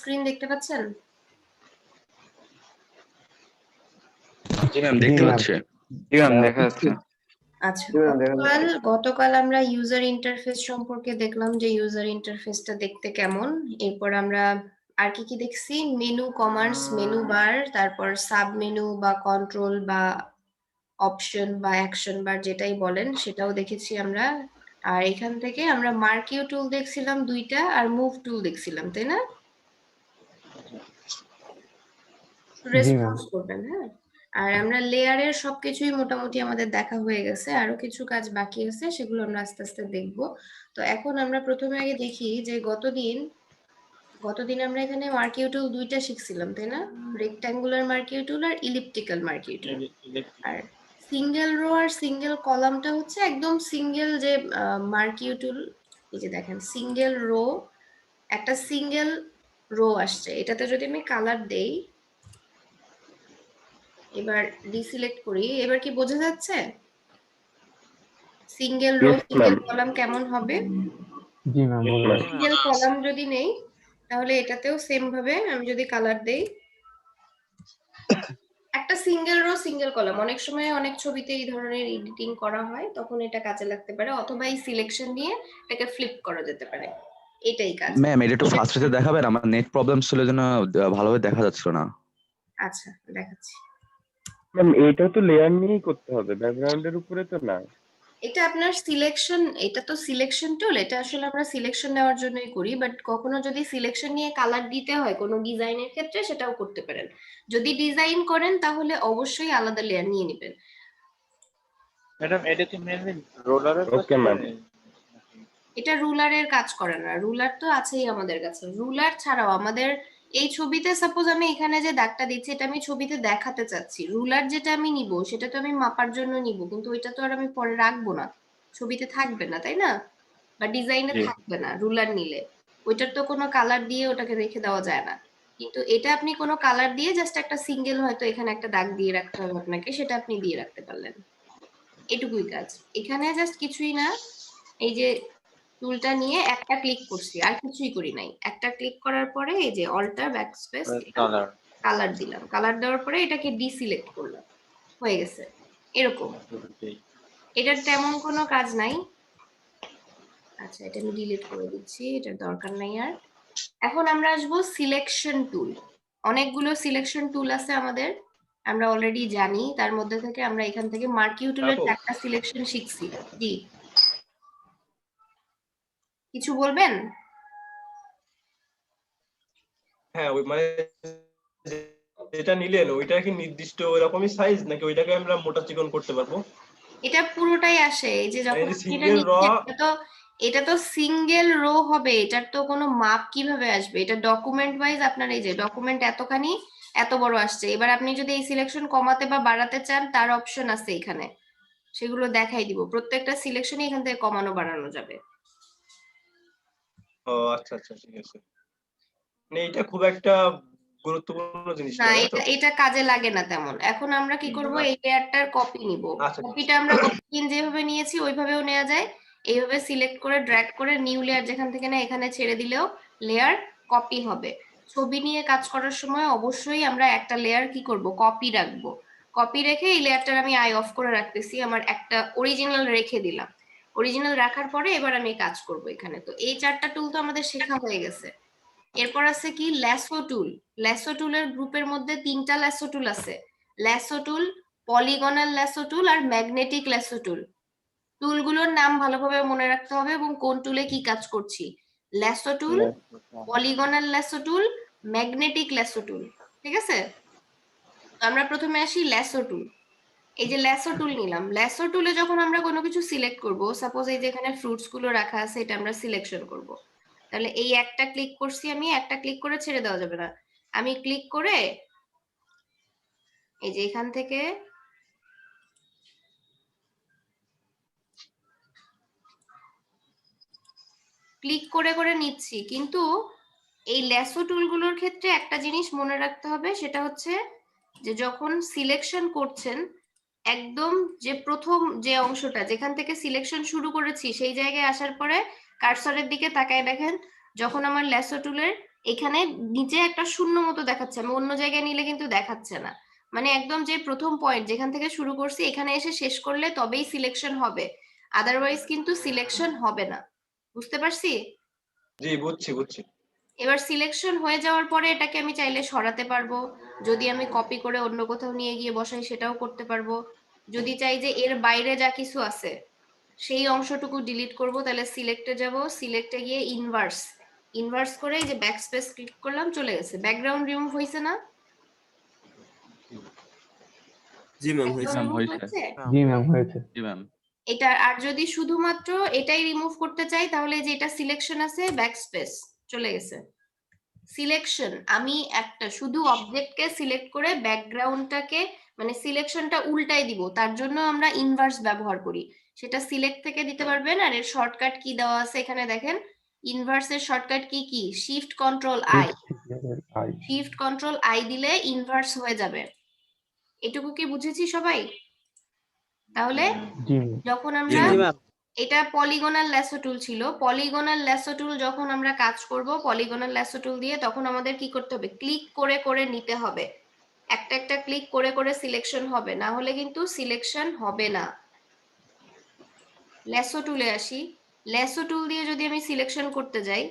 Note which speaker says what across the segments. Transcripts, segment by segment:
Speaker 1: Screen দেখতে পাচ্ছেন?
Speaker 2: জি ma'am, দেখতে পাচ্ছি।
Speaker 3: জি ম্যাম, দেখা যাচ্ছে।
Speaker 1: আচ্ছা, গতকাল আমরা ইউজার ইন্টারফেস সম্পর্কে দেখলাম যে ইউজার ইন্টারফেসটা দেখতে কেমন। এরপর আমরা আর কি কি দেখছি? মেনু, কমান্ডস, মেনু বার, তারপর সাব মেনু বা কন্ট্রোল বা অপশন বা অ্যাকশন বার যেটাই বলেন সেটাও দেখেছি আমরা। আর এখান থেকে আমরা মার্কিও টুল দেখছিলাম 2টা, আর মুভ টুল দেখছিলাম, তাই না? রেসপন্স করবেন, হ্যাঁ। আর আমরা লেয়ারের সবকিছুই মোটামুটি আমাদের দেখা হয়ে গেছে, আরো কিছু কাজ বাকি আছে, সেগুলো আমরা আস্তে আস্তে দেখব। তো এখন আমরা প্রথমে আগে দেখি যে গতদিন আমরা এখানে মার্কিও টুল 2টা শিখছিলাম, তাই না? রেক্ট্যাঙ্গুলার মার্কিও টুল আর ইলিপ্টিক্যাল মার্কিও টুল। আর সিঙ্গেল রো আর সিঙ্গেল কলামটা হচ্ছে একদম সিঙ্গেল যে মার্কিও টুল। এই যে দেখেন, সিঙ্গেল রো, একটা সিঙ্গেল রো আসছে, এটাতে যদি আমি কালার দেই, এবার ডিসিলেক্ট করি, এবার কি বোঝা যাচ্ছে সিঙ্গেল রো সিঙ্গেল কলাম কেমন হবে?
Speaker 4: জি ম্যাম,
Speaker 1: সিঙ্গেল কলাম যদি নেই তাহলে এটাতেও সেম ভাবে আমি যদি কালার দেই, একটা সিঙ্গেল রো সিঙ্গেল কলাম, অনেক সময় অনেক ছবিতে এই ধরনের এডিটিং করা হয়, তখন এটা কাজে লাগতে পারে, অথবা এই সিলেকশন নিয়ে এটাকে ফ্লিপ করা যেতে পারে, এটাই কাজ।
Speaker 2: ম্যাম, এটা একটু ফাস্টে দেখাবেন, আমার নেট প্রবলেম ছিল জন্য ভালোভাবে দেখা যাচ্ছিল না।
Speaker 1: আচ্ছা, দেখাচ্ছি।
Speaker 3: ম্যাম, এইটা তো লেয়ার নিয়েই করতে হবে, ব্যাকগ্রাউন্ডের উপরে তো না।
Speaker 1: এটা আপনার সিলেকশন, এটা তো সিলেকশন টুল, এটা আসলে আমরা সিলেকশন নেওয়ার জন্যই করি, বাট কখনো যদি সিলেকশন নিয়ে কালার দিতে হয় কোনো ডিজাইনের ক্ষেত্রে সেটাও করতে পারেন। যদি ডিজাইন করেন তাহলে অবশ্যই আলাদা লেয়ার নিয়ে নেবেন।
Speaker 5: ম্যাডাম, এটা কি মেনলি রোলারের
Speaker 3: ওকে ম্যাম।
Speaker 1: এটা রুলারের কাজ করে না, রুলার তো আছেই আমাদের কাছে। রুলার ছাড়াও আমাদের এই ছবিতে, সাপোজ আমি এখানে যে দাগটা দিচ্ছি এটা আমি ছবিতে দেখাতে চাচ্ছি, রুলার যেটা আমি নিব সেটা তো আমি মাপার জন্য নিব, কিন্তু ওইটা তো আর আমি পরে রাখবো না, ছবিতে থাকবে না, তাই না? বা ডিজাইনে থাকবে না রুলার নিলে, ওইটার তো কোনো কালার দিয়ে ওটাকে রেখে দেওয়া যায় না। কিন্তু এটা আপনি কোনো কালার দিয়ে জাস্ট একটা সিঙ্গেল, হয়তো এখানে একটা দাগ দিয়ে রাখতে হবে আপনাকে, সেটা আপনি দিয়ে রাখতে পারলেন, এটুকুই কাজ। এখানে জাস্ট কিছুই না, এই যে টুলটা নিয়ে একটা ক্লিক করছি, আর কিছুই করি নাই। একটা ক্লিক করার পরে এই যে অল্টার ব্যাকস্পেস
Speaker 5: কালার
Speaker 1: কালার দিলাম, কালার দেওয়ার পরে এটাকে ডিসিলেক্ট করলাম, হয়ে গেছে এরকম। এটার তেমন কোনো কাজ নাই। আচ্ছা, এটা আমি ডিলিট করে দিচ্ছি, এটার দরকার নাই আর। এখন আমরা আসবো সিলেকশন টুল। অনেকগুলো সিলেকশন টুল আছে আমাদের, আমরা অলরেডি জানি। তার মধ্যে থেকে আমরা এখান থেকে মার্কিও টুলের 4টা সিলেকশন শিখছি। জি, কিছু বলবেন?
Speaker 6: হ্যাঁ, ওই মানে যেটা নিলেন ওইটা কি নির্দিষ্ট ওইরকমই সাইজ, নাকি ওইটাকে আমরা মোটা চিকন করতে পারবো?
Speaker 1: এটা পুরোটাই আসে, এই যে যখন
Speaker 6: সিঙ্গেল র,
Speaker 1: এটা তো সিঙ্গেল রো হবে, এটার তো কোনো মাপ কিভাবে আসবে? এটা ডকুমেন্ট ওয়াইজ আপনার এই যে ডকুমেন্ট এতখানি এত বড় আসছে, এবার আপনি যদি এই সিলেকশন কমাতে বা বাড়াতে চান তার অপশন আছে এখানে, সেগুলো দেখাই দিব। প্রত্যেকটা সিলেকশনই এখান থেকে কমানো বাড়ানো যাবে।
Speaker 6: ও আচ্ছা আচ্ছা, ঠিক আছে। মানে এটা খুব একটা গুরুত্বপূর্ণ জিনিস
Speaker 1: না,
Speaker 6: না,
Speaker 1: এটা কাজে লাগে না তেমন। এখন আমরা কি করব, এই লেয়ারটার কপি নিব। কপিটা আমরা গতদিন যেভাবে নিয়েছি ওইভাবেও নেওয়া যায়, এইভাবে সিলেক্ট করে ড্র্যাগ করে নিউ লেয়ার যেখান থেকে না এখানে ছেড়ে দিলেও লেয়ার কপি হবে। ছবি নিয়ে কাজ করার সময় অবশ্যই আমরা একটা লেয়ার কি করব, কপি রাখবো। কপি রেখে এই লেয়ারটার আমি আই অফ করে রাখতেছি, আমার একটা অরিজিনাল রেখে দিলাম। অরিজিনাল রাখার পরে এবার আমি কাজ করব এখানে। তো এই 4টা টুল তো আমাদের শেখা হয়ে গেছে। এরপর আছে কি ল্যাসো টুল। ল্যাসো টুলের গ্রুপের মধ্যে 3টা ল্যাসো টুল আছে, lasso tool, polygonal lasso tool আর ম্যাগনেটিক ল্যাসো টুল। টুলগুলোর নাম ভালোভাবে মনে রাখতে হবে এবং কোন টুলে কি কাজ করছি। ল্যাসো টুল, পলিগনাল ল্যাসো টুল, ম্যাগনেটিক ল্যাসো টুল, ঠিক আছে? আমরা প্রথমে আসি ল্যাসো টুল। এই যে ল্যাসো টুল নিলাম, ল্যাসো টুলে যখন আমরা কোনো কিছু সিলেক্ট করব, সাপোজ এই যে এখানে ফ্রুটস গুলো রাখা আছে, এটা আমরা সিলেকশন করব, তাহলে এই একটা ক্লিক করছি, আমি একটা ক্লিক করে ছেড়ে দেওয়া যাবে না, আমি ক্লিক করে এই যে এখান থেকে ক্লিক করে করে নিচ্ছি। কিন্তু এই ল্যাসো টুলগুলোর ক্ষেত্রে একটা জিনিস মনে রাখতে হবে, সেটা হচ্ছে যে যখন সিলেকশন করছেন একদম যে প্রথম যে অংশটা যেখান থেকে সিলেকশন শুরু করেছি সেই জায়গায় আসার পরে কার্সরের দিকে তাকায় দেখেন, যখন আমার ল্যাসো টুলের এখানে নিচে একটা শূন্য মতো দেখাচ্ছে, আমি অন্য জায়গায় নিলে কিন্তু দেখাচ্ছে না। মানে একদম যে প্রথম পয়েন্ট যেখান থেকে শুরু করছি এখানে এসে শেষ করলে তবেই সিলেকশন হবে, আদারওয়াইজ কিন্তু সিলেকশন হবে না। বুঝতে পারছি?
Speaker 6: জি বুঝছি।
Speaker 1: এবার সিলেকশন হয়ে যাওয়ার পরে এটাকে আমি চাইলে সরাতে পারবো, যদি আমি কপি করে অন্য কোথাও নিয়ে গিয়ে বসাই সেটাও করতে পারবো। যদি চাই যে এর বাইরে যা কিছু আছে সেই অংশটুকু ডিলিট করব, তাহলে সিলেক্টে যাব, সিলেক্টে গিয়ে ইনভার্স করে এই যে ব্যাকস্পেস ক্লিক করলাম, চলে গেছে। ব্যাকগ্রাউন্ড রিমুভ হয়েছে না?
Speaker 4: জি ম্যাম
Speaker 1: Background
Speaker 4: হয়েছে।
Speaker 1: remove হয়েছে?
Speaker 3: জি ম্যাম হয়েছে।
Speaker 2: জি ম্যাম।
Speaker 1: এটা আর যদি শুধুমাত্র এটাই রিমুভ করতে চাই তাহলে যে এটা সিলেকশন আছে ব্যাকস্পেস চলে গেছে। সিলেকশন আমি একটা শুধু অবজেক্টকে সিলেক্ট করে ব্যাকগ্রাউন্ডটাকে মানে সিলেকশনটা উল্টাই দিব, তার জন্য আমরা ইনভার্স ব্যবহার করি। সেটা সিলেক্ট থেকে দিতে পারবেন। আর এর শর্টকাট কি দেওয়া আছে এখানে দেখেন, ইনভার্সের shortcut key shift control I. Shift control I দিলে ইনভার্স হয়ে যাবে। এটুকু কি বুঝেছি সবাই? তাহলে যখন আমরা
Speaker 4: জি ম্যাম।
Speaker 1: এটা পলিগনাল ল্যাসো টুল ছিল, পলিগনাল ল্যাসো টুল যখন আমরা কাজ করব পলিগনাল ল্যাসো টুল দিয়ে, তখন আমাদের কি করতে হবে, ক্লিক করে করে নিতে হবে, একটা একটা ক্লিক করে করে সিলেকশন হবে, না হলে কিন্তু সিলেকশন হবে না। ল্যাসো টুলে আসি, ল্যাসো টুল দিয়ে যদি আমি সিলেকশন করতে যাই,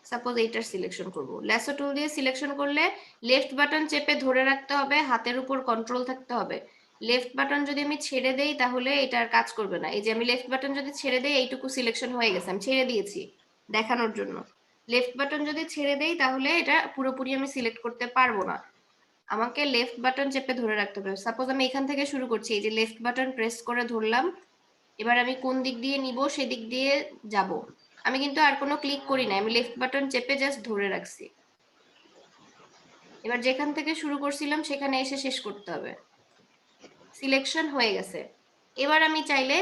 Speaker 1: সাপোজ এইটার সিলেকশন করব, ল্যাসো টুল দিয়ে সিলেকশন করলে লেফট বাটন চেপে ধরে রাখতে হবে, হাতের উপর কন্ট্রোল থাকতে হবে। লেফট বাটন যদি আমি ছেড়ে দেই তাহলে এটা আর কাজ করবে না। এই যে আমি লেফট বাটন যদি ছেড়ে দেই এইটুকু সিলেকশন হয়ে গেছে, আমি ছেড়ে দিয়েছি দেখানোর জন্য। লেফট বাটন যদি ছেড়ে দেই তাহলে এটা পুরোপুরি আমি সিলেক্ট করতে পারবো না, আমাকে লেফট বাটন চেপে ধরে রাখতে হবে। সাপোজ আমি এখান থেকে শুরু করছি, এই যে লেফট বাটন প্রেস করে ধরলাম, এবার আমি কোন দিক দিয়ে নিব সেদিক দিয়ে যাব। আমি কিন্তু আর কোনো ক্লিক করি না, আমি লেফট বাটন চেপে জাস্ট ধরে রাখছি। এবার যেখান থেকে শুরু করছিলাম সেখানে এসে শেষ করতে হবে। সিলেকশন হয়ে গেছে। এবার আমি চাইলে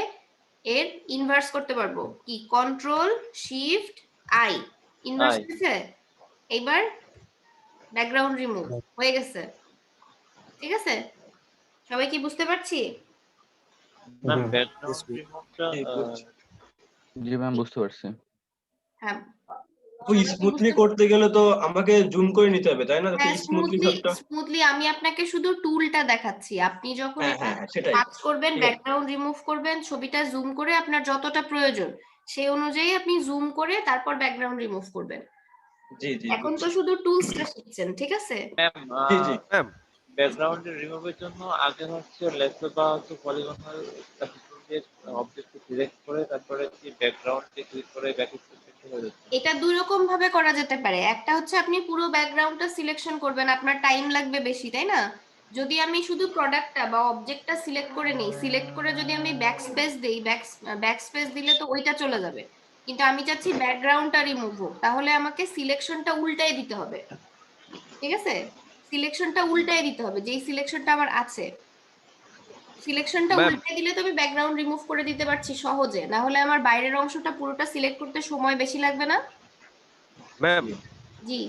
Speaker 1: এর ইনভার্স করতে পারবো, কি কন্ট্রোল শিফট আই, ইনভার্স হয়েছে। এবার ব্যাকগ্রাউন্ড রিমুভ হয়ে গেছে। ঠিক আছে, সবাই কি বুঝতে পারছি?
Speaker 5: ম্যাম ব্যাকগ্রাউন্ড রিমুভটা
Speaker 2: জি ম্যাম বুঝতে পারছি।
Speaker 1: হ্যাঁ,
Speaker 6: স্মুথলি করতে গেলে তো আমাকে জুম করে নিতে হবে তাই না, যাতে স্মুথলি শটটা।
Speaker 1: স্মুথলি আমি আপনাকে শুধু টুলটা দেখাচ্ছি, আপনি যখন
Speaker 6: হ্যাঁ সেটাই।
Speaker 1: কাজ করবেন
Speaker 6: ঠিক আছে।
Speaker 1: ব্যাকগ্রাউন্ড রিমুভ করবেন, ছবিটা জুম করে আপনার যতটা প্রয়োজন সেই অনুযায়ী আপনি জুম করে তারপর ব্যাকগ্রাউন্ড রিমুভ করবেন।
Speaker 6: জি
Speaker 1: এখন তো শুধু টুলসটা শিখছেন, ঠিক আছে?
Speaker 5: ম্যাম
Speaker 6: জি
Speaker 4: ম্যাম
Speaker 5: ব্যাকগ্রাউন্ড রিমুভের জন্য আগে হচ্ছে লেসো বা হচ্ছে পলিগনাল দিয়ে অবজেক্টকে সিলেক্ট করে তারপরে কি ব্যাকগ্রাউন্ডে ক্লিক করে ব্যাক স্পেস হয়ে যাচ্ছে।
Speaker 1: এটা দুই রকম ভাবে করা যেতে পারে। একটা হচ্ছে আপনি পুরো ব্যাকগ্রাউন্ডটা সিলেকশন করবেন, আপনার টাইম লাগবে বেশি, তাই না? যদি আমি শুধু প্রোডাক্টটা বা অবজেক্টটা সিলেক্ট করে নিই, সিলেক্ট করে যদি আমি ব্যাকস্পেস দেই, ব্যাকস্পেস দিলে তো ওইটা চলে যাবে, কিন্তু আমি চাচ্ছি ব্যাকগ্রাউন্ডটা রিমুভ হোক, তাহলে আমাকে সিলেকশনটা উল্টাই দিতে হবে। ঠিক আছে, সিলেকশনটা উল্টাই দিতে হবে, যেই সিলেকশনটা আমার আছে সিলেকশনটা
Speaker 4: Ma'am.
Speaker 1: উল্টে দিলে তো আমি ব্যাকগ্রাউন্ড রিমুভ করে দিতে পারছি সহজে, না হলে আমার বাইরের অংশটা পুরোটা সিলেক্ট করতে সময় বেশি লাগবে না?
Speaker 4: ম্যাম
Speaker 1: জি,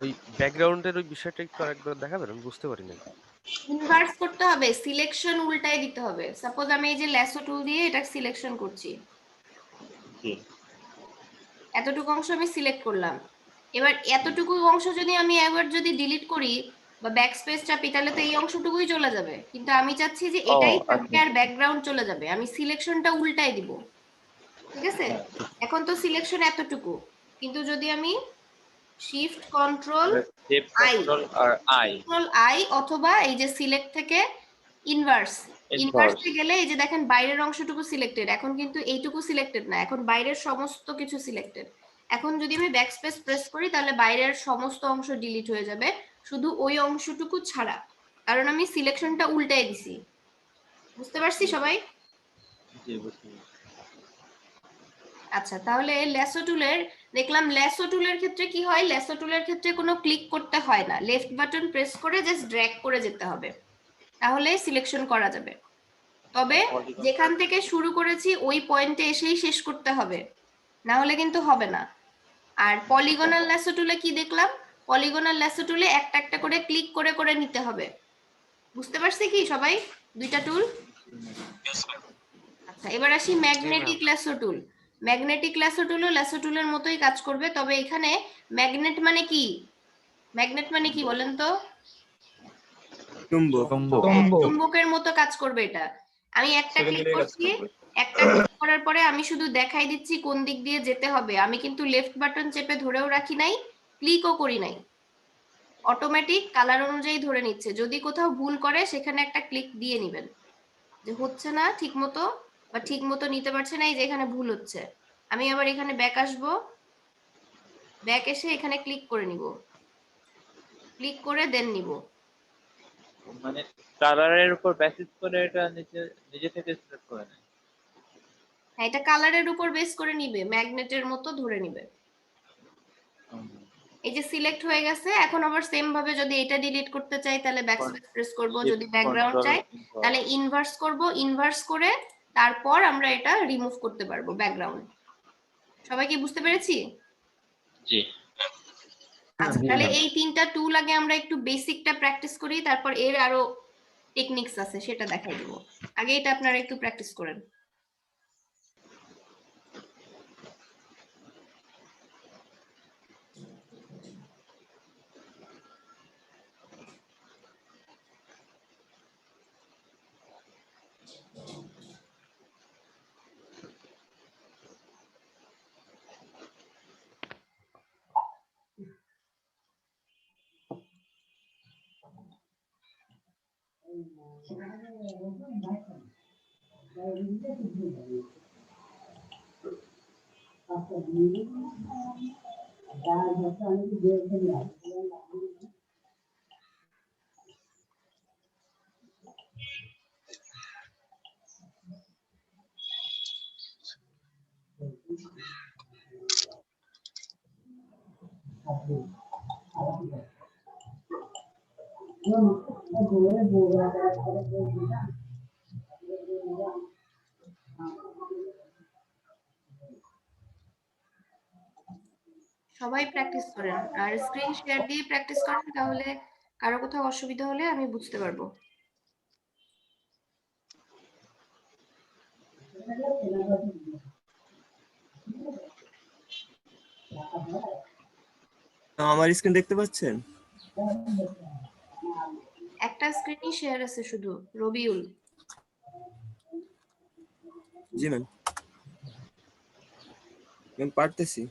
Speaker 4: ওই ব্যাকগ্রাউন্ডের ওই বিষয়টা একটু আরেকবার দেখাবেন, আমি বুঝতে পারি নাই।
Speaker 1: ইনভার্স করতে হবে, সিলেকশন উল্টাই দিতে হবে। সাপোজ আমি এই যে ল্যাসো টুল দিয়ে এটা সিলেকশন করছি, এতটুকু অংশ আমি সিলেক্ট করলাম। এবার এতটুকু অংশ যদি আমি একবার যদি ডিলিট করি বা ব্যাকস্পেস চাপি তাহলে তো এই অংশটুকুই চলে যাবে, কিন্তু আমি চাচ্ছি যে এটাই থাকবে আর ব্যাকগ্রাউন্ড চলে যাবে, আমি সিলেকশনটা উল্টাই দিব। ঠিক আছে, এখন তো সিলেকশন এতটুকু, কিন্তু যদি আমি শিফট কন্ট্রোল আই,
Speaker 5: আর আই
Speaker 1: কন্ট্রোল আই অথবা এই যে সিলেক্ট থেকে ইনভার্সে গেলে এই যে দেখেন বাইরের অংশটুকু সিলেক্টেড, এখন কিন্তু এইটুকু সিলেক্টেড না, এখন বাইরের সমস্ত কিছু সিলেক্টেড। এখন যদি আমি ব্যাকস্পেস প্রেস করি তাহলে বাইরের সমস্ত অংশ ডিলিট হয়ে যাবে, শুধু ওই অংশটুকু ছাড়া, কারণ আমি সিলেকশনটা উল্টাই দিছি। বুঝতে পারছি সবাই? আচ্ছা, তাহলে ল্যাসো টুলের দেখলাম, ল্যাসো টুলের ক্ষেত্রে কি হয়, ল্যাসো টুলের ক্ষেত্রে কোনো ক্লিক করতে হয় না, লেফট বাটন প্রেস করে জাস্ট ড্র্যাগ করে যেতে হবে, তাহলে সিলেকশন করা যাবে। তবে যেখান থেকে শুরু করেছি ওই পয়েন্টে এসেই শেষ করতে হবে, না হলে কিন্তু হবে না। আর পলিগনাল ল্যাসো টুলে কি দেখলাম, পলিগনাল ল্যাসো টুলে একটা একটা করে ক্লিক করে করে নিতে হবে। বুঝতে পারছি কি সবাই দুইটা টুল? আচ্ছা, এবার আসি ম্যাগনেটিক ল্যাসো টুল। ম্যাগনেটিক ল্যাসো টুলের মতোই কাজ করবে, তবে এখানে ম্যাগনেট মানে কি? ম্যাগনেট মানে কি বলেন তো?
Speaker 2: চুম্বক।
Speaker 1: চুম্বকের মতো কাজ করবে এটা। আমি একটা ক্লিক করছি, একটা ক্লিক করার পরে আমি শুধু দেখাই দিচ্ছি কোন দিক দিয়ে যেতে হবে। আমি কিন্তু লেফট বাটন চেপে ধরেও রাখি নাই, ক্লিকও করি নাই, অটোমেটিক কালার অনুযায়ী ধরে নিচ্ছে। যদি কোথাও ভুল করে সেখানে একটা ক্লিক দিয়ে নেবেন যে হচ্ছে না ঠিক মতো, বা ঠিক মতো নিতে পারছে না, এই যে এখানে ভুল হচ্ছে। আমি আবার এখানে ব্যাক আসবো, ব্যাক এসে এখানে ক্লিক করে নিব, ক্লিক করে দেন নিব।
Speaker 5: মানে কালারের উপর বেসিস করে এটা নিজে থেকে সিলেক্ট করে নেয়।
Speaker 1: হ্যাঁ, এটা কালারের উপর বেস করে নিবে, ম্যাগনেটের মতো ধরে নিবে। এই যে সিলেক্ট হয়ে গেছে, এখন আবার সেম ভাবে যদি এটা ডিলিট করতে চাই তাহলে ব্যাকস্পেস প্রেস করব, যদি ব্যাকগ্রাউন্ড চাই তাহলে ইনভার্স করব, ইনভার্স করে তারপর আমরা এটা রিমুভ করতে পারবো ব্যাকগ্রাউন্ড। সবাই কি বুঝতে পেরেছি?
Speaker 5: জি।
Speaker 1: আচ্ছা, তাহলে এই তিনটা টুল আগে আমরা একটু বেসিকটা প্র্যাকটিস করি, তারপর এর আরো টেকনিক্স আছে সেটা দেখাই দিব। আগে এটা আপনারা একটু প্র্যাকটিস করেন। সবাই প্র্যাকটিস করেন আর স্ক্রিন শেয়ার দিয়ে প্র্যাকটিস করেন, তাহলে কারো কোথাও অসুবিধা হলে আমি বুঝতে পারবো।
Speaker 7: আমার স্ক্রিন দেখতে পাচ্ছেন?
Speaker 1: একটা স্ক্রিনই শেয়ার আছে শুধু, রবিউল।
Speaker 7: জি ম্যাম, ম্যাম পারতেছি।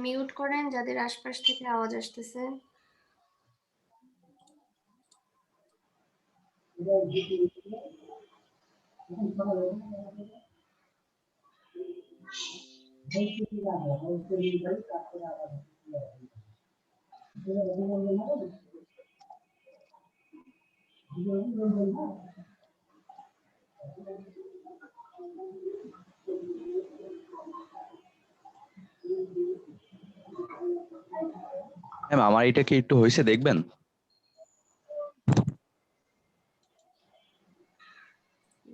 Speaker 1: মিউট করেন যাদের আশপাশ থেকে আওয়াজ আসতেছে।
Speaker 2: ম্যাম আমার এটা কি একটু হয়েছে দেখবেন?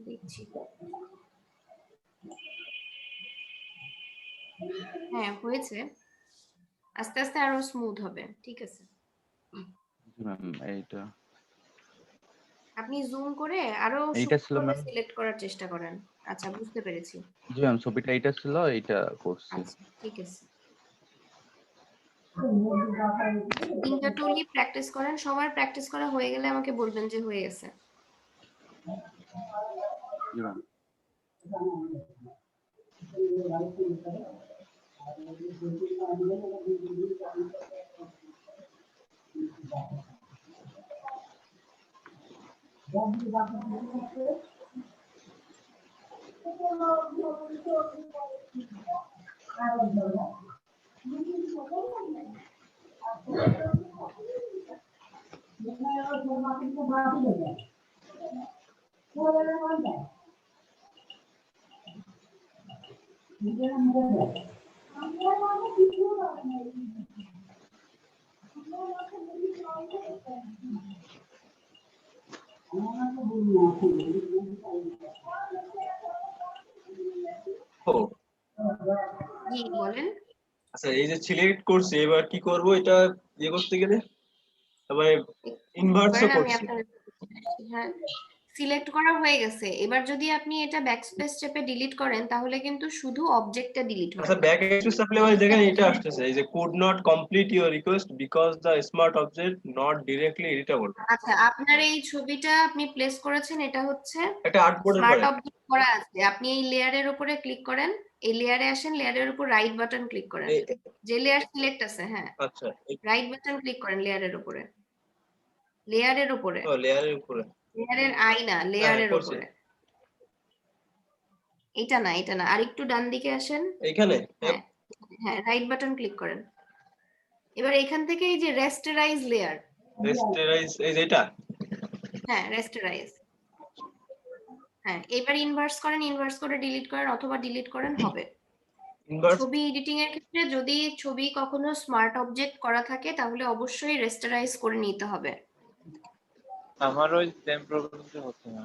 Speaker 1: দেখছি, হ্যাঁ হয়েছে, আস্তে আস্তে আরো স্মুথ হবে, ঠিক আছে।
Speaker 2: ম্যাম এইটা
Speaker 1: আপনি জুম করে আরো
Speaker 2: এইটা ছিল
Speaker 1: সুন্দরভাবে
Speaker 2: ম্যাম।
Speaker 1: সিলেক্ট করার চেষ্টা করেন। আচ্ছা, বুঝতে পেরেছি।
Speaker 2: জি ম্যাম, ছবিটা এইটা ছিল, এইটা করছি।
Speaker 1: আচ্ছা, ঠিক আছে। 3টা টুলই প্র্যাকটিস করেন। সবার প্র্যাকটিস করা হয়ে গেলে আমাকে বলবেন যে হয়ে গেছে।
Speaker 2: জি ম্যাম।
Speaker 6: ও
Speaker 1: জি, বলেন।
Speaker 6: আচ্ছা, এই যে সিলেক্ট করছি, এবার কি করব এটা ইয়ে করতে গেলে? তারপরে ইনভার্টসও
Speaker 1: করেন, আমি
Speaker 6: করছি।
Speaker 1: আপনার হ্যাঁ, সিলেক্ট করা হয়ে গেছে। এবার যদি আপনি এটা ব্যাকস্পেস চেপে ডিলিট করেন তাহলে কিন্তু শুধু অবজেক্টটা ডিলিট হবে।
Speaker 6: আচ্ছা, ব্যাক এক্সেস সাপ্লাই মানে দেখেন এটা আসতেছে, এই যে could not complete your request because the smart object not directly editable.
Speaker 1: আচ্ছা, আপনার এই ছবিটা আপনি প্লেস করেছেন, এটা হচ্ছে
Speaker 6: একটা আর্টবোর্ডের
Speaker 1: স্মার্ট
Speaker 6: পরে।
Speaker 1: অবজেক্ট করা আছে। আপনি এই লেয়ারের উপরে ক্লিক করেন, এই লেয়ারে আসেন, লেয়ারের উপর রাইট বাটন ক্লিক করেন। যে লেয়ার সিলেক্ট আছে, হ্যাঁ,
Speaker 6: আচ্ছা,
Speaker 1: রাইট বাটন ক্লিক করেন লেয়ারের উপরে। লেয়ারের উপরে,
Speaker 6: ও লেয়ারের উপরে।
Speaker 1: লেয়ারের আই না,
Speaker 6: হ্যাঁ,
Speaker 1: লেয়ারের
Speaker 6: করছি।
Speaker 1: উপরে। এটা না, এটা না, আরেকটু ডান দিকে আসেন।
Speaker 6: এইখানে
Speaker 1: হ্যাঁ, হ্যাঁ, রাইট বাটন ক্লিক করেন। এবার এখান থেকে এই যে রেস্টারাইজ লেয়ার,
Speaker 6: রেস্টারাইজ, এই যে এটা।
Speaker 1: হ্যাঁ, রেস্টারাইজ, হ্যাঁ, এবার ইনভার্স করেন, ইনভার্স করে ডিলিট করেন অথবা ডিলিট করেন, হবে।
Speaker 6: ইনভার্স।
Speaker 1: ছবি এডিটিং এর ক্ষেত্রে যদি ছবি কখনো স্মার্ট অবজেক্ট করা থাকে তাহলে অবশ্যই রেস্টারাইজ করে নিতে হবে।
Speaker 5: আমার ওই সেম প্রবলেমটা হচ্ছে না।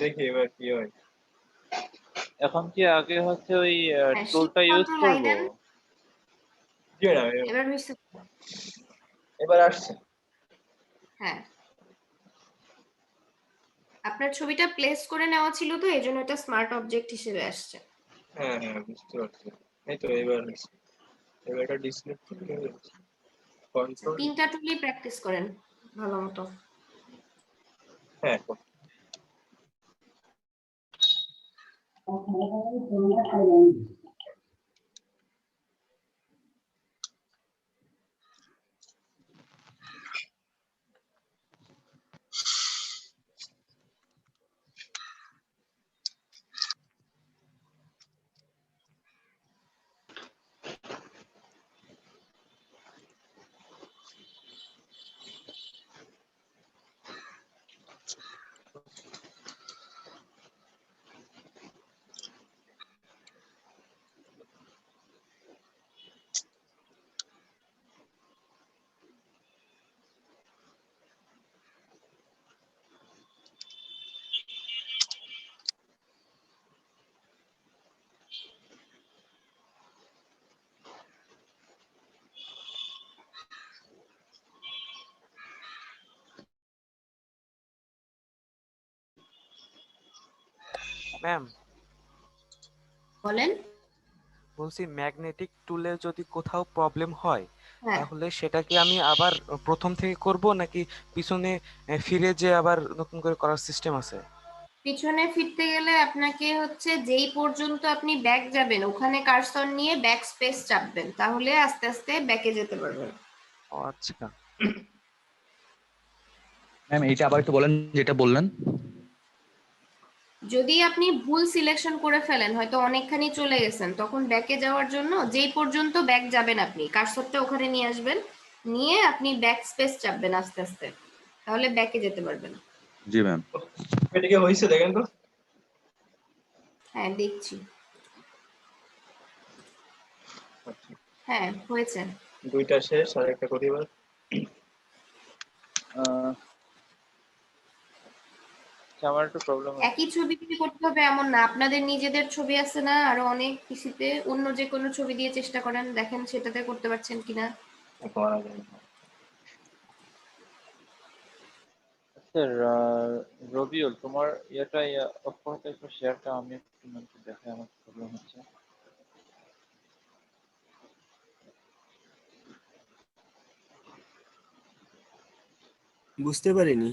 Speaker 6: দেখি এবার কি হয়।
Speaker 5: এখন কি আগে হচ্ছে ওই
Speaker 1: হ্যাঁ,
Speaker 5: টুলটা
Speaker 1: shift
Speaker 5: ইউজ
Speaker 1: control I
Speaker 5: করব?
Speaker 1: দেন।
Speaker 6: জি না,
Speaker 1: এবার হয়েছে,
Speaker 6: এবার আসছে।
Speaker 1: হ্যাঁ, আপনার ছবিটা প্লেস করে নেওয়া ছিল তো এই জন্য এটা স্মার্ট অবজেক্ট হিসেবে আসছে।
Speaker 6: হ্যাঁ হ্যাঁ, বুঝতে পারছি। এই তো এবার হচ্ছে। এবার এটা ডিসপ্লে কন্ট্রোল।
Speaker 1: 3টা টুলই প্র্যাকটিস করেন ভালো মতো।
Speaker 6: হ্যাঁ,
Speaker 8: ম্যাম
Speaker 1: বলেন।
Speaker 8: বলছি ম্যাগনেটিক টুলে যদি কোথাও প্রবলেম হয়
Speaker 1: হ্যাঁ,
Speaker 8: তাহলে সেটা কি আমি আবার প্রথম থেকে করব নাকি পিছনে ফিরে যে আবার নতুন করে করার সিস্টেম আছে?
Speaker 1: পিছনে ফিরতে গেলে আপনাকে হচ্ছে যেই পর্যন্ত আপনি ব্যাক যাবেন ওখানে কার্সর নিয়ে ব্যাক স্পেস চাপবেন, তাহলে আস্তে আস্তে ব্যাকে যেতে পারবেন।
Speaker 8: ও আচ্ছা।
Speaker 2: ম্যাম এইটা আবার একটু বলেন যেটা বললেন।
Speaker 1: যদি আপনি ভুল সিলেকশন করে ফেলেন, হয়তো অনেকখানি চলে গেছেন, তখন ব্যাকে যাওয়ার জন্য যেই পর্যন্ত ব্যাক যাবেন আপনি কার্সরটা ওখানে নিয়ে আসবেন, নিয়ে আপনি ব্যাক স্পেস চাপবেন আস্তে আস্তে, তাহলে ব্যাকে যেতে পারবেন।
Speaker 2: জি ম্যাম।
Speaker 6: এদিকে হয়েছে দেখেন তো।
Speaker 1: হ্যাঁ, দেখছি। হ্যাঁ, হয়েছে।
Speaker 6: দুইটা শেষ, আর একটা করি এবার।
Speaker 5: আমার একটু প্রবলেম হচ্ছে।
Speaker 1: একই ছবি দিয়ে করতে হবে এমন না, আপনাদের নিজেদের ছবি আছে না আরো অনেক পিসিতে, অন্য যে কোনো ছবি দিয়ে চেষ্টা করেন, দেখেন সেটাতে করতে পারছেন কিনা।
Speaker 6: করা যায় না।
Speaker 5: স্যার রবিউল তোমার ইয়েটা অফ করতে একটু শেয়ারটা আমি একটু দেখাই, আমার প্রবলেম হচ্ছে।
Speaker 7: বুঝতে পারিনি।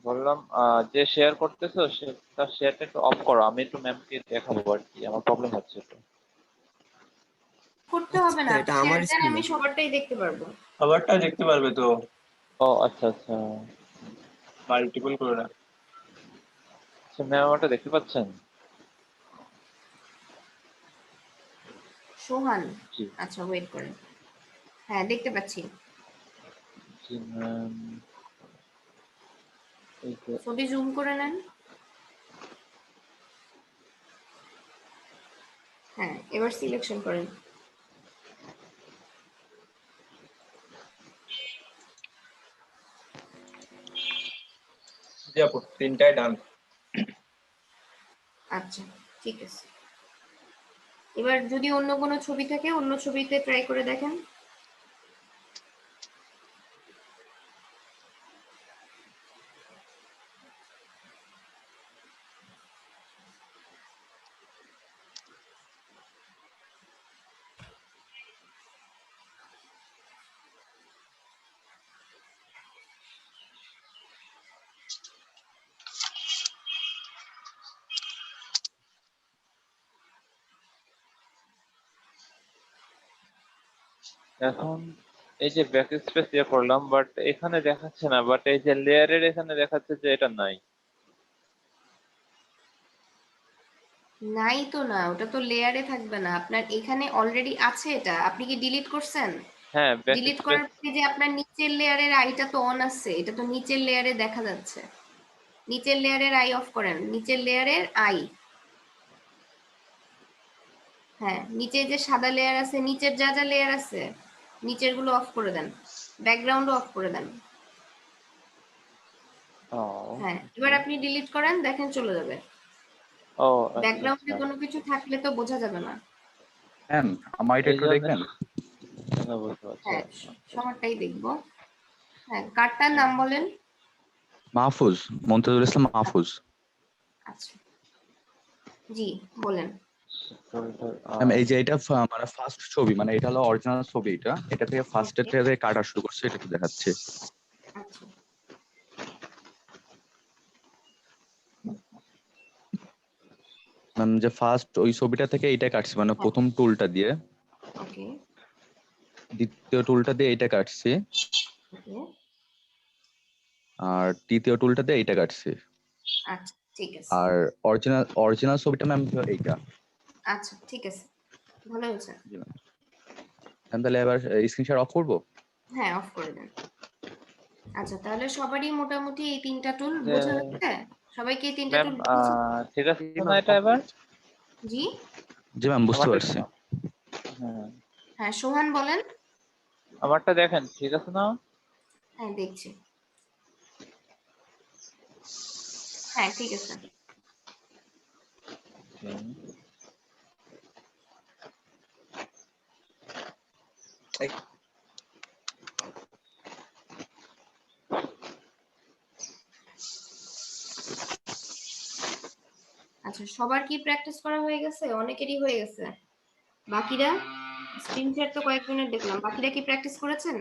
Speaker 5: বললাম যে শেয়ার করতেছো তার শেয়ারটা একটু অফ করো, আমি একটু ম্যামকে দেখাবো আর কি, আমার প্রবলেম হচ্ছে একটু।
Speaker 1: করতে হবে না,
Speaker 7: এটা
Speaker 1: আপনি
Speaker 7: আমার
Speaker 1: share দেন, আমি
Speaker 7: স্ক্রিনে।
Speaker 1: সবারটাই দেখতে পারবো।
Speaker 6: খাবারটা দেখতে পারবে তো,
Speaker 5: ও আচ্ছা আচ্ছা
Speaker 6: মাল্টিপল করে না।
Speaker 5: আচ্ছা, ম্যাম আমারটা দেখতে পাচ্ছেন?
Speaker 1: সোহান,
Speaker 5: জি
Speaker 1: আচ্ছা ওয়েট করেন। হ্যাঁ দেখতে পাচ্ছি।
Speaker 5: জি ম্যাম, এই যে
Speaker 1: ছবি জুম করে নেন। হ্যাঁ এবার সিলেকশন করেন।
Speaker 6: জি আপু, তিনটাই ডান।
Speaker 1: আচ্ছা ঠিক আছে, এবার যদি অন্য কোনো ছবি থাকে অন্য ছবিতে ট্রাই করে দেখেন।
Speaker 5: এখন এই যে ব্যাক স্পেস ইয়ে করলাম, বাট এখানে দেখাচ্ছে না, বাট এই যে লেয়ারের এখানে দেখাচ্ছে যে এটা নাই।
Speaker 1: নাই তো না, ওটা তো লেয়ারে থাকবে না, আপনার এখানে অলরেডি আছে। এটা আপনি কি ডিলিট করছেন?
Speaker 5: হ্যাঁ ব্যাক
Speaker 1: ডিলিট
Speaker 5: স্পেস,
Speaker 1: করার পরে যে আপনার নিচের লেয়ারের আইটা তো অন আছে, এটা তো নিচের লেয়ারে দেখা যাচ্ছে। নিচের লেয়ারের আই অফ করেন, নিচের লেয়ারের আই। হ্যাঁ নিচে যে সাদা লেয়ার আছে, নিচের যা যা লেয়ার আছে নিচের গুলো অফ করে দেন, ব্যাকগ্রাউন্ডও অফ করে দেন।
Speaker 5: ও
Speaker 1: হ্যাঁ এবার আপনি ডিলিট করেন, দেখেন চলে যাবে।
Speaker 5: ও আচ্ছা
Speaker 1: ব্যাকগ্রাউন্ডে
Speaker 5: আচ্ছা,
Speaker 1: কোনো কিছু থাকলে তো বোঝা যাবে না।
Speaker 2: ম্যাম আমার এটা
Speaker 5: এই
Speaker 2: একটু
Speaker 5: জন্য
Speaker 2: দেখবেন।
Speaker 5: বুঝতে পারছি।
Speaker 1: হ্যাঁ সবারটাই দেখবো। হ্যাঁ কার্ডটার নাম বলেন।
Speaker 2: মাহফুজ, মন্তাজুল ইসলাম মাহফুজ।
Speaker 1: আচ্ছা জি বলেন।
Speaker 2: ম্যাম এই যে এটা মানে ফার্স্ট ছবি, মানে এটা হলো অরিজিনাল ছবি, এটা থেকে ফার্স্টের
Speaker 1: Okay,
Speaker 2: থেকে কাটা শুরু করছে, এটা একটু দেখাচ্ছে।
Speaker 1: আচ্ছা
Speaker 2: ম্যাম যে ফার্স্ট ওই ছবিটা থেকে এইটা কাটছি, মানে
Speaker 1: হ্যাঁ
Speaker 2: প্রথম টুলটা দিয়ে,
Speaker 1: ওকে
Speaker 2: দ্বিতীয় টুলটা দিয়ে এইটা কাটছি,
Speaker 1: ওকে
Speaker 2: আর তৃতীয় টুলটা দিয়ে এইটা কাটছি।
Speaker 1: আচ্ছা ঠিক আছে।
Speaker 2: আর অরিজিনাল ছবিটা ম্যাম এইটা।
Speaker 1: আচ্ছা ঠিক আছে, ভালো হয়েছে।
Speaker 2: জি ম্যাম। ম্যাম তাহলে এবার স্ক্রিন শেয়ার অফ করবো?
Speaker 1: হ্যাঁ অফ করে দেন। আচ্ছা তাহলে সবারই মোটামুটি এই তিনটা টুল
Speaker 5: যে
Speaker 1: বোঝা যাচ্ছে, সবাইকে এই তিনটা
Speaker 5: ম্যাম
Speaker 1: টুল বুঝেছে?
Speaker 5: ঠিক আছে না এটা এবার?
Speaker 1: জি
Speaker 2: জি ম্যাম বুঝতে
Speaker 5: আমারটা
Speaker 2: পারছি।
Speaker 5: হ্যাঁ,
Speaker 1: হ্যাঁ সোহান বলেন।
Speaker 5: আমারটা দেখেন ঠিক আছে না?
Speaker 1: হ্যাঁ দেখছি, হ্যাঁ ঠিক আছে। আচ্ছা সবার কি প্র্যাকটিস করা হয়ে গেছে? অনেকেরই হয়ে গেছে, বাকিরা স্ক্রিন শেয়ার তো কয়েকজনের দেখলাম, বাকিরা কি প্র্যাকটিস করেছেন?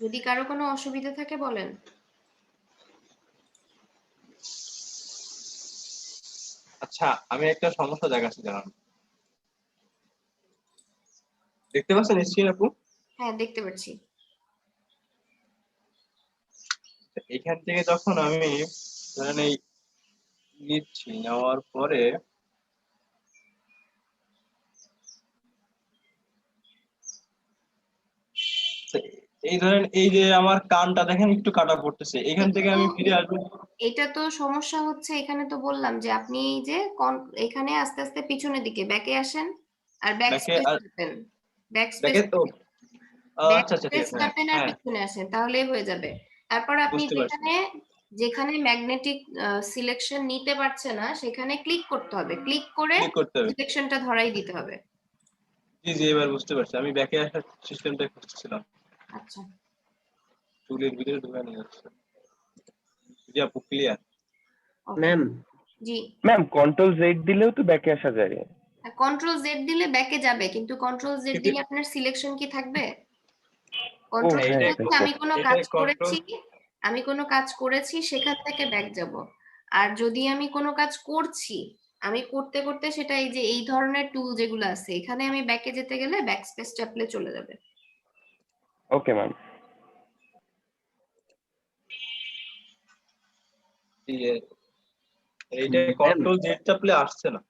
Speaker 1: যদি কারো কোনো অসুবিধা থাকে বলেন।
Speaker 6: আচ্ছা আমি একটা সমস্যা দেখাচ্ছি, জানান দেখতে পাচ্ছেন স্ক্রিন আপু?
Speaker 1: হ্যাঁ দেখতে পাচ্ছি।
Speaker 6: এখান থেকে যখন আমি ধরেন এই নিচ্ছি, নেওয়ার পরে এই ধরেন এই যে আমার কানটা দেখেন একটু কাটা পড়তেছে, এখান থেকে আমি ফিরে আসবো।
Speaker 1: এটা তো সমস্যা হচ্ছে, এখানে তো বললাম যে আপনি এই যে এখানে আস্তে আস্তে পিছনের দিকে ব্যাকে আসেন আর ব্যাক
Speaker 6: ব্যাকে
Speaker 1: স্পেস
Speaker 6: আর
Speaker 1: চাপেন, ব্যাক স্পেস
Speaker 6: ব্যাকে তো
Speaker 1: ব্যাক
Speaker 6: আচ্ছা আচ্ছা ঠিক
Speaker 1: স্পেস
Speaker 6: আছে, হ্যাঁ
Speaker 1: চাপেন আর
Speaker 6: হ্যাঁ
Speaker 1: পিছনে আসেন, তাহলেই হয়ে যাবে। তারপর আপনি
Speaker 6: বুঝতে পারছি।
Speaker 1: যেখানে যেখানে ম্যাগনেটিক সিলেকশন নিতে পারছে না সেখানে ক্লিক করতে হবে, ক্লিক করে
Speaker 6: ক্লিক করতে হবে।
Speaker 1: সিলেকশনটা ধরাই দিতে হবে।
Speaker 6: জি জি, এবার বুঝতে পারছি, আমি ব্যাকে আসার সিস্টেমটা করতেছিলাম,
Speaker 1: আচ্ছা,
Speaker 6: টুলের ভিতরে ঢুকে নিয়ে যাচ্ছে। জি আপু, ক্লিয়ার।
Speaker 9: ম্যাম
Speaker 1: জি,
Speaker 3: ম্যাম কন্ট্রোল জেড দিলেও তো ব্যাকে আসা যায়।
Speaker 1: কন্ট্রোল জেড দিলে ব্যাকে যাবে, কিন্তু কন্ট্রোল জেড
Speaker 6: কিন্তু-
Speaker 1: দিলে আপনার সিলেকশন কি থাকবে?
Speaker 3: ও
Speaker 1: কন্ট্রোল
Speaker 3: হ্যাঁ,
Speaker 1: জেড
Speaker 3: এটা
Speaker 1: হচ্ছে
Speaker 3: তো।
Speaker 1: আমি কোনো কাজ করেছি সেখান থেকে ব্যাক যাব। আর যদি আমি কোনো কাজ করছি, আমি করতে করতে সেটা এই যে এই ধরনের টুল যেগুলো আছে এখানে আমি ব্যাকে যেতে গেলে ব্যাক স্পেস চাপলে চলে যাবে।
Speaker 3: Okay ma'am.
Speaker 6: এইটা কন্ট্রোল জেড চাপলে আসছে না,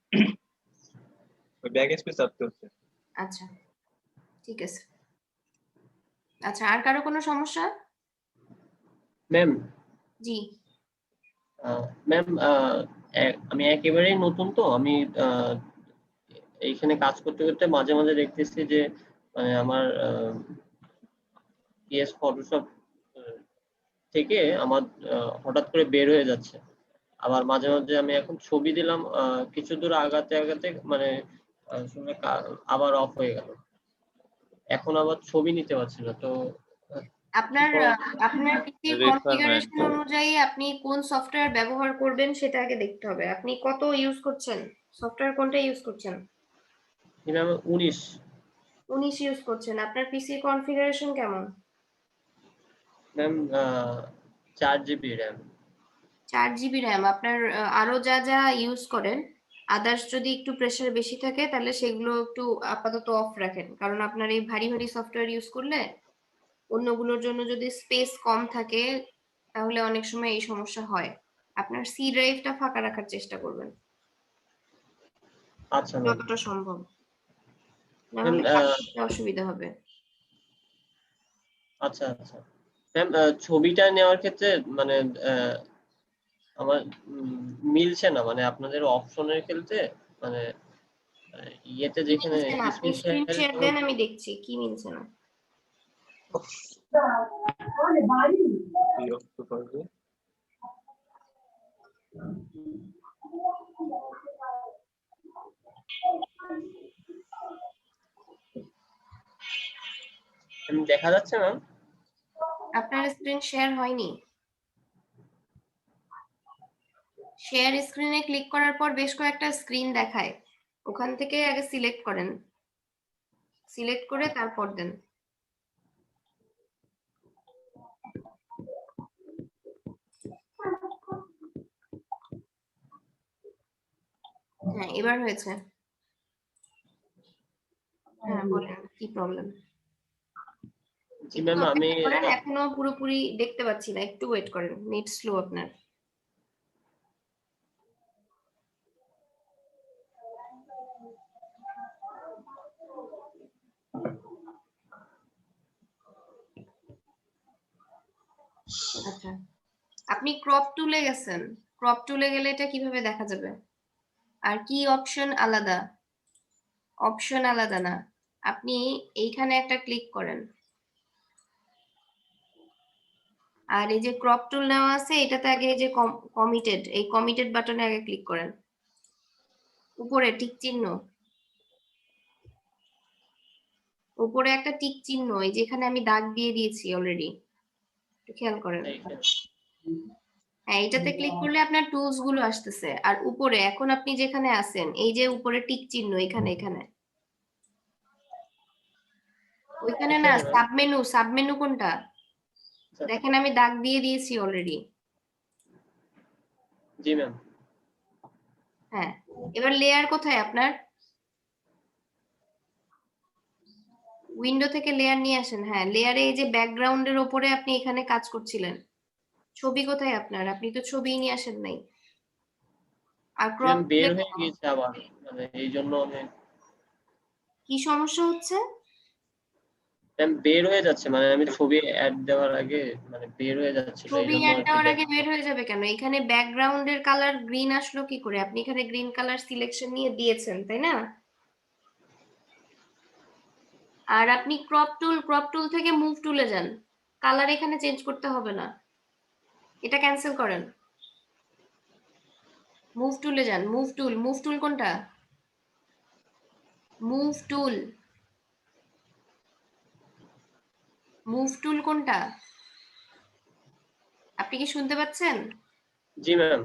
Speaker 6: ওই ব্যাক স্পেস চাপতে হচ্ছে।
Speaker 1: আচ্ছা, ঠিক আছে। আচ্ছা, আর কারো কোনো সমস্যা?
Speaker 9: ম্যাম
Speaker 1: জি,
Speaker 9: ম্যাম আমি একেবারেই নতুন, তো আমি এইখানে কাজ করতে করতে মাঝে মাঝে দেখতেছি যে মানে আমার পিএস ফটোশপ থেকে আমার হঠাৎ করে বের হয়ে যাচ্ছে। আবার মাঝে মাঝে আমি এখন ছবি দিলাম, কিছু দূর আগাতে আগাতে মানে আবার অফ হয়ে গেল, এখন আবার ছবি নিতে পারছি না। তো
Speaker 1: আপনার পিসির কনফিগারেশন অনুযায়ী আপনি কোন সফটওয়্যার ব্যবহার করবেন সেটা আগে দেখতে হবে। আপনি কত ইউজ করছেন, সফটওয়্যার কোনটা ইউজ করছেন?
Speaker 9: ম্যাম 19
Speaker 1: ইউজ করছেন। আপনার পিসির কনফিগারেশন কেমন?
Speaker 9: Ma'am 4 GB RAM.
Speaker 1: 4 GB RAM. আপনার আরো যা যা ইউজ করেন আদার্স যদি একটু প্রেসার বেশি থাকে তাহলে সেগুলো একটু আপাতত অফ রাখেন, কারণ আপনার এই ভারী ভারী সফটওয়্যার ইউজ করলে অন্যগুলোর জন্য যদি স্পেস কম থাকে তাহলে অনেক সময় এই সমস্যা হয়। আপনার সি ড্রাইভটা ফাঁকা রাখার চেষ্টা করবেন
Speaker 9: আচ্ছা ম্যাম।
Speaker 1: যতটা সম্ভব, না
Speaker 9: ম্যাম
Speaker 1: হলে কাজ করতে অসুবিধা হবে।
Speaker 9: আচ্ছা আচ্ছা ম্যাম, ছবিটা নেওয়ার ক্ষেত্রে মানে আমার মিলছে না, মানে আপনাদের অপশনের ক্ষেত্রে মানে ইয়েতে
Speaker 1: কি
Speaker 9: যেখানে
Speaker 1: মিলছে না? আপনি
Speaker 9: স্ক্রিন
Speaker 1: স্ক্রিন
Speaker 9: শেয়ারে
Speaker 1: শেয়ার দেন, আমি দেখছি কি মিলছে না।
Speaker 6: বিরক্ত করবে।
Speaker 9: দেখা যাচ্ছে ম্যাম।
Speaker 1: আপনার স্ক্রিন শেয়ার হয়নি। শেয়ার স্ক্রিনে ক্লিক করার পর বেশ কয়েকটা স্ক্রিন দেখায়, ওখান থেকে আগে সিলেক্ট করেন, সিলেক্ট করে তারপর দেন। হ্যাঁ, এবার হয়েছে। হ্যাঁ, বলেন কি প্রবলেম?
Speaker 9: জি ম্যাম, আমি
Speaker 1: এখনো পুরোপুরি দেখতে পাচ্ছি না, একটু ওয়েট করেন, নেট স্লো আপনার। আচ্ছা, আপনি ক্রপ টুলে গেছেন, ক্রপ টুলে গেলে এটা কিভাবে দেখা যাবে? আর কি অপশন আলাদা? অপশন আলাদা না, আপনি এইখানে একটা ক্লিক করেন, আর এই যে ক্রপ টুল নেওয়া আছে এটাতে আগে এই যে কমিটেড, এই কমিটেড বাটনে আগে ক্লিক করেন, উপরে টিক চিহ্ন, উপরে একটা টিক চিহ্ন, এই যেখানে আমি দাগ দিয়ে দিয়েছি অলরেডি, খেয়াল করেন। হ্যাঁ, এটাতে ক্লিক করলে আপনার টুলস গুলো আসতেছে, আর উপরে এখন আপনি যেখানে আছেন এই যে উপরে টিক চিহ্ন, এখানে ওইখানে না, সাবমেনু কোনটা দেখেন, আমি দাগ দিয়ে দিয়েছি অলরেডি।
Speaker 9: জি ম্যাম।
Speaker 1: হ্যাঁ, এবার লেয়ার কোথায় আপনার? উইন্ডো থেকে লেয়ার নিয়ে আসেন। হ্যাঁ, লেয়ারে এই যে ব্যাকগ্রাউন্ডের ওপরে আপনি এখানে কাজ করছিলেন, ছবি কোথায় আপনার? আপনি তো ছবিই নিয়ে আসেন নাই। আর ক্রপ
Speaker 9: বের হয়ে গিয়েছে আবার, মানে এই জন্য আমি।
Speaker 1: কি সমস্যা হচ্ছে?
Speaker 9: ম্যাম বের হয়ে যাচ্ছে, মানে আমি ছবি অ্যাড দেওয়ার আগে মানে বের হয়ে যাচ্ছে, এই
Speaker 1: ছবি
Speaker 9: জন্য
Speaker 1: অ্যাড
Speaker 9: আর কি।
Speaker 1: দেওয়ার আগে বের হয়ে যাবে কেন? এখানে ব্যাকগ্রাউন্ডের কালার গ্রিন আসলো কি করে? আপনি এখানে গ্রিন কালার সিলেকশন নিয়ে দিয়েছেন, তাই না? আর আপনি ক্রপ টুল থেকে মুভ টুলে যান, কালার এখানে চেঞ্জ করতে হবে না। এটা ক্যান্সেল করেন, মুভ টুলে যান। মুভ টুল কোনটা? মুভ টুল কোনটা? আপনি কি শুনতে পাচ্ছেন?
Speaker 9: জি ম্যাম।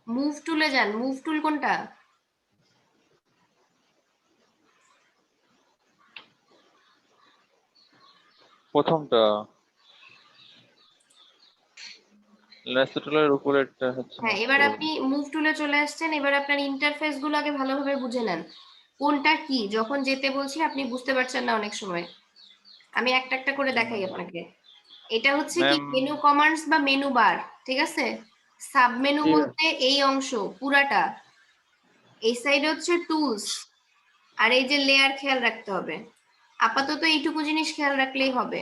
Speaker 1: মুভ টুলে যান। মুভ টুল কোনটা?
Speaker 5: প্রথমটা লেসো টুলের উপরেরটা হচ্ছে না
Speaker 1: হ্যাঁ, এবার
Speaker 5: তো।
Speaker 1: আপনি মুভ টুলে চলে আসছেন। এবার আপনার ইন্টারফেস গুলো আগে ভালোভাবে বুঝে নেন, কোনটা কি। যখন যেতে বলছি আপনি বুঝতে পারছেন না অনেক সময়। আমি একটা একটা করে দেখাই আপনাকে। এটা হচ্ছে কি
Speaker 5: ম্যাম
Speaker 1: মেনু কমান্ডস বা মেনু বার, ঠিক আছে? সাব মেনু
Speaker 9: জি ম্যাম।
Speaker 1: বলতে এই অংশ পুরাটা, এই সাইডে হচ্ছে টুলস, আর এই যে লেয়ার খেয়াল রাখতে হবে। আপাতত এইটুকু জিনিস খেয়াল রাখলেই হবে।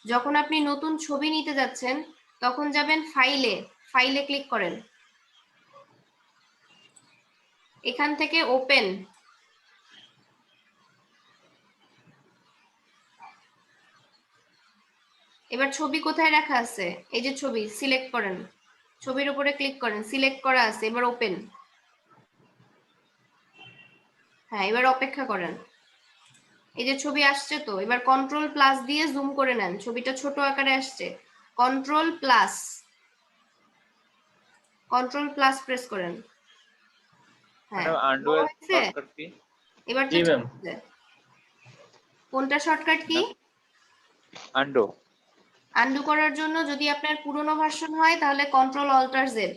Speaker 1: যখন আপনি নতুন ছবি নিতে যাচ্ছেন তখন যাবেন ফাইলে ক্লিক করেন, এখান থেকে ওপেন। এবার ছবি কোথায় রাখা আছে? এই যে ছবি, সিলেক্ট করেন, ছবির উপরে ক্লিক করেন, সিলেক্ট করা আছে, এবার ওপেন। হ্যাঁ, এবার অপেক্ষা করেন। এই যে ছবি আসছে তো, এবার কন্ট্রোল প্লাস দিয়ে জুম করে নেন, ছবিটা ছোট আকারে আসছে। কন্ট্রোল প্লাস প্রেস করেন। হ্যাঁ,
Speaker 5: ম্যাডাম আন্ডু
Speaker 1: বড়
Speaker 5: এর
Speaker 1: হয়েছে?
Speaker 5: Shortcut key?
Speaker 1: এবার তো
Speaker 9: জি ম্যাম।
Speaker 1: ঠিক আছে। কোনটা শর্টকাট কি?
Speaker 5: আন্ডু।
Speaker 1: আনডু করার জন্য যদি আপনার পুরনো ভার্সন হয় তাহলে কন্ট্রোল অল্টার জেড,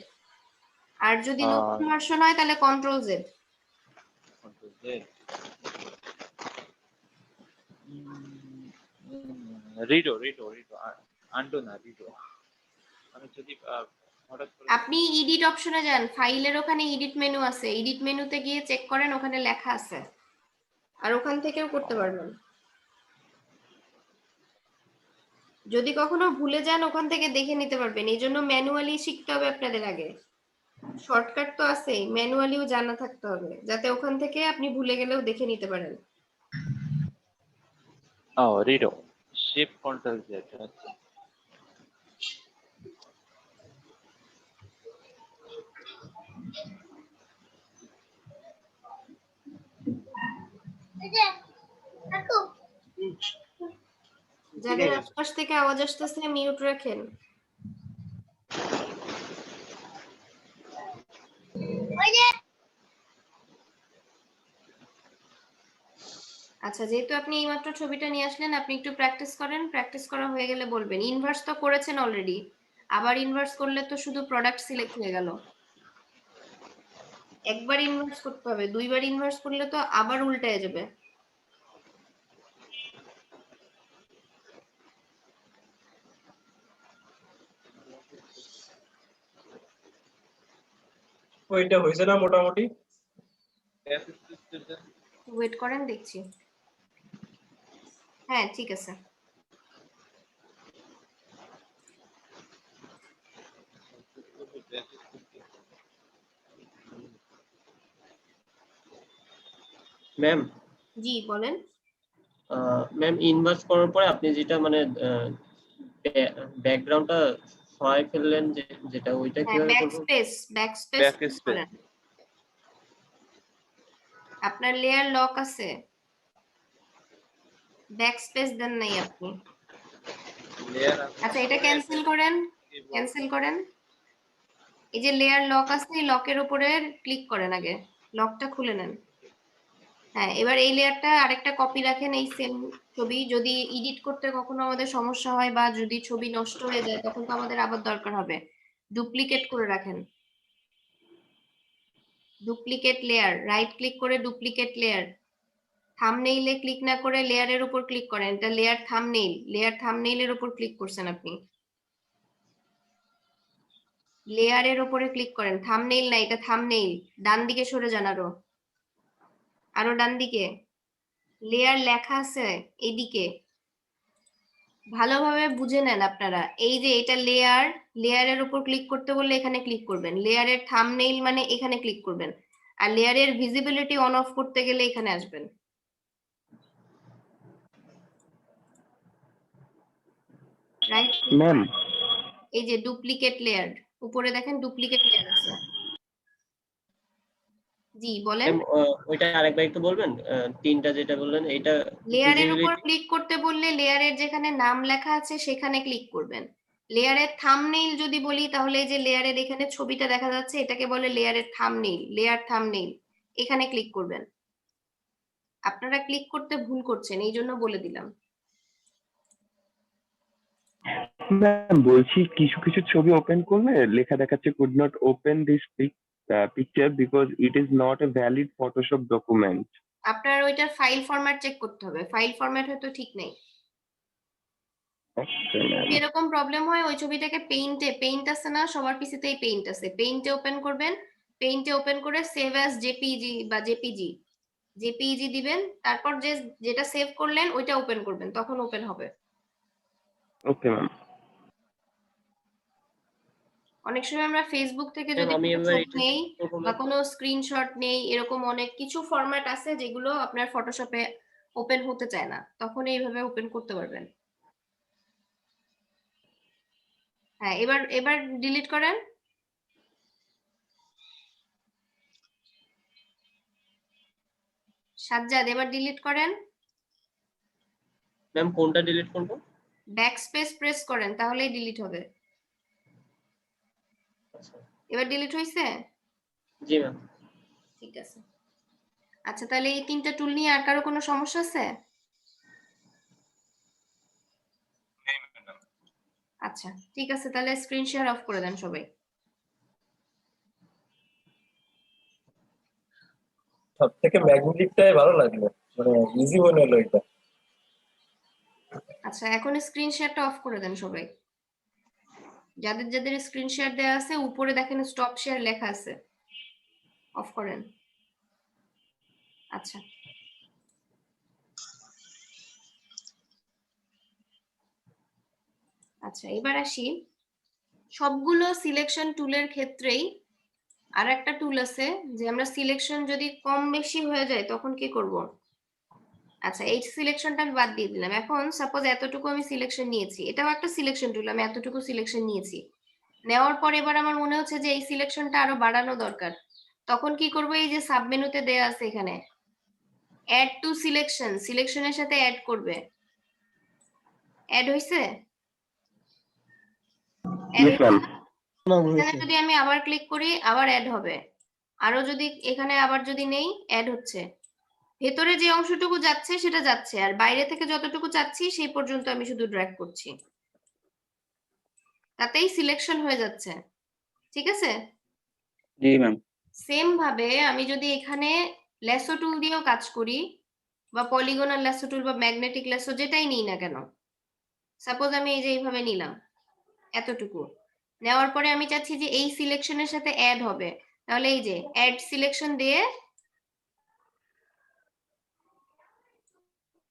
Speaker 1: আর যদি নতুন ভার্সন হয় তাহলে কন্ট্রোল জেড।
Speaker 5: রিডো আন্ডু না রিডো। আমি যদি হঠাৎ করে
Speaker 1: আপনি এডিট অপশনে যান, ফাইলের ওখানে এডিট মেনু আছে, এডিট মেনুতে গিয়ে চেক করেন, ওখানে লেখা আছে, আর ওখান থেকেও করতে পারবেন। যদি কখনো ভুলে যান ওখান থেকে দেখে নিতে পারবেন, এই জন্য ম্যানুয়ালি শিখতে হবে আপনাদের আগে। শর্টকাট তো আছেই, ম্যানুয়ালিও জানা থাকতে হবে, যাতে ওখান থেকে আপনি ভুলে গেলেও দেখে নিতে পারেন।
Speaker 5: রিডো শিফট কন্ট্রোল জেড।
Speaker 1: যাদের আশপাশ থেকে আওয়াজ আসতেছে মিউট রাখেন। আচ্ছা, যেহেতু আপনি এইমাত্র ছবিটা নিয়ে আসলেন, আপনি একটু প্র্যাকটিস করেন, প্র্যাকটিস করা হয়ে গেলে বলবেন। ইনভার্স তো করেছেন অলরেডি, আবার ইনভার্স করলে তো শুধু প্রোডাক্ট সিলেক্ট হয়ে গেল। একবার ইনভার্স করতে হবে, দুইবার ইনভার্স করলে তো আবার উল্টায় যাবে।
Speaker 6: ওইটা হয়েছে না মোটামুটি?
Speaker 1: ওয়েট করেন, দেখছি। হ্যাঁ, ঠিক আছে।
Speaker 9: ম্যাম।
Speaker 1: জি বলেন।
Speaker 9: ম্যাম ইনভার্স করার পরে আপনি যেটা মানে ব্যাকগ্রাউন্ডটা সরাই ফেললেন, যেটা ওইটা
Speaker 1: হ্যাঁ,
Speaker 9: কিভাবে করব?
Speaker 1: ব্যাকস্পেস প্রেস করেন। আপনার লেয়ার লক আছে, ব্যাকস্পেস দেন নাই আপনি। আচ্ছা, এটা ক্যান্সেল করেন। এই যে লেয়ার লক আছে, এই লকের উপরে ক্লিক করেন, আগে লকটা খুলে নেন। হ্যাঁ, এবার এই লেয়ারটা আরেকটা কপি রাখেন, এই সেম ছবি। যদি এডিট করতে কখনো আমাদের সমস্যা হয় বা যদি ছবি নষ্ট হয়ে যায় তখন তো আমাদের আবার দরকার হবে, ডুপ্লিকেট করে রাখেন। ডুপ্লিকেট লেয়ার, রাইট ক্লিক করে ডুপ্লিকেট লেয়ার। থাম্বনেইলে ক্লিক না করে লেয়ারের উপর ক্লিক করেন, এটা লেয়ার থাম্বনেইলের উপর ক্লিক করছেন আপনি। লেয়ারের উপরে ক্লিক করেন, থাম্বনেইল না, এটা থাম্বনেইল। ডান দিকে সরে যান, আরো ডান দিকে। লেয়ার লেখা আছে এইদিকে, ভালোভাবে বুঝে নেন আপনারা। এই যে এটা লেয়ারের উপর ক্লিক করতে বললে এখানে ক্লিক করবেন, লেয়ারের থাম্বনেইল মানে এখানে ক্লিক করবেন, আর লেয়ারের ভিজিবিলিটি অন অফ করতে গেলে এখানে আসবেন। রাইট,
Speaker 3: ম্যাম
Speaker 1: এই যে ডুপ্লিকেট লেয়ার, উপরে দেখেন ডুপ্লিকেট লেয়ার আছে। জি বলেন।
Speaker 9: ওইটা আরেকবার একটু বলবেন, তিনটা যেটা বললেন এটা
Speaker 1: লেয়ারের উপর
Speaker 9: visibility-
Speaker 1: ক্লিক করতে বললে লেয়ারের যেখানে নাম লেখা আছে সেখানে ক্লিক করবেন। লেয়ারের থাম্বনেইল যদি বলি তাহলে এই যে লেয়ারের এখানে ছবিটা দেখা যাচ্ছে এটাকে বলে লেয়ারের থাম্বনেইল, লেয়ার থাম্বনেইল, এখানে ক্লিক করবেন। আপনারা ক্লিক করতে ভুল করছেন এই জন্য বলে দিলাম।
Speaker 3: ম্যাম বলছি কিছু কিছু ছবি ওপেন করলে লেখা দেখাচ্ছে could not open this picture because it is not a valid Photoshop document.
Speaker 1: আপনার ওইটার ফাইল ফরম্যাট চেক করতে হবে, ফাইল ফরম্যাট হয়তো ঠিক নেই। যদি এরকম প্রবলেম হয় ওই ছবিটাকে পেইন্ট আছে না, সবার পিসিতেই পেইন্ট আছে, পেইন্টে ওপেন করবেন। পেইন্টে ওপেন করে সেভ অ্যাজ জেপিজি বা জেপিজি দিবেন, তারপর যেটা সেভ করলেন ওইটা ওপেন করবেন, তখন ওপেন হবে।
Speaker 3: Okay ma'am.
Speaker 1: অনেক সময় আমরা ফেসবুক থেকে যদি
Speaker 9: আমি
Speaker 1: কোনো
Speaker 9: এবার
Speaker 1: ছবি
Speaker 9: এটা
Speaker 1: নেই
Speaker 9: করবো
Speaker 1: বা
Speaker 9: না।
Speaker 1: কোনো স্ক্রিনশট নেই, এরকম অনেক কিছু ফরম্যাট আছে যেগুলো আপনার ফটোশপে ওপেন হতে চায় না, তখন এইভাবে ওপেন করতে পারবেন। হ্যাঁ, এবার ডিলিট করেন। সাজ্জাদ এবার ডিলিট করেন।
Speaker 9: ম্যাম কোনটা ডিলিট করবো?
Speaker 1: ব্যাকস্পেস প্রেস করেন তাহলেই ডিলিট হবে।
Speaker 9: আচ্ছা,
Speaker 1: এবার ডিলিট হয়েছে?
Speaker 9: জি ম্যাম।
Speaker 1: ঠিক আছে। আচ্ছা তাহলে এই তিনটা টুল নিয়ে আর কারো কোনো সমস্যা আছে? আচ্ছা ঠিক আছে, তাহলে স্ক্রিন শেয়ার অফ করে দেন সবাই।
Speaker 6: সব থেকে ম্যাগনেটিকটাই ভালো লাগলো, মানে ইজি মনে হলো এটা।
Speaker 1: আচ্ছা এখন স্ক্রিন শেয়ারটা অফ করে দেন সবাই। যাদের যাদের স্ক্রিন শেয়ার দেওয়া আছে উপরে দেখেন স্টপ শেয়ার লেখা আছে, অফ করেন। আচ্ছা আচ্ছা এবার আসি, সবগুলো সিলেকশন টুলের ক্ষেত্রেই আর একটা টুল আছে যে আমরা সিলেকশন যদি কম বেশি হয়ে যায় তখন কি করব। আচ্ছা এই সিলেকশনটা আমি বাদ দিয়ে দিলাম। এখন সাপোজ এতটুকু আমি সিলেকশন নিয়েছি, এটাও একটা সিলেকশন টুল, আমি এতটুকু সিলেকশন নিয়েছি, নেওয়ার পর এবার আমার মনে হচ্ছে যে এই সিলেকশনটা আরো বাড়ানো দরকার, তখন কি করব, এই যে সাব মেনুতে দেয়া আছে এখানে অ্যাড টু সিলেকশন, সিলেকশনের সাথে অ্যাড করবে। অ্যাড হইছে?
Speaker 3: Yes ma'am.
Speaker 1: এখানে যদি আমি আবার ক্লিক করি আবার অ্যাড হবে, আরো যদি এখানে আবার যদি নেই অ্যাড হচ্ছে। ভেতরে যে অংশটুকু যাচ্ছে সেটা যাচ্ছে, আর বাইরে থেকে যতটুকু চাচ্ছি সেই পর্যন্ত আমি শুধু ড্র্যাগ করছি, তাতেই সিলেকশন হয়ে যাচ্ছে। ঠিক আছে?
Speaker 2: জি ম্যাম।
Speaker 1: সেম ভাবে আমি যদি এখানে ল্যাসো টুল দিয়েও কাজ করি বা পলিগনাল ল্যাসো টুল বা ম্যাগনেটিক ল্যাসো যেটাই নিই না কেন, সাপোজ আমি এই যে এইভাবে নিলাম এতটুকু, নেওয়ার পরে আমি চাচ্ছি যে এই সিলেকশনের সাথে অ্যাড হবে, তাহলে এই যে অ্যাড সিলেকশন দিয়ে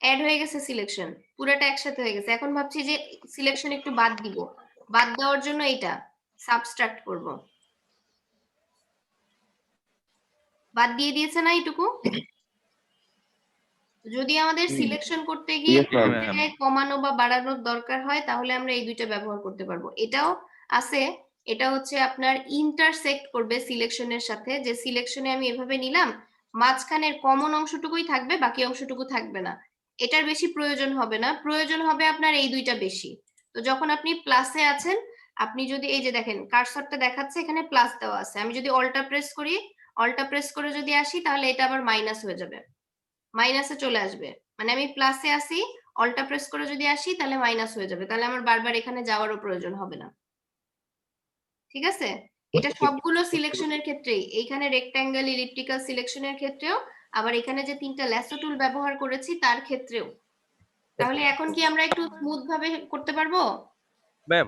Speaker 1: অ্যাড হয়ে গেছে সিলেকশন, পুরোটা একসাথে হয়ে গেছে। এখন ভাবছি যে সিলেকশন একটু বাদ দিব, বাদ দেওয়ার জন্য এটা সাবস্ট্রাক্ট করব। বাদ দিয়ে দিয়েছে না এইটুকু? যদি আমাদের সিলেকশন করতে গিয়ে
Speaker 3: Yes, ma'am.
Speaker 1: জায়গায় কমানো বা বাড়ানোর দরকার হয় তাহলে আমরা এই দুইটা ব্যবহার করতে পারবো। এটাও আছে, এটা হচ্ছে আপনার ইন্টারসেক্ট করবে সিলেকশনের সাথে, যে সিলেকশনে আমি এভাবে নিলাম, মাঝখানের কমন অংশটুকুই থাকবে, বাকি অংশটুকু থাকবে না। এটার বেশি প্রয়োজন হবে না, প্রয়োজন হবে আপনার এই দুইটা বেশি। তো যখন আপনি প্লাসে আছেন, আপনি যদি এই যে দেখেন কার্সরটা দেখাচ্ছে এখানে প্লাস দেওয়া আছে, আমি যদি অল্টা প্রেস করি, অল্টা প্রেস করে যদি আসি তাহলে এটা আবার মাইনাস হয়ে যাবে, মাইনাসে চলে আসবে। মানে আমি প্লাসে আসি, অল্টা প্রেস করে যদি আসি তাহলে মাইনাস হয়ে যাবে, তাহলে আমার বারবার এখানে যাওয়ারও প্রয়োজন হবে না। ঠিক আছে? এটা সবগুলো সিলেকশনের ক্ষেত্রেই, এইখানে রেক্ট্যাঙ্গেল ইলিপ্টিক্যাল সিলেকশনের ক্ষেত্রেও, আবার এখানে যে তিনটা ল্যাসো টুল ব্যবহার করেছি তার ক্ষেত্রেও। তাহলে এখন কি আমরা একটু স্মুথ ভাবে করতে পারবো?
Speaker 4: ম্যাম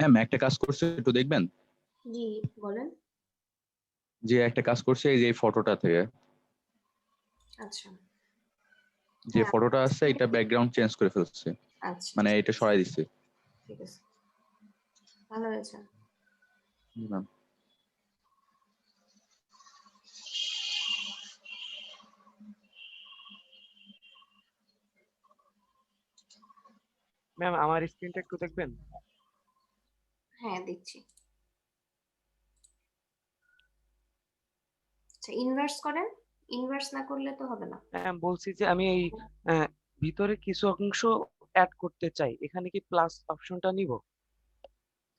Speaker 2: ম্যাম একটা কাজ করছে একটু দেখবেন,
Speaker 1: জি বলেন।
Speaker 2: যে একটা কাজ করছে এই যে এই ফটোটা থেকে
Speaker 1: আচ্ছা
Speaker 2: যে
Speaker 1: হ্যাঁ
Speaker 2: ফটোটা আছে এটা ব্যাকগ্রাউন্ড চেঞ্জ করে ফেলছে,
Speaker 1: আচ্ছা
Speaker 2: মানে এটা সরাই দিচ্ছে।
Speaker 1: ঠিক আছে, ভালো হয়েছে।
Speaker 2: ম্যাম
Speaker 8: ম্যাম আমার স্ক্রিনটা একটু দেখবেন।
Speaker 1: হ্যাঁ দেখছি। আচ্ছা ইনভার্স করেন, ইনভার্স না করলে তো হবে না।
Speaker 8: ম্যাম বলছি যে আমি এই আহ, ভিতরে কিছু অংশ অ্যাড করতে চাই, এখানে কি প্লাস অপশনটা নিব?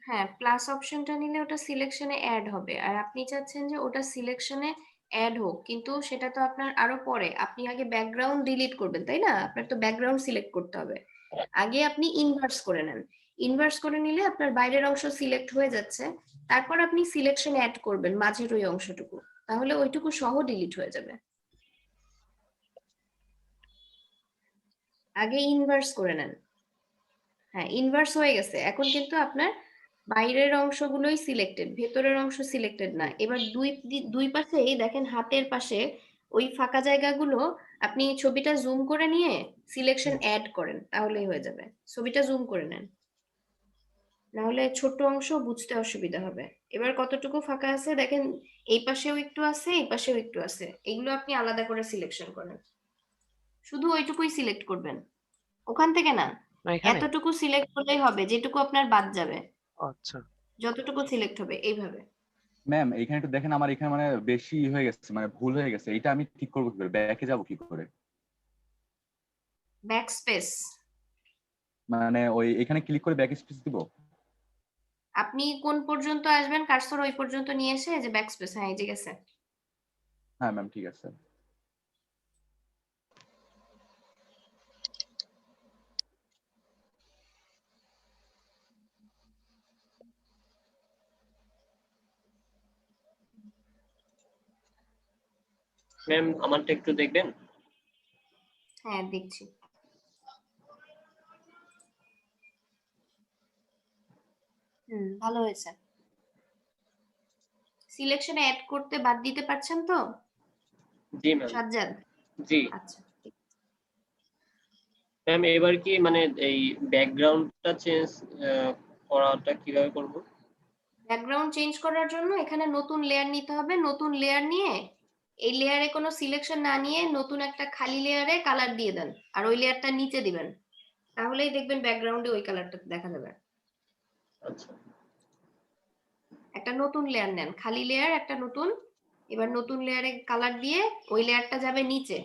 Speaker 1: হ্যাঁ প্লাস অপশনটা নিলে ওটা সিলেকশনে অ্যাড হবে, আর আপনি চাচ্ছেন যে ওটা সিলেকশনে অ্যাড হোক, কিন্তু সেটা তো আপনার আরো পরে, আপনি আগে ব্যাকগ্রাউন্ড ডিলিট করবেন তাই না, আপনার তো ব্যাকগ্রাউন্ড সিলেক্ট করতে হবে। আগে আপনি ইনভার্স করে নেন, ইনভার্স করে নিলে আপনার বাইরের অংশ সিলেক্ট হয়ে যাচ্ছে, তারপর আপনি সিলেকশন অ্যাড করবেন মাঝের ওই অংশটুকু, তাহলে ওইটুকু সহ ডিলিট হয়ে যাবে। আগে ইনভার্স করে নেন। হ্যাঁ ইনভার্স হয়ে গেছে, এখন কিন্তু আপনার বাইরের অংশগুলোই সিলেক্টেড, ভেতরের অংশ সিলেক্টেড না। এবার দুই পাশেই দেখেন হাতের পাশে ওই ফাঁকা জায়গাগুলো আপনি ছবিটা জুম করে নিয়ে সিলেকশন অ্যাড করেন, তাহলেই হয়ে যাবে। ছবিটা জুম করে নেন, নাহলে ছোট অংশ বুঝতে অসুবিধা হবে। এবার কতটুকু ফাঁকা আছে দেখেন, এই পাশেও একটু আছে, এই পাশেও একটু আছে, এগুলো আপনি আলাদা করে সিলেকশন করেন, শুধু ওইটুকুই সিলেক্ট করবেন, ওখান থেকে না।
Speaker 8: না এখানে?
Speaker 1: এতটুকু সিলেক্ট করলেই হবে, যেটুকু আপনার বাদ যাবে,
Speaker 8: আচ্ছা
Speaker 1: যতটুকু সিলেক্ট হবে এইভাবে।
Speaker 2: ম্যাম এখানে একটু দেখেন, আমার এখানে মানে বেশি হয়ে গেছে, মানে ভুল হয়ে গেছে, এটা আমি ঠিক করবো কি করে, ব্যাকে যাবো কি করে?
Speaker 1: ব্যাক স্পেস,
Speaker 2: মানে ওই এখানে ক্লিক করে ব্যাক স্পেস দিব?
Speaker 1: আপনি কোন পর্যন্ত আসবেন কার্সর ওই পর্যন্ত নিয়ে এসে যে ব্যাক স্পেস, হ্যাঁ এই যে গেছে।
Speaker 2: হ্যাঁ ম্যাম ঠিক আছে।
Speaker 9: ম্যাম আমারটা একটু দেখবেন।
Speaker 1: হ্যাঁ দেখছি। ভালো হয়েছে। সিলেকশনে অ্যাড করতে বাদ দিতে পারছেন তো
Speaker 9: জি ম্যাম।
Speaker 1: সাজ্জাদ?
Speaker 9: জি
Speaker 1: আচ্ছা
Speaker 9: ম্যাম, এবার কি মানে এই ব্যাকগ্রাউন্ডটা চেঞ্জ করাটা কিভাবে করব?
Speaker 1: ব্যাকগ্রাউন্ড চেঞ্জ করার জন্য এখানে নতুন লেয়ার নিতে হবে, নতুন লেয়ার নিয়ে এই লেয়ারে কোনো সিলেকশন না নিয়ে নতুন একটা খালি লেয়ারে কালার দিয়ে দেন, আর ওই লেয়ারটা নিচে দিবেন, তাহলেই দেখবেন ব্যাকগ্রাউন্ডে ওই কালারটা দেখা যাবে।
Speaker 9: আচ্ছা
Speaker 1: একটা নতুন লেয়ার নেন, খালি লেয়ার একটা নতুন, এবার নতুন লেয়ারে কালার দিয়ে ওই লেয়ারটা যাবে নিচে।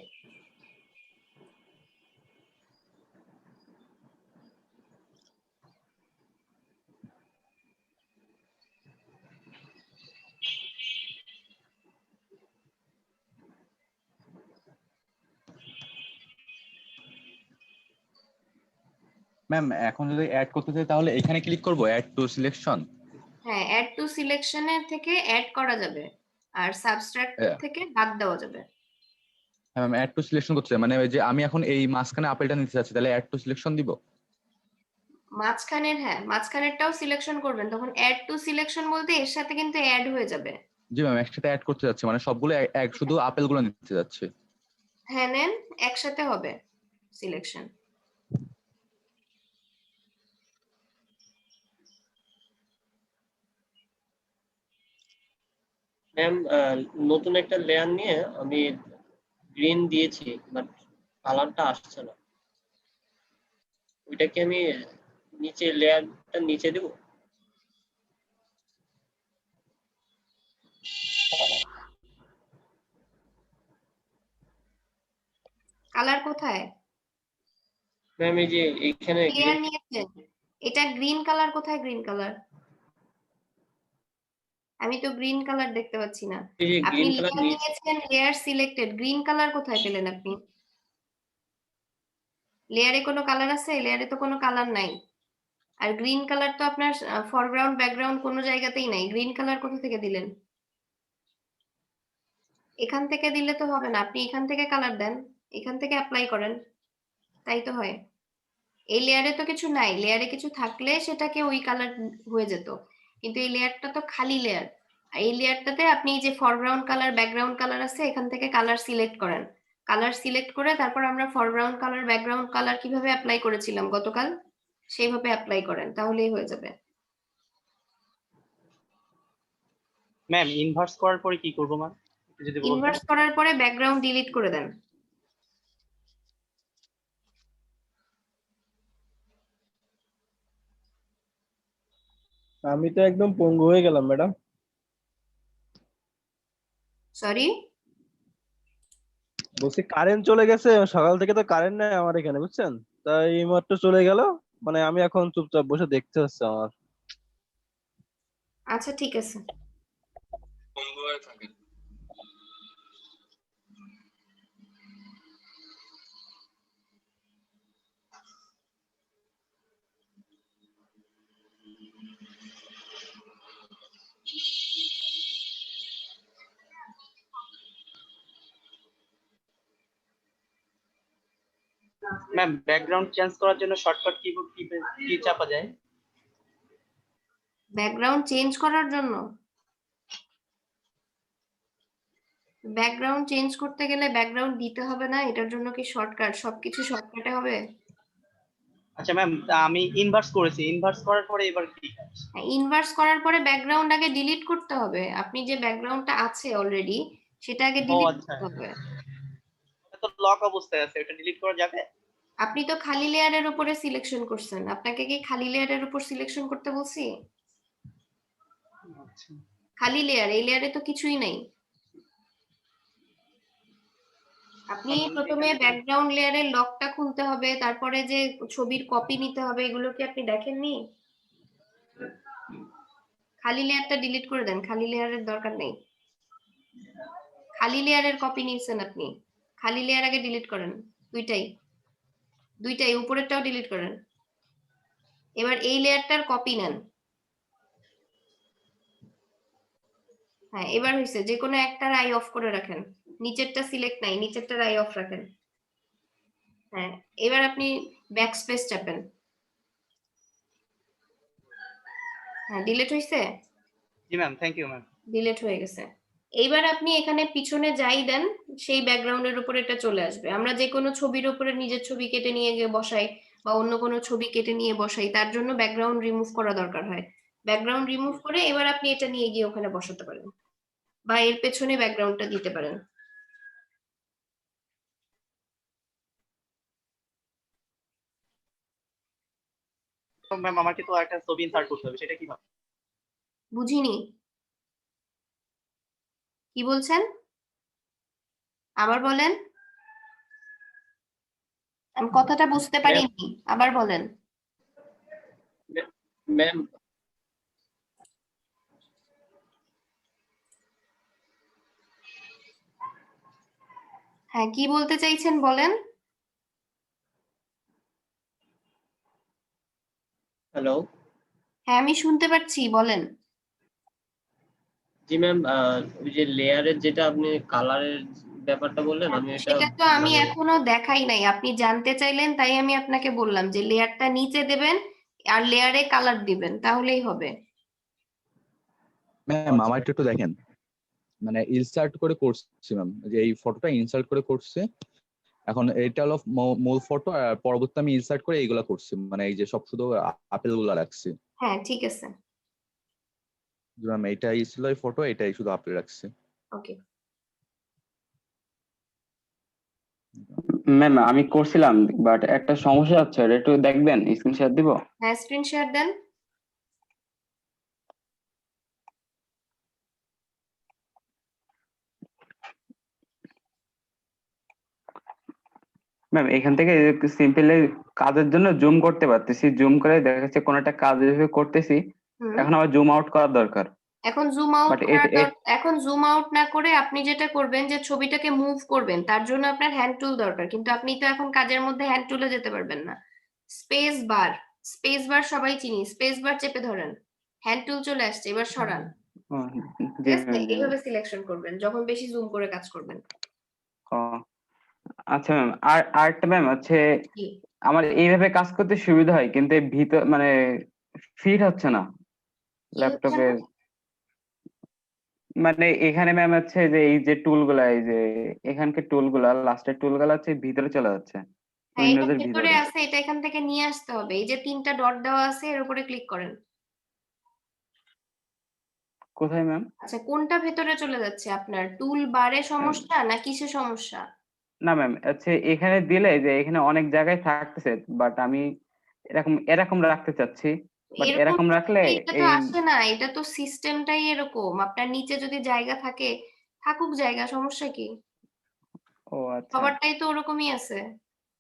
Speaker 2: ম্যাম এখন যদি অ্যাড করতে চাই তাহলে এখানে ক্লিক করব, অ্যাড টু সিলেকশন।
Speaker 1: হ্যাঁ অ্যাড টু সিলেকশনের থেকে অ্যাড করা যাবে, আর সাবস্ট্রাক্ট থেকে বাদ দেওয়া যাবে।
Speaker 2: হ্যাঁ ম্যাম অ্যাড টু সিলেকশন করতে চাই, মানে ওই যে আমি এখন এই মাঝখানে আপেলটা নিতে চাচ্ছি, তাহলে অ্যাড টু সিলেকশন দিব?
Speaker 1: মাঝখানের, হ্যাঁ মাঝখানেরটাও সিলেকশন করবেন, তখন অ্যাড টু সিলেকশন বলতে এর সাথে কিন্তু অ্যাড হয়ে যাবে।
Speaker 2: জি ম্যাম একসাথে অ্যাড করতে যাচ্ছি, মানে সবগুলো এক শুধু আপেলগুলো নিতে যাচ্ছি।
Speaker 1: হ্যাঁ নেন, একসাথে হবে সিলেকশন।
Speaker 9: ম্যাম, নতুন একটা লেয়ার নিয়ে আমি গ্রিন দিয়েছি, বাট কালারটা আসছে না। ওইটা কি আমি নিচে লেয়ারটা নিচে দেব?
Speaker 1: কালার কোথায়?
Speaker 9: ম্যাম এই যে এইখানে
Speaker 1: লেয়ার নিয়েছেন, এটা গ্রিন কালার কোথায়? গ্রিন কালার আমি তো গ্রিন কালার দেখতে পাচ্ছি না।
Speaker 9: এই যে
Speaker 1: আপনি
Speaker 9: গ্রিন কালার
Speaker 1: লেয়ার নিয়েছেন, লেয়ার সিলেক্টেড, গ্রিন কালার কোথায় পেলেন আপনি? লেয়ারে কোনো কালার আছে? লেয়ারে তো কোনো কালার নাই। আর গ্রিন কালার তো আপনার ফরগ্রাউন্ড ব্যাকগ্রাউন্ড কোনো জায়গাতেই নাই, গ্রিন কালার কোথা থেকে দিলেন? এখান থেকে দিলে তো হবে না, আপনি এখান থেকে কালার দেন, এখান থেকে অ্যাপ্লাই করেন, তাই তো হয়। এই লেয়ারে তো কিছু নাই, লেয়ারে কিছু থাকলে সেটাকে ওই কালার হয়ে যেত, কিন্তু এই লেয়ারটা তো খালি লেয়ার। এই লেয়ারটাতে আপনি যে ফরগ্রাউন্ড কালার ব্যাকগ্রাউন্ড কালার আছে এখান থেকে কালার সিলেক্ট করেন, কালার সিলেক্ট করে তারপর আমরা ফরগ্রাউন্ড কালার ব্যাকগ্রাউন্ড কালার কিভাবে অ্যাপ্লাই করেছিলাম গতকাল সেইভাবে অ্যাপ্লাই করেন, তাহলেই হয়ে যাবে।
Speaker 10: ম্যাম ইনভার্স করার পরে কি করব ম্যাম, যদি বলতেন।
Speaker 1: ইনভার্স করার পরে ব্যাকগ্রাউন্ড ডিলিট করে দেন।
Speaker 11: আমি তো একদম পঙ্গু হয়ে গেলাম ম্যাডাম।
Speaker 1: সরি,
Speaker 11: বলছি কারেন্ট চলে গেছে, সকাল থেকে তো কারেন্ট নাই আমার এখানে, বুঝছেন? তাই এই মাত্র চলে গেল, মানে আমি এখন চুপচাপ বসে দেখতে হচ্ছে আমার।
Speaker 1: আচ্ছা ঠিক আছে।
Speaker 10: ম্যাম ব্যাকগ্রাউন্ড চেঞ্জ করার জন্য শর্টকাট কিবোর্ড কি চাপা যায়?
Speaker 1: ব্যাকগ্রাউন্ড চেঞ্জ করার জন্য ব্যাকগ্রাউন্ড চেঞ্জ করতে গেলে ব্যাকগ্রাউন্ড দিতে হবে না, এটার জন্য কি শর্টকাট সবকিছু শর্টকাটে হবে?
Speaker 10: আচ্ছা ম্যাম আমি ইনভার্স করেছি, ইনভার্স করার পরে এবার কি?
Speaker 1: ইনভার্স করার পরে ব্যাকগ্রাউন্ড আগে ডিলিট করতে হবে, আপনি যে ব্যাকগ্রাউন্ডটা আছে অলরেডি সেটা আগে ডিলিট
Speaker 10: আচ্ছা।
Speaker 1: করতে হবে।
Speaker 10: এটা তো লক অবস্থায় আছে, এটা ডিলিট করা যাবে?
Speaker 1: আপনি তো খালি লেয়ারের উপরে সিলেকশন করছেন, আপনাকে কি খালি লেয়ারের উপর সিলেকশন করতে বলছি?
Speaker 10: আচ্ছা
Speaker 1: খালি লেয়ার, এই লেয়ারে তো কিছুই নাই। আপনি প্রথমে ব্যাকগ্রাউন্ড লেয়ারের লকটা খুলতে হবে, তারপরে যে ছবির কপি নিতে হবে, এগুলো কি আপনি দেখেননি? খালি লেয়ারটা ডিলিট করে দেন, খালি লেয়ারের দরকার নেই। খালি লেয়ারের কপি নিয়েছেন আপনি, খালি লেয়ার আগে ডিলিট করেন, দুইটাই উপরেরটাও ডিলিট করেন। এবার এই লেয়ারটার কপি নেন। হ্যাঁ এবার হয়েছে, যে কোনো একটার আই অফ করে রাখেন, নিচেরটা সিলেক্ট নাই, নিচেরটার আই অফ রাখেন। হ্যাঁ এবার আপনি ব্যাক স্পেস চাপেন। হ্যাঁ ডিলিট হয়েছে?
Speaker 10: জি ma'am, thank you ma'am.
Speaker 1: Delete হয়ে গেছে। এইবার আপনি এখানে পিছনে যাই দেন, সেই ব্যাকগ্রাউন্ডের উপর এটা চলে আসবে। আমরা যে কোনো ছবির উপরে নিজের ছবি কেটে নিয়ে গিয়ে বসাই বা অন্য কোনো ছবি কেটে নিয়ে বসাই, তার জন্য ব্যাকগ্রাউন্ড রিমুভ করা দরকার হয়। ব্যাকগ্রাউন্ড রিমুভ করে এবার আপনি এটা নিয়ে গিয়ে ওখানে বসাতে পারেন বা এর পেছনে ব্যাকগ্রাউন্ডটা দিতে পারেন।
Speaker 10: তো ম্যাম আমাকে তো একটা ছবি ইনসার্ট করতে হবে, সেটা কিভাবে?
Speaker 1: বুঝিনি, কি বলছেন আবার বলেন, আমি কথাটা বুঝতে পারিনি, আবার বলেন।
Speaker 9: ম্যাম
Speaker 1: হ্যাঁ কি বলতে চাইছেন বলেন।
Speaker 9: হ্যালো।
Speaker 1: হ্যাঁ আমি শুনতে পাচ্ছি, বলেন।
Speaker 9: জি ম্যাম, ওই যে লেয়ারের যেটা আপনি কালারের ব্যাপারটা বললেন, আমি এটা
Speaker 1: সেটা তো আমি
Speaker 9: মানে
Speaker 1: এখনো দেখাই নাই, আপনি জানতে চাইলেন তাই আমি আপনাকে বললাম যে লেয়ারটা নিচে দেবেন আর লেয়ারে কালার দিবেন, তাহলেই হবে।
Speaker 2: ম্যাম আমার একটু দেখেন, মানে ইনসার্ট করে করছি ম্যাম, যে এই ফটোটা ইনসার্ট করে করছে, এখন এটা হলো মূল ফটো, আর পরবর্তী আমি ইনসার্ট করে এইগুলা করছি, মানে এই যে সব শুধু আপেল গুলা রাখছি।
Speaker 1: হ্যাঁ ঠিক আছে,
Speaker 2: ম্যাম এইটাই ছিল এই ফটো, এটাই শুধু আপেল রাখছি।
Speaker 1: ওকে।
Speaker 12: ম্যাম আমি করছিলাম, বাট একটা সমস্যা হচ্ছে, এটা একটু দেখবেন, স্ক্রিন শেয়ার দিব?
Speaker 1: হ্যাঁ স্ক্রিন শেয়ার দেন।
Speaker 12: ম্যাম এখান থেকে সিম্পলি কাজের জন্য জুম করতে পারতেছি, জুম করে দেখা যাচ্ছে কোন একটা কাজ যেভাবে করতেছি, এখন আবার জুম আউট করার দরকার।
Speaker 1: এখন জুম আউট এখন জুম আউট না করে আপনি যেটা করবেন যে ছবিটাকে মুভ করবেন, তার জন্য আপনার হ্যান্ড টুল দরকার, কিন্তু আপনি তো এখন কাজের মধ্যে হ্যান্ড টুলে যেতে পারবেন না। স্পেস বার সবাই চিনি, স্পেস বার চেপে ধরেন, হ্যান্ড টুল চলে আসছে, এবার সরান। ঠিক আছে, এইভাবে সিলেকশন করবেন যখন বেশি জুম করে কাজ করবেন।
Speaker 12: আচ্ছা ম্যাম, আর আরেকটা ম্যাম হচ্ছে আমার এইভাবে কাজ করতে সুবিধা হয়, কিন্তু এই ভিতর মানে ফিট হচ্ছে না
Speaker 1: কি হচ্ছে না?
Speaker 12: ল্যাপটপের। মানে এখানে ম্যাম হচ্ছে যে এই যে টুল গুলা, এই যে এখানকার টুল গুলা, লাস্টের টুল গুলা হচ্ছে ভিতরে চলে যাচ্ছে,
Speaker 1: হ্যাঁ, এটা
Speaker 12: উইন্ডোজ এর
Speaker 1: ভেতরে
Speaker 12: ভিতরে।
Speaker 1: আছে, এটা এখান থেকে নিয়ে আসতে হবে। এই যে 3টা ডট দেওয়া আছে এর উপরে ক্লিক করেন।
Speaker 12: কোথায় ম্যাম?
Speaker 1: আচ্ছা, কোনটা ভেতরে চলে যাচ্ছে আপনার? টুল বারে সমস্যা না কিসে সমস্যা?
Speaker 12: না ম্যাম, হচ্ছে এখানে দিলে যে এখানে অনেক জায়গায় থাকতেছে, বাট আমি এরকম এরকম রাখতে চাচ্ছি, বাট
Speaker 1: এরকম
Speaker 12: এরকম রাখলে
Speaker 1: এটা তো
Speaker 12: এই।
Speaker 1: আসে না, এটা তো সিস্টেমটাই এরকম। আপনার নিচে যদি জায়গা থাকে, থাকুক জায়গা, সমস্যা কি?
Speaker 12: ও আচ্ছা।
Speaker 1: সবারটাই তো ওরকমই আছে।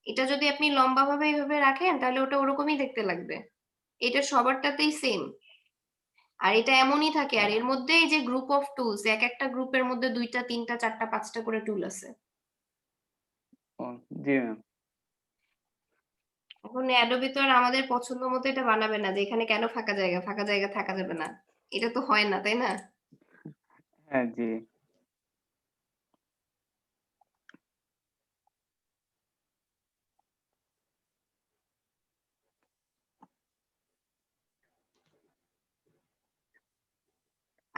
Speaker 1: এটা যদি আপনি লম্বা ভাবে এইভাবে রাখেন তাহলে ওটা ওরকমই দেখতে লাগবে। এটা সবারটাতেই সেম। আর এটা এমনই থাকে। আর এর মধ্যে এই যে গ্রুপ অফ টুলস, এক একটা গ্রুপের মধ্যে 2টা 3টা 4টা 5টা করে টুল আছে।
Speaker 12: ও জি ম্যাম।
Speaker 1: এখন অ্যাডোবি তো আর আমাদের পছন্দ মতো এটা বানাবে না যে এখানে কেন ফাঁকা জায়গা থাকা যাবে না। এটা তো হয় না, তাই না?
Speaker 12: হ্যাঁ জি।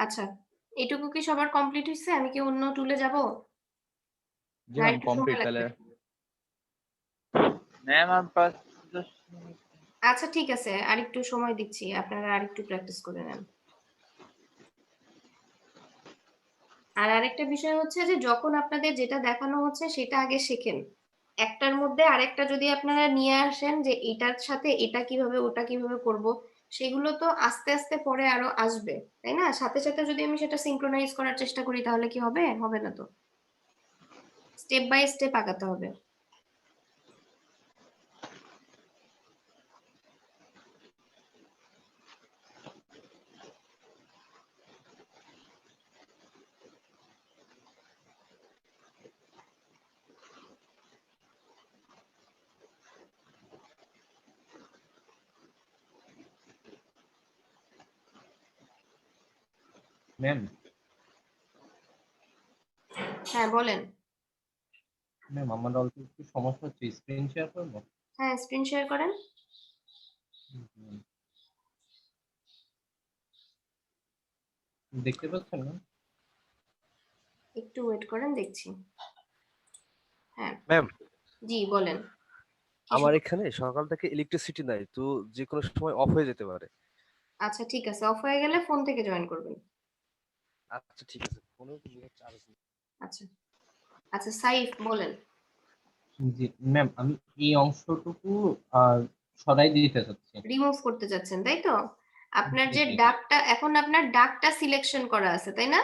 Speaker 1: আচ্ছা, এটুকু কি সবার কমপ্লিট হয়েছে? আমি কি অন্য টুলে যাব?
Speaker 2: জি
Speaker 1: না
Speaker 2: ম্যাম,
Speaker 1: একটু
Speaker 2: কমপ্লিট
Speaker 1: সময়
Speaker 2: তাহলে।
Speaker 1: লাগবে?
Speaker 5: ম্যাম আর 5-10 মিনিট।
Speaker 1: আচ্ছা ঠিক আছে, আর একটু সময় দিচ্ছি, আপনারা আর একটু প্র্যাকটিস করে নেন। আর আরেকটা বিষয় হচ্ছে যে যখন আপনাদের যেটা দেখানো হচ্ছে সেটা আগে শেখেন। একটার মধ্যে আরেকটা যদি আপনারা নিয়ে আসেন যে এটার সাথে এটা কিভাবে ওটা কিভাবে করব, সেগুলো তো আস্তে আস্তে পরে আরো আসবে, তাই না? সাথে সাথে যদি আমি সেটা সিঙ্ক্রোনাইজ করার চেষ্টা করি তাহলে কি হবে? হবে না তো। স্টেপ বাই স্টেপ আগাতে হবে।
Speaker 13: ম্যাম,
Speaker 1: হ্যাঁ বলেন।
Speaker 13: ম্যাম আমার অল্প একটু সমস্যা হচ্ছে, স্ক্রিন শেয়ার করবো?
Speaker 1: হ্যাঁ, স্ক্রিন শেয়ার করেন।
Speaker 13: দেখতে পাচ্ছেন না?
Speaker 1: একটু ওয়েট করেন, দেখছি। হ্যাঁ
Speaker 4: ম্যাম,
Speaker 1: জি বলেন। কি
Speaker 4: আমার
Speaker 1: সমস্যা?
Speaker 4: এখানে সকাল থেকে ইলেকট্রিসিটি নাই, তো যে কোনো সময় অফ হয়ে যেতে পারে।
Speaker 1: আচ্ছা ঠিক আছে, অফ হয়ে গেলে ফোন থেকে জয়েন করবেন।
Speaker 4: আচ্ছা ঠিক আছে, ফোনেও তো চার্জ নেই।
Speaker 1: আচ্ছা আচ্ছা, সাইফ বলেন।
Speaker 13: জি ম্যাম, আমি এই অংশটুকু আহ সরাই দিতে চাচ্ছি।
Speaker 1: রিমুভ করতে চাচ্ছেন, তাই তো? আপনার
Speaker 13: জি
Speaker 1: যে
Speaker 13: জি
Speaker 1: ডাকটা, এখন আপনার ডাকটা সিলেকশন করা আছে, তাই না?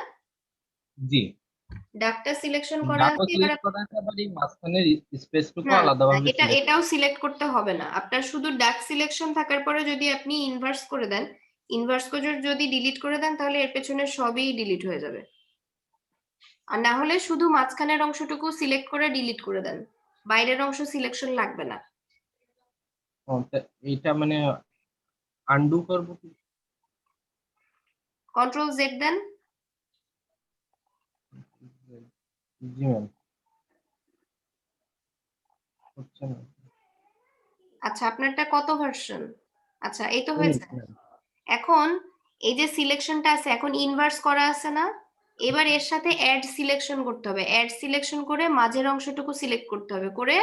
Speaker 13: জি।
Speaker 1: ডাকটা সিলেকশন করা
Speaker 13: ডাটা
Speaker 1: আছে, এবার
Speaker 13: সিলেক্ট করা আছে, আবার এই মাঝখানের স্পেসটুকু
Speaker 1: না না,
Speaker 13: আলাদাভাবে সিলেক্ট।
Speaker 1: এটাও সিলেক্ট করতে হবে না। আপনার শুধু ডাক সিলেকশন থাকার পরে যদি আপনি ইনভার্স করে দেন, ইনভার্স করে যদি ডিলিট করে দেন তাহলে এর পেছনে সবই ডিলিট হয়ে যাবে। আর না হলে শুধু মাঝখানের অংশটুকু সিলেক্ট করে ডিলিট করে দেন, বাইরের অংশ সিলেকশন লাগবে না।
Speaker 13: এইটা মানে আন্ডু করবো কি?
Speaker 1: কন্ট্রোল জেড দেন।
Speaker 13: জি ম্যাম, হচ্ছে না।
Speaker 1: আচ্ছা, আপনারটা কত ভার্সন? আচ্ছা এই তো
Speaker 13: এই
Speaker 1: হয়েছে। এখন এই যে সিলেকশনটা আছে, এখন ইনভার্স করা আছে না? এবার এর সাথে অ্যাড সিলেকশন করতে হবে। অ্যাড সিলেকশন করে মাঝের অংশটুকু সিলেক্ট করতে হবে, করে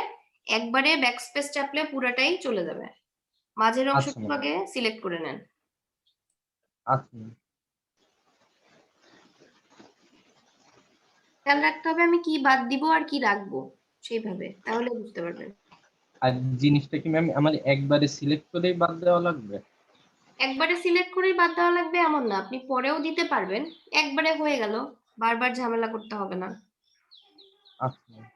Speaker 1: একবারে ব্যাকস্পেস চাপলে পুরাটাই চলে যাবে। মাঝের
Speaker 13: আচ্ছা
Speaker 1: অংশটুকু
Speaker 13: ম্যাম,
Speaker 1: আগে সিলেক্ট করে নেন।
Speaker 13: আচ্ছা ম্যাম।
Speaker 1: খেয়াল রাখতে হবে আমি কি বাদ দিব আর কি রাখবো, সেইভাবে, তাহলে বুঝতে পারবেন।
Speaker 13: আর জিনিসটা কি ম্যাম আমার একবারে সিলেক্ট করেই বাদ দেওয়া লাগবে?
Speaker 1: একবারে সিলেক্ট করেই বাদ দেওয়া লাগবে এমন না, আপনি পরেও দিতে পারবেন। একবারে হয়ে গেল, বারবার ঝামেলা করতে হবে না।
Speaker 13: আচ্ছা ম্যাম।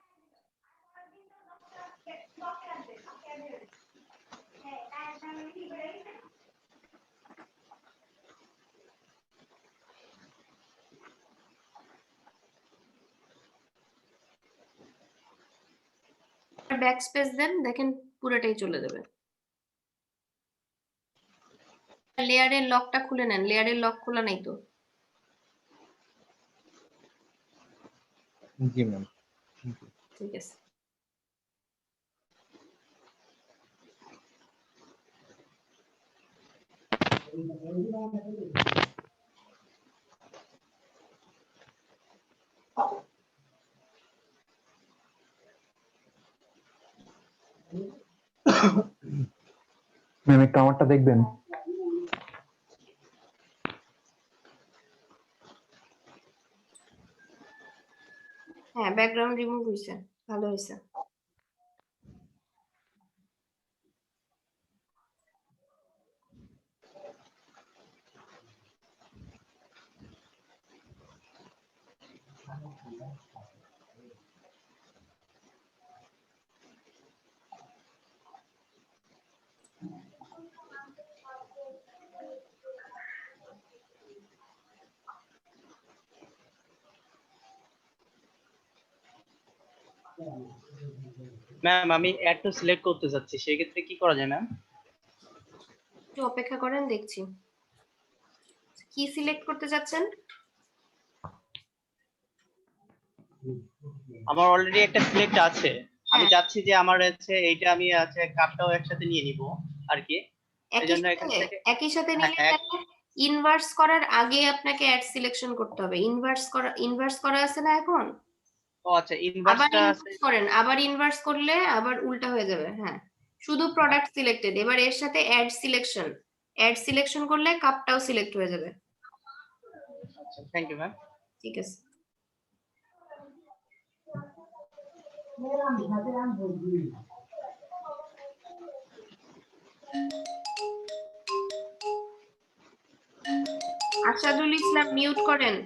Speaker 1: ব্যাক স্পেস দেন, দেখেন পুরোটাই চলে যাবে। লেয়ারের লকটা খুলে নেন, লেয়ারের লক খোলা নাই তো?
Speaker 13: জি ম্যাম।
Speaker 1: ঠিক আছে।
Speaker 14: ম্যাম একটু আমারটা দেখবেন।
Speaker 1: হ্যাঁ, ব্যাকগ্রাউন্ড রিমুভ হয়েছে, ভালো হয়েছে।
Speaker 10: ম্যাম আমি অ্যাড টু সিলেক্ট করতে চাচ্ছি, সেক্ষেত্রে কি করা যায় ম্যাম?
Speaker 1: একটু অপেক্ষা করেন, দেখছি। কি সিলেক্ট করতে চাচ্ছেন?
Speaker 10: আমার অলরেডি একটা সিলেক্ট আছে, আমি চাচ্ছি যে আমার হচ্ছে এইটা আমি আছে কাপটাও একসাথে নিয়ে নিব আর কি। এজন্য এখান থেকে
Speaker 1: একই সাথে নিলে ইনভার্স করার আগে আপনাকে অ্যাড সিলেকশন করতে হবে। ইনভার্স করা আছে না এখন?
Speaker 10: ও আচ্ছা, ইনভার্সটা
Speaker 1: করেন, আবার ইনভার্স করলে আবার উল্টা হয়ে যাবে। হ্যাঁ, শুধু প্রোডাক্ট সিলেক্টেড, এবার এর সাথে অ্যাড সিলেকশন করলে কাপটাও সিলেক্ট হয়ে যাবে।
Speaker 10: আচ্ছা, থ্যাংক ইউ ম্যাম।
Speaker 1: ঠিক আছে। আসাদুল ইসলাম মিউট করেন।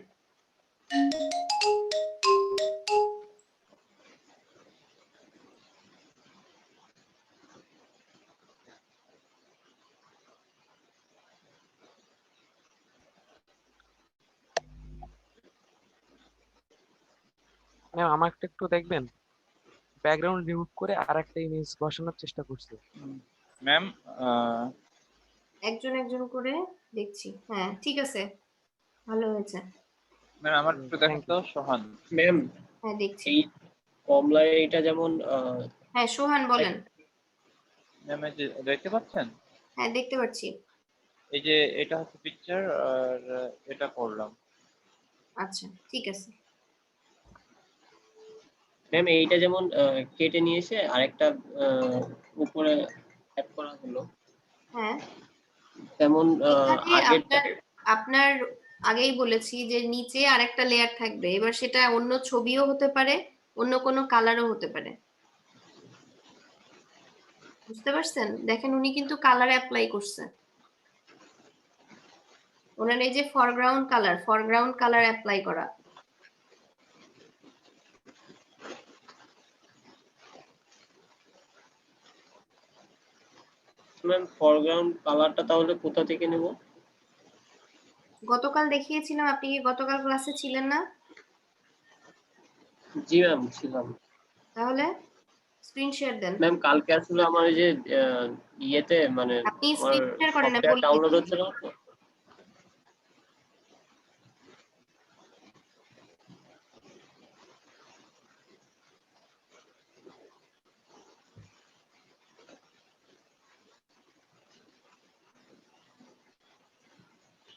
Speaker 8: ম্যাম আমাকে একটু দেখবেন, ব্যাকগ্রাউন্ড রিমুভ করে আরেকটা ইমেজ বসানোর চেষ্টা করছি।
Speaker 5: ম্যাম
Speaker 1: একজন একজন করে দেখছি। হ্যাঁ ঠিক আছে, ভালো হয়েছে।
Speaker 5: ম্যাম আমার একটু দেখেন তো সোহান।
Speaker 9: ম্যাম
Speaker 1: হ্যাঁ দেখছি।
Speaker 9: এই কমলা এটা যেমন
Speaker 1: হ্যাঁ সোহান বলেন।
Speaker 5: ম্যাম এই যে দেখতে পাচ্ছেন?
Speaker 1: হ্যাঁ দেখতে পাচ্ছি।
Speaker 5: এই যে এটা হচ্ছে পিকচার আর এটা করলাম।
Speaker 1: আচ্ছা ঠিক আছে।
Speaker 9: ম্যাম এইটা যেমন কেটে নিয়ে এসে আরেকটা উপরে অ্যাড করা হলো,
Speaker 1: হ্যাঁ
Speaker 9: তেমন
Speaker 1: আপনার আগেই বলেছি যে নিচে আরেকটা লেয়ার থাকবে, এবার সেটা অন্য ছবিও হতে পারে, অন্য কোনো কালারও হতে পারে। বুঝতে পারছেন? দেখেন উনি কিন্তু কালার অ্যাপ্লাই করছে, ওনার এই যে ফরগ্রাউন্ড কালার অ্যাপ্লাই করা।
Speaker 9: ম্যাম ফরগ্রাউন্ড কালারটা তাহলে কোথা থেকে নেব?
Speaker 1: গতকাল দেখিয়েছিলাম, আপনি কি গতকাল ক্লাসে ছিলেন না?
Speaker 9: জি ম্যাম ছিলাম।
Speaker 1: তাহলে স্ক্রিন শেয়ার দেন।
Speaker 9: ম্যাম কালকে আসলে আমার এই যে ইয়েতে মানে
Speaker 1: আপনি স্ক্রিন শেয়ার করেন না,
Speaker 9: সফটওয়্যার ডাউনলোড হচ্ছে না তো।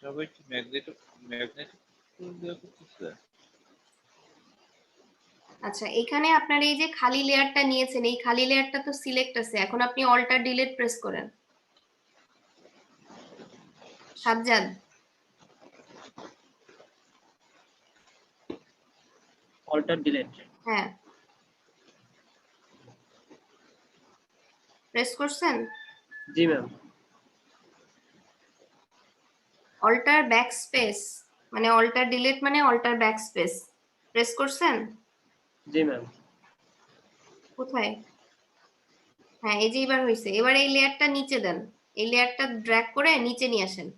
Speaker 5: সবাই কি ম্যাগনেটিক দিয়ে করতেছে?
Speaker 1: আচ্ছা এখানে আপনার এই যে খালি লেয়ারটা নিয়েছেন, এই খালি লেয়ারটা তো সিলেক্ট আছে, এখন আপনি অল্টার ডিলিট প্রেস করেন। সাজ্জাদ
Speaker 9: অল্টার ডিলিট,
Speaker 1: হ্যাঁ প্রেস করছেন?
Speaker 9: জি ম্যাম।
Speaker 1: অল্টার ব্যাকস্পেস মানে অল্টার ডিলিট মানে অল্টার ব্যাকস্পেস প্রেস করছেন?
Speaker 9: জি ম্যাম।
Speaker 1: কোথায়? হ্যাঁ এই যে এবার হয়েছে। এবার এই লেয়ারটা নিচে দেন, এই লেয়ারটা ড্র্যাগ করে নিচে নিয়ে আসেন।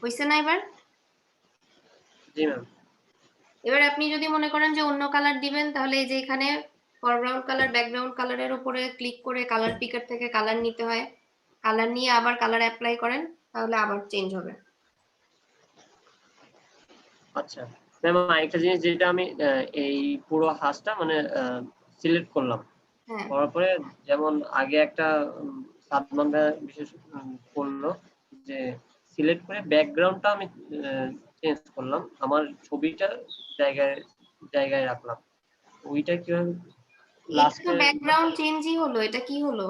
Speaker 1: হয়েছে না এবার?
Speaker 9: জি ম্যাম।
Speaker 1: এবার আপনি যদি মনে করেন যে অন্য কালার দিবেন, তাহলে এই যে এখানে ফরগ্রাউন্ড কালার ব্যাকগ্রাউন্ড কালারের উপরে ক্লিক করে কালার পিকার থেকে কালার নিতে হয়, কালার নিয়ে আবার কালার অ্যাপ্লাই করেন, তাহলে আবার চেঞ্জ হবে।
Speaker 9: আচ্ছা ম্যাম আরেকটা জিনিস, যেটা আমি এই পুরো হাঁসটা মানে সিলেক্ট করলাম, করার পরে যেমন আগে একটা সাদমান ভাই বিশেষ করলো যে সিলেক্ট করে ব্যাকগ্রাউন্ডটা আমি চেঞ্জ করলাম, আমার ছবিটা জায়গায় জায়গায় রাখলাম। ওইটা কিভাবে লাস্টে
Speaker 1: ব্যাকগ্রাউন্ড চেঞ্জই হলো, এটা কি হলো?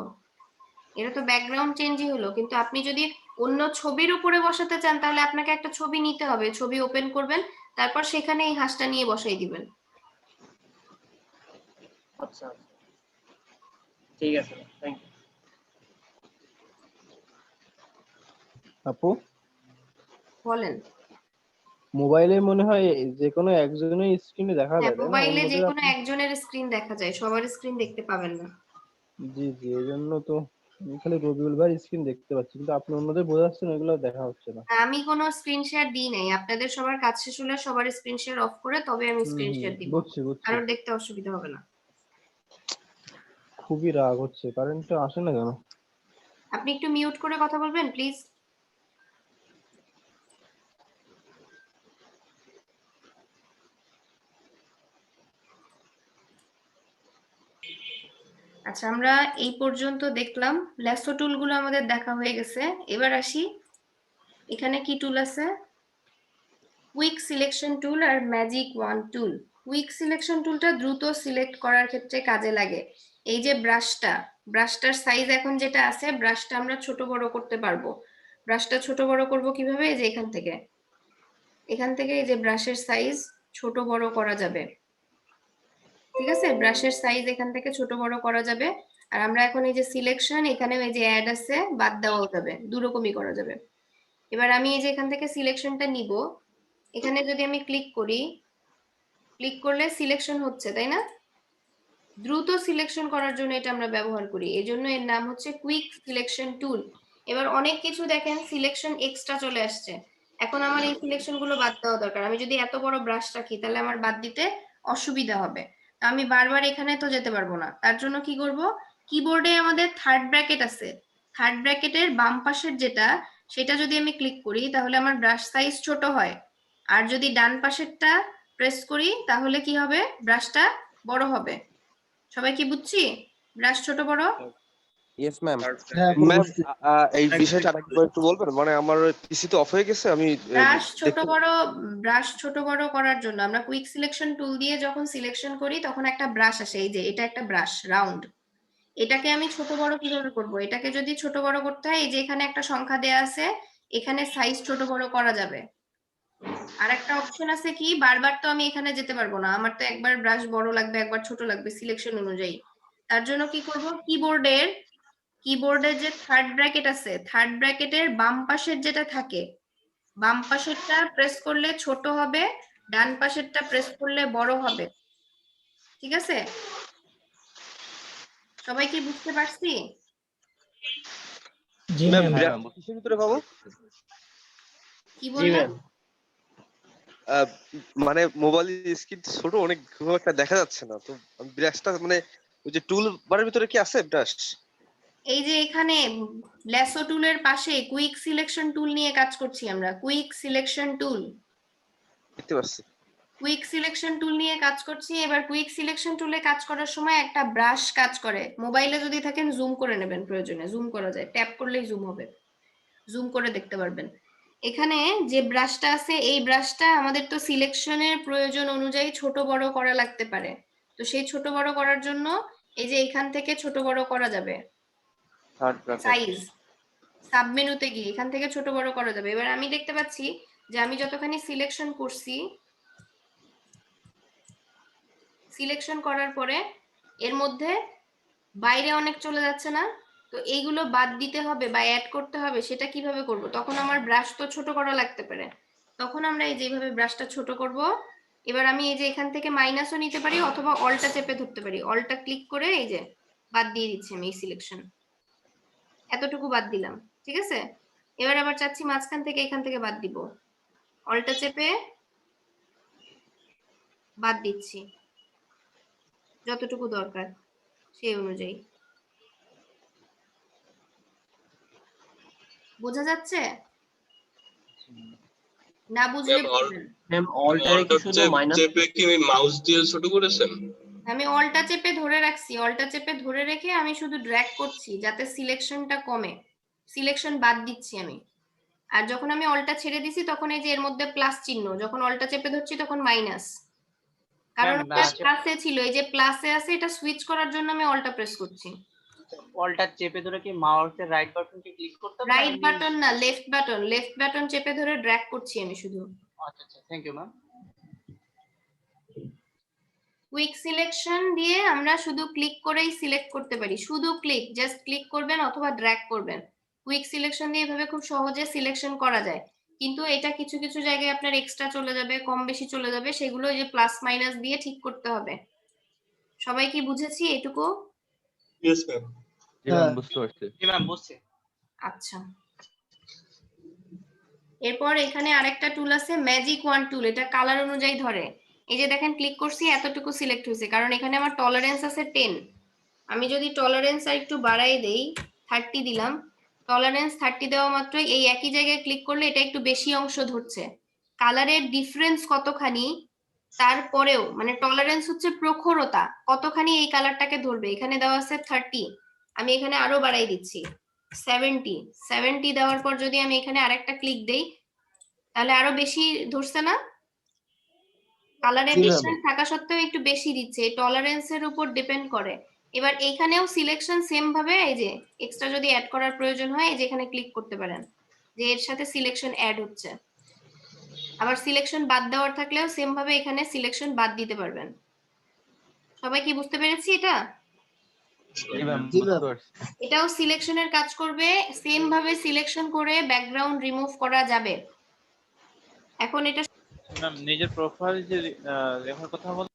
Speaker 1: এটা তো ব্যাকগ্রাউন্ড চেঞ্জই হলো, কিন্তু আপনি যদি অন্য ছবির উপরে বসাতে চান তাহলে আপনাকে একটা ছবি নিতে হবে, ছবি ওপেন করবেন, তারপর সেখানে এই হাঁসটা নিয়ে বসাই দিবেন।
Speaker 9: আচ্ছা ঠিক আছে, থ্যাংক ইউ।
Speaker 11: আপু
Speaker 1: বলেন।
Speaker 11: মোবাইলে মনে হয় যে কোনো একজনের স্ক্রিনে দেখা
Speaker 1: হ্যাঁ,
Speaker 11: যায়, তাই না?
Speaker 1: মোবাইলে যে
Speaker 11: অন্যদের
Speaker 1: কোনো একজনের স্ক্রিন দেখা যায়, সবার স্ক্রিন দেখতে পাবেন না।
Speaker 11: জি জি, এই জন্য তো আমি খালি রবিউল ভাই স্ক্রিন দেখতে পাচ্ছি, কিন্তু আপনি অন্যদের বোঝাচ্ছেন ওইগুলো দেখা হচ্ছে না।
Speaker 1: আমি কোনো স্ক্রিন শেয়ার দিই নাই, আপনাদের সবার কাজ শেষ হলে সবার স্ক্রিন শেয়ার অফ করে তবে আমি স্ক্রিন শেয়ার দিব,
Speaker 11: বুঝছি বুঝছি।
Speaker 1: কারোর দেখতে অসুবিধা হবে না।
Speaker 11: খুবই রাগ হচ্ছে, কারেন্টটা আসে না কেন?
Speaker 1: আপনি একটু মিউট করে কথা বলবেন প্লিজ। আচ্ছা, আমরা এই পর্যন্ত দেখলাম ল্যাসো টুল গুলো আমাদের দেখা হয়ে গেছে। এবার আসি, এখানে কি টুল আছে? কুইক সিলেকশন টুল আর ম্যাজিক ওয়ান টুল। কুইক সিলেকশন টুলটা দ্রুত সিলেক্ট করার ক্ষেত্রে কাজে লাগে। এই যে ব্রাশটার সাইজ এখন যেটা আছে, ব্রাশটা আমরা ছোট বড় করতে পারবো। ব্রাশটা ছোট বড় করব কিভাবে? এই যে এখান থেকে এই যে ব্রাশের সাইজ ছোট বড় করা যাবে, ঠিক আছে? ব্রাশের সাইজ এখান থেকে ছোট বড় করা যাবে। আর আমরা এখন এই যে সিলেকশন, এখানে এই যে অ্যাড আছে, বাদ দেওয়াও যাবে, দুরকমই করা যাবে। এবার আমি এই যে এখান থেকে সিলেকশনটা নিব, এখানে যদি আমি ক্লিক করি, ক্লিক করলে সিলেকশন হচ্ছে, তাই না? দ্রুত সিলেকশন করার জন্য এটা আমরা ব্যবহার করি, এই জন্য এর নাম হচ্ছে কুইক সিলেকশন টুল। এবার অনেক কিছু দেখেন সিলেকশন এক্সট্রা চলে আসছে, এখন আমার এই সিলেকশন গুলো বাদ দেওয়া দরকার। আমি যদি এত বড় ব্রাশ রাখি তাহলে আমার বাদ দিতে অসুবিধা হবে, আমি বারবার এখানে তো যেতে পারবো না। তার জন্য কি করব, কিবোর্ডে আমাদের থার্ড ব্র্যাকেট আছে, থার্ড ব্র্যাকেটের বাম পাশের যেটা, সেটা যদি আমি ক্লিক করি তাহলে আমার ব্রাশ সাইজ ছোট হয়, আর যদি ডান পাশেরটা প্রেস করি তাহলে কি হবে, ব্রাশটা বড় হবে। সবাই কি বুঝছি? ব্রাশ ছোট বড়?
Speaker 4: Yes ma'am.
Speaker 11: হ্যাঁ,
Speaker 4: ম্যাম এই বিষয়টা আরেকবার একটু বলবেন, মানে আমার পিসি তো অফ হয়ে গেছে, আমি
Speaker 1: ব্রাশ ছোট বড় করার জন্য আমরা কুইক সিলেকশন টুল দিয়ে যখন সিলেকশন করি তখন একটা ব্রাশ আসে, এই যে এটা একটা ব্রাশ রাউন্ড, এটাকে আমি ছোট বড় কিভাবে করব? এটাকে যদি ছোট বড় করতে হয়, এই যে এখানে একটা সংখ্যা দেয়া আছে, এখানে সাইজ ছোট বড় করা যাবে। আর একটা অপশন আছে কি, বারবার তো আমি এখানে যেতে পারবো না, আমার তো একবার ব্রাশ বড় লাগবে একবার ছোট লাগবে সিলেকশন অনুযায়ী। তার জন্য কি করব, কিবোর্ডের যে থার্ড ব্র্যাকেট আছে, থার্ড ব্র্যাকেটের বাম পাশের যেটা থাকে, বাম পাশেরটা প্রেস করলে ছোট হবে, ডান পাশেরটা প্রেস করলে বড় হবে, ঠিক আছে? সবাই কি বুঝতে পারছি?
Speaker 4: জি ম্যাম। কিসের ভিতরে পাবো?
Speaker 1: কি বললেন?
Speaker 4: মানে মোবাইল স্ক্রিন ছোট, অনেক খুব একটা দেখা যাচ্ছে না, তো ব্রাশটা মানে ওই যে টুল বারের ভিতরে কি আছে ব্রাশ?
Speaker 1: এই যে এখানে ল্যাসো টুলের পাশে কুইক সিলেকশন টুল নিয়ে কাজ করছি আমরা, কুইক সিলেকশন টুল
Speaker 4: দেখতে পাচ্ছি।
Speaker 1: কুইক সিলেকশন টুল নিয়ে কাজ করছি। এবার কুইক সিলেকশন টুলে কাজ করার সময় একটা ব্রাশ কাজ করে, মোবাইলে যদি থাকেন জুম করে নেবেন, প্রয়োজনে জুম করা যায়, ট্যাপ করলেই জুম হবে, জুম করে দেখতে পারবেন। এখানে যে ব্রাশটা আছে, এই ব্রাশটা আমাদের তো সিলেকশনের প্রয়োজন অনুযায়ী ছোট বড় করা লাগতে পারে, তো সেই ছোট বড় করার জন্য এই যে এখান থেকে ছোট বড় করা যাবে, সাইজ সাব মেনুতে গিয়ে এখান থেকে ছোট বড় করা যাবে। এবার আমি দেখতে পাচ্ছি যে আমি যতখানি সিলেকশন করছি, সিলেকশন করার পরে এর মধ্যে বাইরে অনেক চলে যাচ্ছে না, তো এইগুলো বাদ দিতে হবে বা অ্যাড করতে হবে, সেটা কিভাবে করব? তখন আমার ব্রাশ তো ছোট করা লাগতে পারে, তখন আমরা এই যেভাবে ব্রাশটা ছোট করব। এবার আমি এই যে এখান থেকে মাইনাসও নিতে পারি অথবা অল্টা চেপে ধরতে পারি, অল্টা ক্লিক করে এই যে বাদ দিয়ে দিচ্ছি আমি এই সিলেকশন, এতটুকু বাদ দিলাম, ঠিক আছে? এবার আবার চাচ্ছি মাঝখান থেকে এখান থেকে বাদ দিব, অল্টা চেপে বাদ দিচ্ছি যতটুকু দরকার সেই অনুযায়ী। বোঝা যাচ্ছে? না বুঝলে বলবেন।
Speaker 9: ম্যাম অল্টারে কি শুধু মাইনাস
Speaker 6: চেপে কি মাউস দিয়ে ছোট করেছেন?
Speaker 1: আমি অলটা চেপে ধরে রাখছি, অলটা চেপে ধরে রেখে আমি শুধু ড্র্যাগ করছি যাতে সিলেকশনটা কমে, সিলেকশন বাদ দিচ্ছি আমি। আর যখন আমি অলটা ছেড়ে দিছি তখন এই যে এর মধ্যে প্লাস চিহ্ন, যখন অলটা চেপে ধরছি তখন মাইনাস, কারণ এটা প্লাসে ছিল, এই যে প্লাসে আছে এটা সুইচ করার জন্য আমি অলটা প্রেস করছি।
Speaker 10: অলটা চেপে ধরে কি মাউসের রাইট বাটনকে ক্লিক করতে হবে?
Speaker 1: রাইট বাটন না, লেফট বাটন, লেফট বাটন চেপে ধরে ড্র্যাগ করছি আমি শুধু।
Speaker 10: আচ্ছা আচ্ছা, thank you ma'am.
Speaker 1: Quick selection দিয়ে আমরা শুধু ক্লিক করেই সিলেক্ট করতে পারি, শুধু ক্লিক, জাস্ট ক্লিক করবেন অথবা ড্র্যাগ করবেন। কুইক সিলেকশন দিয়ে এভাবে খুব সহজে সিলেকশন করা যায়, কিন্তু এটা কিছু কিছু জায়গায় আপনার এক্সট্রা চলে যাবে, কম বেশি চলে যাবে, সেগুলো এই যে প্লাস মাইনাস দিয়ে ঠিক করতে হবে। সবাই কি বুঝেছি এটুকু?
Speaker 6: Yes ma'am.
Speaker 2: জি ম্যাম, বুঝতে পারছি।
Speaker 10: জি ম্যাম, বুঝছি।
Speaker 1: আচ্ছা, এরপর এখানে আরেকটা টুল আছে ম্যাজিক ওয়ান টুল, এটা কালার অনুযায়ী ধরে। এই যে দেখেন ক্লিক করছি, এতটুকু সিলেক্ট হয়েছে, কারণ এখানে আমার টলারেন্স আছে 10। আমি যদি টলারেন্স আর একটু বাড়াই দেই, 30 দিলাম, টলারেন্স 30 দেওয়া মাত্রই এই একই জায়গায় ক্লিক করলে এটা একটু বেশি অংশ ধরছে। কালারের ডিফারেন্স কতখানি তারপরেও, মানে টলারেন্স হচ্ছে প্রখরতা, কতখানি এই কালারটাকে ধরবে, এখানে দেওয়া আছে 30, আমি এখানে আরো বাড়াই দিচ্ছি 70 দেওয়ার পর যদি আমি এখানে আরেকটা ক্লিক দেই তাহলে আরো বেশি ধরছে না? কালারের ডিফারেন্স থাকা সত্ত্বেও একটু বেশি দিচ্ছে, টলারেন্সের উপর ডিপেন্ড করে। এবার এইখানেও সিলেকশন সেম ভাবে, এই যে এক্সট্রা যদি অ্যাড করার প্রয়োজন হয় এই যে এখানে ক্লিক করতে পারেন যে এর সাথে সিলেকশন অ্যাড হচ্ছে। আবার সিলেকশন বাদ দেওয়ার থাকলেও সেম ভাবে এখানে সিলেকশন বাদ দিতে পারবেন। সবাই কি বুঝতে পেরেছি এটা?
Speaker 2: জি ম্যাম, বুঝতে পারছি।
Speaker 1: এটাও সিলেকশনের কাজ করবে, সেম ভাবে সিলেকশন করে ব্যাকগ্রাউন্ড রিমুভ করা যাবে। এখন এটা
Speaker 5: ম্যাম নিজের প্রোফাইল যে লেখার কথা বল।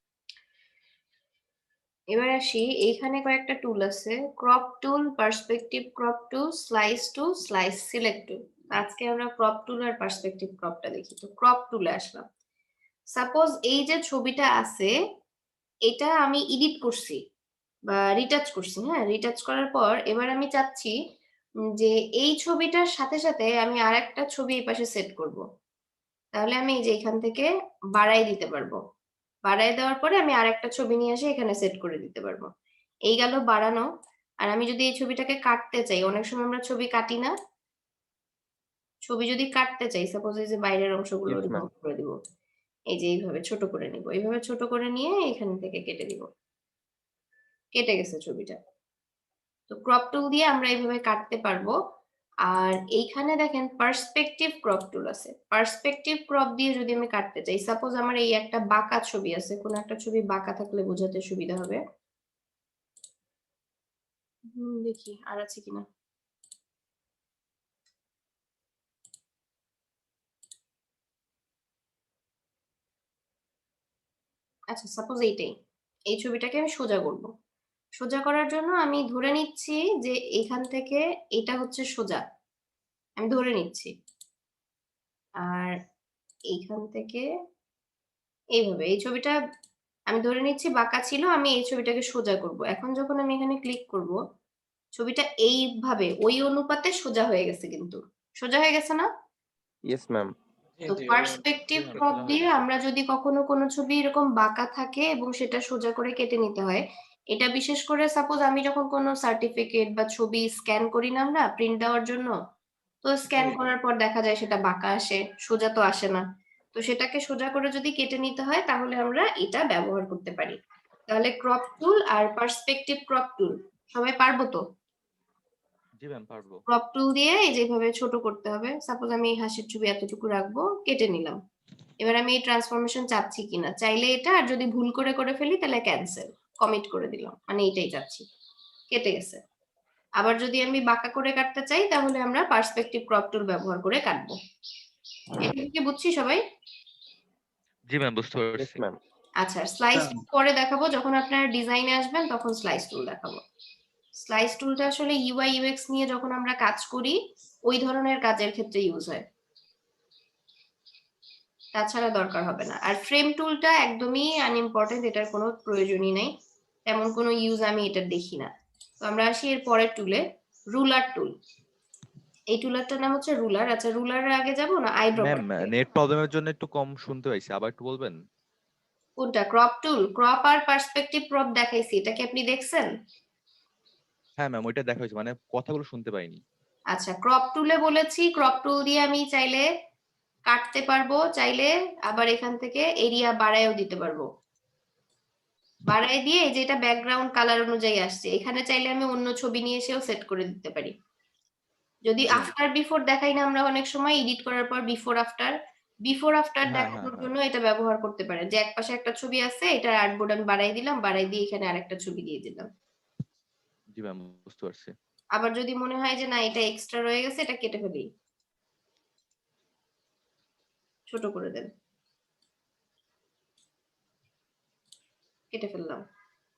Speaker 1: এবার আসি, এইখানে কয়েকটা টুল আছে, crop tool, perspective crop tool, slice select tool. আজকে আমরা ক্রপ টুল আর পার্সপেক্টিভ ক্রপটা দেখি। তো ক্রপ টুলে আসলাম। সাপোজ এই যে ছবিটা আছে এটা আমি এডিট করছি বা রিটাচ করছি, হ্যাঁ, রিটাচ করার পর এবার আমি চাচ্ছি যে এই ছবিটার সাথে সাথে আমি আরেকটা ছবি এই পাশে সেট করব। তাহলে আমি এই যে এখান থেকে বাড়াই দিতে পারবো, বাড়াই দেওয়ার পরে আমি আরেকটা ছবি নিয়ে এসে এখানে সেট করে দিতে পারবো। এই গেল বাড়ানো। আর আমি যদি এই ছবিটাকে কাটতে চাই, অনেক সময় আমরা ছবি কাটি না, ছবি যদি কাটতে চাই, সাপোজ এই যে বাইরের অংশগুলো রিমুভ করে দিব, এই যে এইভাবে ছোট করে নিব, এইভাবে ছোট করে নিয়ে এখান থেকে কেটে দিব, কেটে গেছে ছবিটা। তো ক্রপ টুল দিয়ে আমরা এইভাবে কাটতে পারবো। আর এইখানে দেখেন পার্সপেক্টিভ ক্রপ টুল আছে, পার্সপেক্টিভ ক্রপ দিয়ে যদি আমি কাটতে চাই, সাপোজ আমার এই একটা বাঁকা ছবি আছে, কোন একটা ছবি বাঁকা থাকলে বোঝাতে সুবিধা হবে। দেখি আর আছে কিনা। আচ্ছা, সাপোজ এইটাই, এই ছবিটাকে আমি সোজা করব। সোজা করার জন্য আমি ধরে নিচ্ছি যে এখান থেকে এটা হচ্ছে সোজা, আমি ধরে নিচ্ছি। আর এইখান থেকে এইভাবে এই ছবিটা আমি ধরে নিচ্ছি বাঁকা ছিল, আমি এই ছবিটাকে সোজা করব। এখন যখন আমি এখানে ক্লিক করব, ছবিটা এইভাবে ওই অনুপাতে সোজা হয়ে গেছে, কিন্তু সোজা হয়ে গেছে না?
Speaker 14: Yes ma'am.
Speaker 1: তো পার্সপেক্টিভ ক্রপ দিয়ে আমরা যদি কখনো কোনো ছবি এরকম বাঁকা থাকে এবং সেটা সোজা করে কেটে নিতে হয়, এটা বিশেষ করে সাপোজ আমি যখন কোনো সার্টিফিকেট বা ছবি স্ক্যান করি না আমরা প্রিন্ট দেওয়ার জন্য, তো স্ক্যান করার পর দেখা যায় সেটা বাঁকা আসে, সোজা তো আসে না। তো সেটাকে সোজা করে যদি কেটে নিতে হয় তাহলে আমরা এটা ব্যবহার করতে পারি। তাহলে ক্রপ টুল আর পার্সপেক্টিভ ক্রপ টুল সবাই পারবো তো?
Speaker 2: জি ম্যাম, পারবো।
Speaker 1: ক্রপ টুল দিয়ে এই যেভাবে ছোট করতে হবে, সাপোজ আমি এই হাসির ছবি এতটুকু রাখবো, কেটে নিলাম। এবার আমি এই ট্রান্সফরমেশন চাচ্ছি কিনা, চাইলে এটা, আর যদি ভুল করে ফেলি তাহলে ক্যান্সেল, কমিট করে দিলাম, মানে এইটাই চাচ্ছি, কেটে গেছে। আবার যদি আমি বাঁকা করে কাটতে চাই তাহলে আমরা পার্সপেক্টিভ ক্রপ টুল ব্যবহার করে কাটবো। এটা কি বুঝছি সবাই?
Speaker 2: জি ম্যাম, বুঝতে পারছি।
Speaker 1: আচ্ছা, স্লাইস পরে দেখাবো, যখন আপনারা ডিজাইনে আসবেন তখন স্লাইস টুল দেখাবো। স্লাইস টুলটা আসলে ইউআই ইউএক্স নিয়ে যখন আমরা কাজ করি ওই ধরনের কাজের ক্ষেত্রে ইউজ হয়, তাছাড়া দরকার হবে না। আর ফ্রেম টুলটা একদমই আনইম্পর্টেন্ট, এটার কোনো প্রয়োজনই নেই, তেমন কোনো ইউজ আমি এটার দেখি না। তো আমরা আসি এর পরের টুলে, রুলার টুল। এই টুলারটার নাম হচ্ছে রুলার। আচ্ছা, রুলারের আগে যাব না আই ড্রপার?
Speaker 2: ম্যাম, নেট প্রবলেমের জন্য একটু কম শুনতে পাইছি, আবার একটু বলবেন?
Speaker 1: কোনটা? ক্রপ টুল? ক্রপ আর পার্সপেক্টিভ ক্রপ দেখাইছি, এটা কি আপনি দেখছেন?
Speaker 2: হ্যাঁ ম্যাম, ওইটা দেখা হয়েছে, মানে কথাগুলো শুনতে পাইনি।
Speaker 1: আচ্ছা, ক্রপ টুলে বলেছি, ক্রপ টুল দিয়ে আমি চাইলে কাটতে পারবো, চাইলে আবার এখান থেকে এরিয়া বাড়ায়ও দিতে পারবো। বাড়ায় দিয়ে এই যে এটা ব্যাকগ্রাউন্ড কালার অনুযায়ী আসছে, এখানে চাইলে আমি অন্য ছবি নিয়ে এসেও সেট করে দিতে পারি। যদি আফটার বিফোর দেখাই না আমরা অনেক সময় এডিট করার পর বিফোর আফটার দেখানোর জন্য এটা ব্যবহার করতে পারেন, যে একপাশে একটা ছবি আছে, এটার আর্টবোর্ড আমি বাড়াই দিলাম, বাড়াই দিয়ে এখানে আরেকটা ছবি দিয়ে দিলাম।
Speaker 2: জি ম্যাম, বুঝতে পারছি।
Speaker 1: আবার যদি মনে হয় যে না এটা এক্সট্রা রয়ে গেছে, এটা কেটে ফেলি, ছোট করে দেন, কেটে ফেললাম,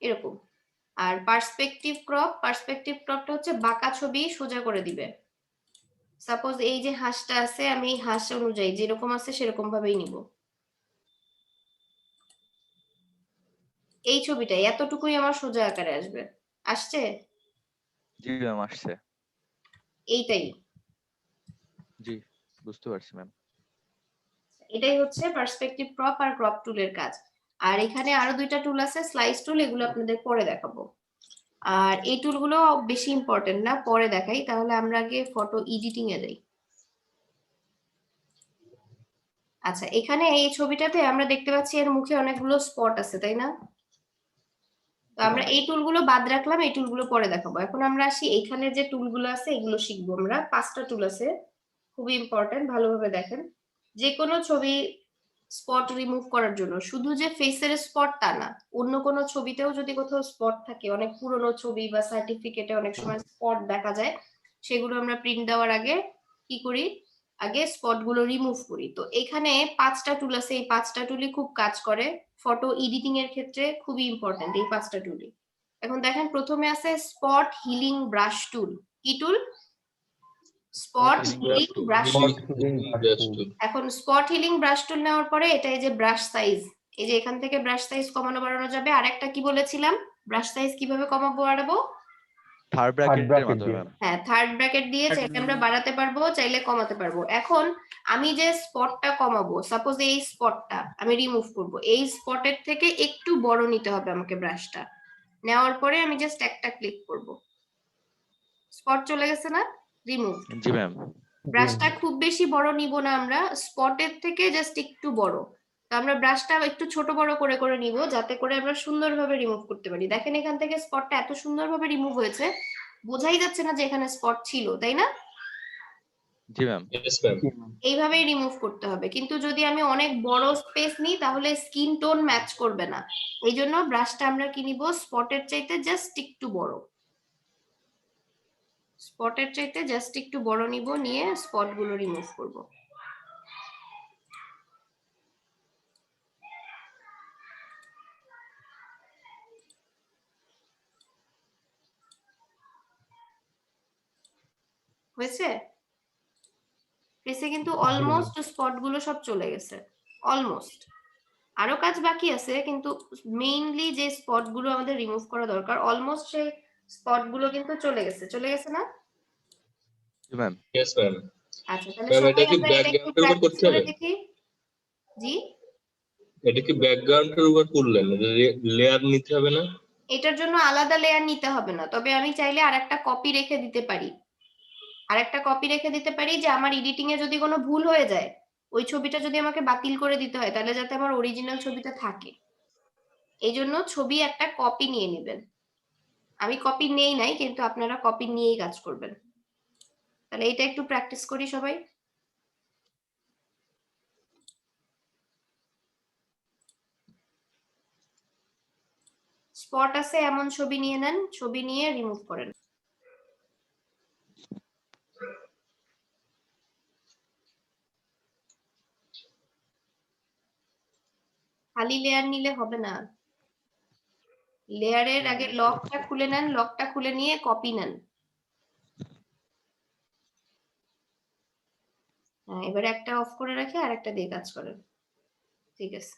Speaker 1: এরকম। আর পার্সপেক্টিভ ক্রপটা হচ্ছে বাঁকা ছবি সোজা করে দিবে। সাপোজ এই যে হাঁসটা আছে, আমি এই হাঁস অনুযায়ী যেরকম আছে সেরকম ভাবেই নিব। এই ছবিটাই এতটুকুই আমার সোজা আকারে আসবে, আসছে?
Speaker 2: জি ম্যাম, আসছে।
Speaker 1: এইটাই,
Speaker 2: জি, বুঝতে পারছি ম্যাম।
Speaker 1: এটাই হচ্ছে পার্সপেক্টিভ ক্রপ আর ক্রপ টুলের কাজ। আর এখানে আরো দুইটা টুল আছে, স্লাইস টুল, এগুলো আপনাদের পরে দেখাবো। আর এই টুলগুলো বেশি ইম্পর্টেন্ট না, পরে দেখাই। তাহলে আমরা আগে ফটো এডিটিং এ যাই। আচ্ছা, এখানে এই ছবিটাতে আমরা দেখতে পাচ্ছি এর মুখে অনেকগুলো স্পট আছে, তাই না? তো আমরা এই টুলগুলো বাদ রাখলাম, এই টুলগুলো পরে দেখাবো। এখন আমরা আসি, এইখানে যে টুলগুলো আছে এগুলো শিখবো আমরা। 5টা টুল আছে, খুবই ইম্পর্টেন্ট, ভালোভাবে দেখেন। যে কোনো ছবি স্পট রিমুভ করার জন্য শুধু যে ফেসের স্পট তা না, অন্য কোনো ছবিতেও যদি কোথাও স্পট থাকে, অনেক পুরনো ছবি বা সার্টিফিকেটে অনেক সময় স্পট দেখা যায়, সেগুলো আমরা প্রিন্ট দেওয়ার আগে কি করি, আগে স্পট গুলো রিমুভ করি। তো এখানে 5টা টুল আছে, এই 5টা টুলই খুব কাজ করে ফটো এডিটিং এর ক্ষেত্রে, খুবই ইম্পর্টেন্ট এই 5টা টুলই। এখন দেখেন, প্রথমে আছে স্পট হিলিং ব্রাশ টুল। কি tool? Spot healing brush tool. এখন স্পট হিলিং ব্রাশ টুল নেওয়ার পরে এটা এই যে ব্রাশ সাইজ, এই যে এখান থেকে ব্রাশ সাইজ কমানো বাড়ানো যাবে। আরেকটা কি বলেছিলাম, ব্রাশ সাইজ কিভাবে কমাবো বাড়াবো?
Speaker 2: থার্ড ব্র্যাকেটের মাধ্যমে ম্যাম।
Speaker 1: হ্যাঁ, থার্ড ব্র্যাকেট দিয়ে চাইলে আমরা বাড়াতে পারবো, চাইলে কমাতে পারবো। এখন আমি যে স্পটটা কমাবো, সাপোজ এই স্পটটা আমি রিমুভ করব, এই স্পটের থেকে একটু বড় নিতে হবে আমাকে ব্রাশটা। নেওয়ার পরে আমি জাস্ট একটা ক্লিক করব, স্পট চলে গেছে না, রিমুভ।
Speaker 2: জি ম্যাম।
Speaker 1: ব্রাশটা খুব বেশি বড় নিব না আমরা, স্পটের থেকে জাস্ট একটু বড়। তো আমরা ব্রাশটা একটু ছোট বড় করে করে নিব, যাতে করে আমরা সুন্দরভাবে রিমুভ করতে পারি। দেখেন এখান থেকে স্পটটা এত সুন্দরভাবে রিমুভ হয়েছে, বোঝাই যাচ্ছে না যে এখানে স্পট ছিল, তাই না?
Speaker 2: জি ম্যাম।
Speaker 1: এইভাবেই রিমুভ করতে হবে। কিন্তু যদি আমি অনেক বড় স্পেস নিই তাহলে স্কিন টোন ম্যাচ করবে না, এই জন্য ব্রাশটা আমরা কি নিব, স্পটের চাইতে জাস্ট একটু বড়। স্পটের চাইতে জাস্ট একটু বড় নিব, নিয়ে স্পট গুলো রিমুভ করব। হয়েছে? ফেসে কিন্তু অলমোস্ট স্পট গুলো সব চলে গেছে, অলমোস্ট। আরো কাজ বাকি আছে, কিন্তু মেইনলি যে স্পট গুলো আমাদের রিমুভ করা দরকার, অলমোস্ট সেই স্পট গুলো কিন্তু চলে গেছে, চলে গেছে না?
Speaker 2: জি ম্যাম।
Speaker 6: Yes ma'am.
Speaker 1: আচ্ছা, তাহলে
Speaker 6: ম্যাম, এটা
Speaker 1: সবাই
Speaker 6: কি
Speaker 1: আমরা এটা একটু
Speaker 6: ব্যাকগ্রাউন্ডের উপর
Speaker 1: প্র্যাকটিস
Speaker 6: করতে
Speaker 1: করে
Speaker 6: হবে?
Speaker 1: দেখি। জি,
Speaker 6: এটা কি ব্যাকগ্রাউন্ডের উপর করলেন, লেয়ার নিতে হবে না?
Speaker 1: এটার জন্য আলাদা লেয়ার নিতে হবে না, তবে আমি চাইলে আরেকটা কপি রেখে দিতে পারি। আরেকটা কপি রেখে দিতে পারি, যে আমার এডিটিং এ যদি কোনো ভুল হয়ে যায়, ওই ছবিটা যদি আমাকে বাতিল করে দিতে হয়, তাহলে যাতে আমার অরিজিনাল ছবিটা থাকে। এই জন্য ছবি একটা কপি নিয়ে নেবেন। আমি কপি নেই নাই, কিন্তু আপনারা কপি নিয়েই কাজ করবেন। তাহলে এটা একটু প্র্যাকটিস করি সবাই। স্পট আছে এমন ছবি নিয়ে নেন, ছবি নিয়ে রিমুভ করেন। খালি লেয়ার নিলে হবে না, লেয়ারের আগে লকটা খুলে নেন, লকটা খুলে নিয়ে কপি নেন। হ্যাঁ, এবারে একটা অফ করে রাখে আর একটা দিয়ে কাজ করেন। ঠিক আছে।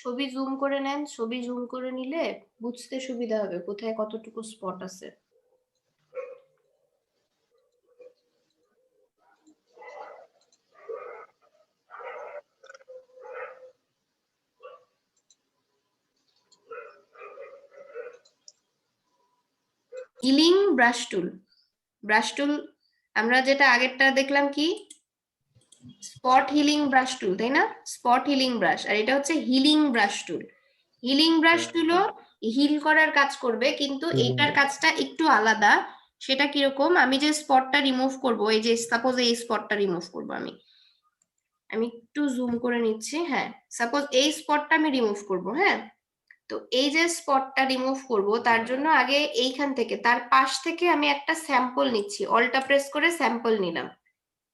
Speaker 1: ছবি জুম করে নেন, ছবি জুম করে নিলে বুঝতে সুবিধা হবে কোথায় কতটুকু স্পট আছে। হিলিং ব্রাশ টুল, ব্রাশ টুল আমরা যেটা আগেরটা দেখলাম কি স্পট হিলিং ব্রাশ টুল, তাই না? স্পট হিলিং ব্রাশ, আর এটা হচ্ছে healing brush tool. Healing brush টুলও হিল করার কাজ করবে, কিন্তু এইটার কাজটা একটু আলাদা। সেটা কিরকম, আমি যে স্পটটা রিমুভ করব, এই যে সাপোজ এই স্পটটা রিমুভ করব, আমি একটু জুম করে নিচ্ছি। হ্যাঁ, সাপোজ এই স্পটটা আমি রিমুভ করব। হ্যাঁ, তো এই যে স্পটটা রিমুভ করব তার জন্য আগে এইখান থেকে তার পাশ থেকে আমি একটা স্যাম্পল নিচ্ছি, অল্টা প্রেস করে স্যাম্পল নিলাম,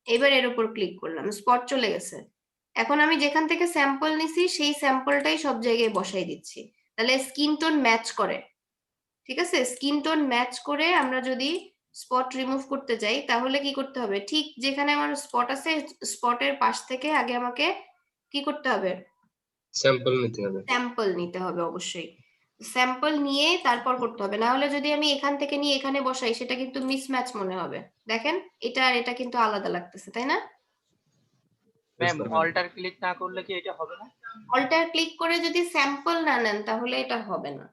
Speaker 1: এবার এর উপর ক্লিক করলাম, স্পট চলে গেছে। এখন আমি যেখান থেকে স্যাম্পল নিছি সেই স্যাম্পলটাই সব জায়গায় বসাই দিচ্ছি, তাহলে স্কিন টোন ম্যাচ করে। ঠিক আছে, স্কিন টোন ম্যাচ করে আমরা যদি স্পট রিমুভ করতে যাই তাহলে কি করতে হবে, ঠিক যেখানে আমার স্পট আছে স্পটের পাশ থেকে আগে আমাকে কি করতে হবে,
Speaker 6: স্যাম্পল নিতে হবে।
Speaker 1: স্যাম্পল নিতে হবে, অবশ্যই স্যাম্পল নিয়ে তারপর করতে হবে, না হলে যদি আমি এখান থেকে নিয়ে এখানে বসাই সেটা কিন্তু মিসম্যাচ মনে হবে। দেখেন এটা আর এটা কিন্তু আলাদা লাগতেছে, তাই না?
Speaker 10: ম্যাম অল্টার ক্লিক না করলে কি এটা হবে না?
Speaker 1: অল্টার ক্লিক করে যদি স্যাম্পল না নেন তাহলে এটা হবে না।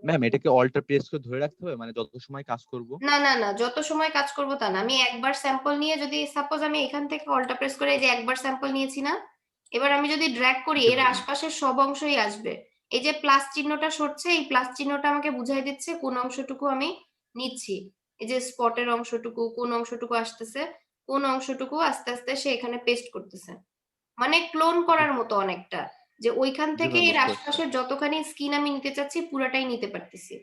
Speaker 2: ম্যাম এটাকে অল্টার প্রেস করে ধরে রাখতে হবে, মানে যত সময় কাজ করব?
Speaker 1: না না না, যত সময় কাজ করব তা না, আমি একবার স্যাম্পল নিয়ে যদি সাপোজ আমি এখান থেকে অল্টার প্রেস করে এই যে একবার স্যাম্পল নিয়েছি না, এবার আমি যদি ড্র্যাগ করি এর আশপাশের সব অংশই আসবে। এই যে প্লাস চিহ্নটা সরছে, এই প্লাস চিহ্নটা আমাকে বুঝাই দিচ্ছে কোন অংশটুকু আমি নিচ্ছি। এই যে স্পটের অংশটুকু, কোন অংশটুকু আসতেছে, কোন অংশটুকু আস্তে আস্তে সে এখানে পেস্ট করতেছে, মানে ক্লোন করার মতো অনেকটা, যে ওইখান থেকে এর আশপাশের যতখানি স্কিন আমি নিতে চাচ্ছি পুরাটাই নিতে পারতেছি।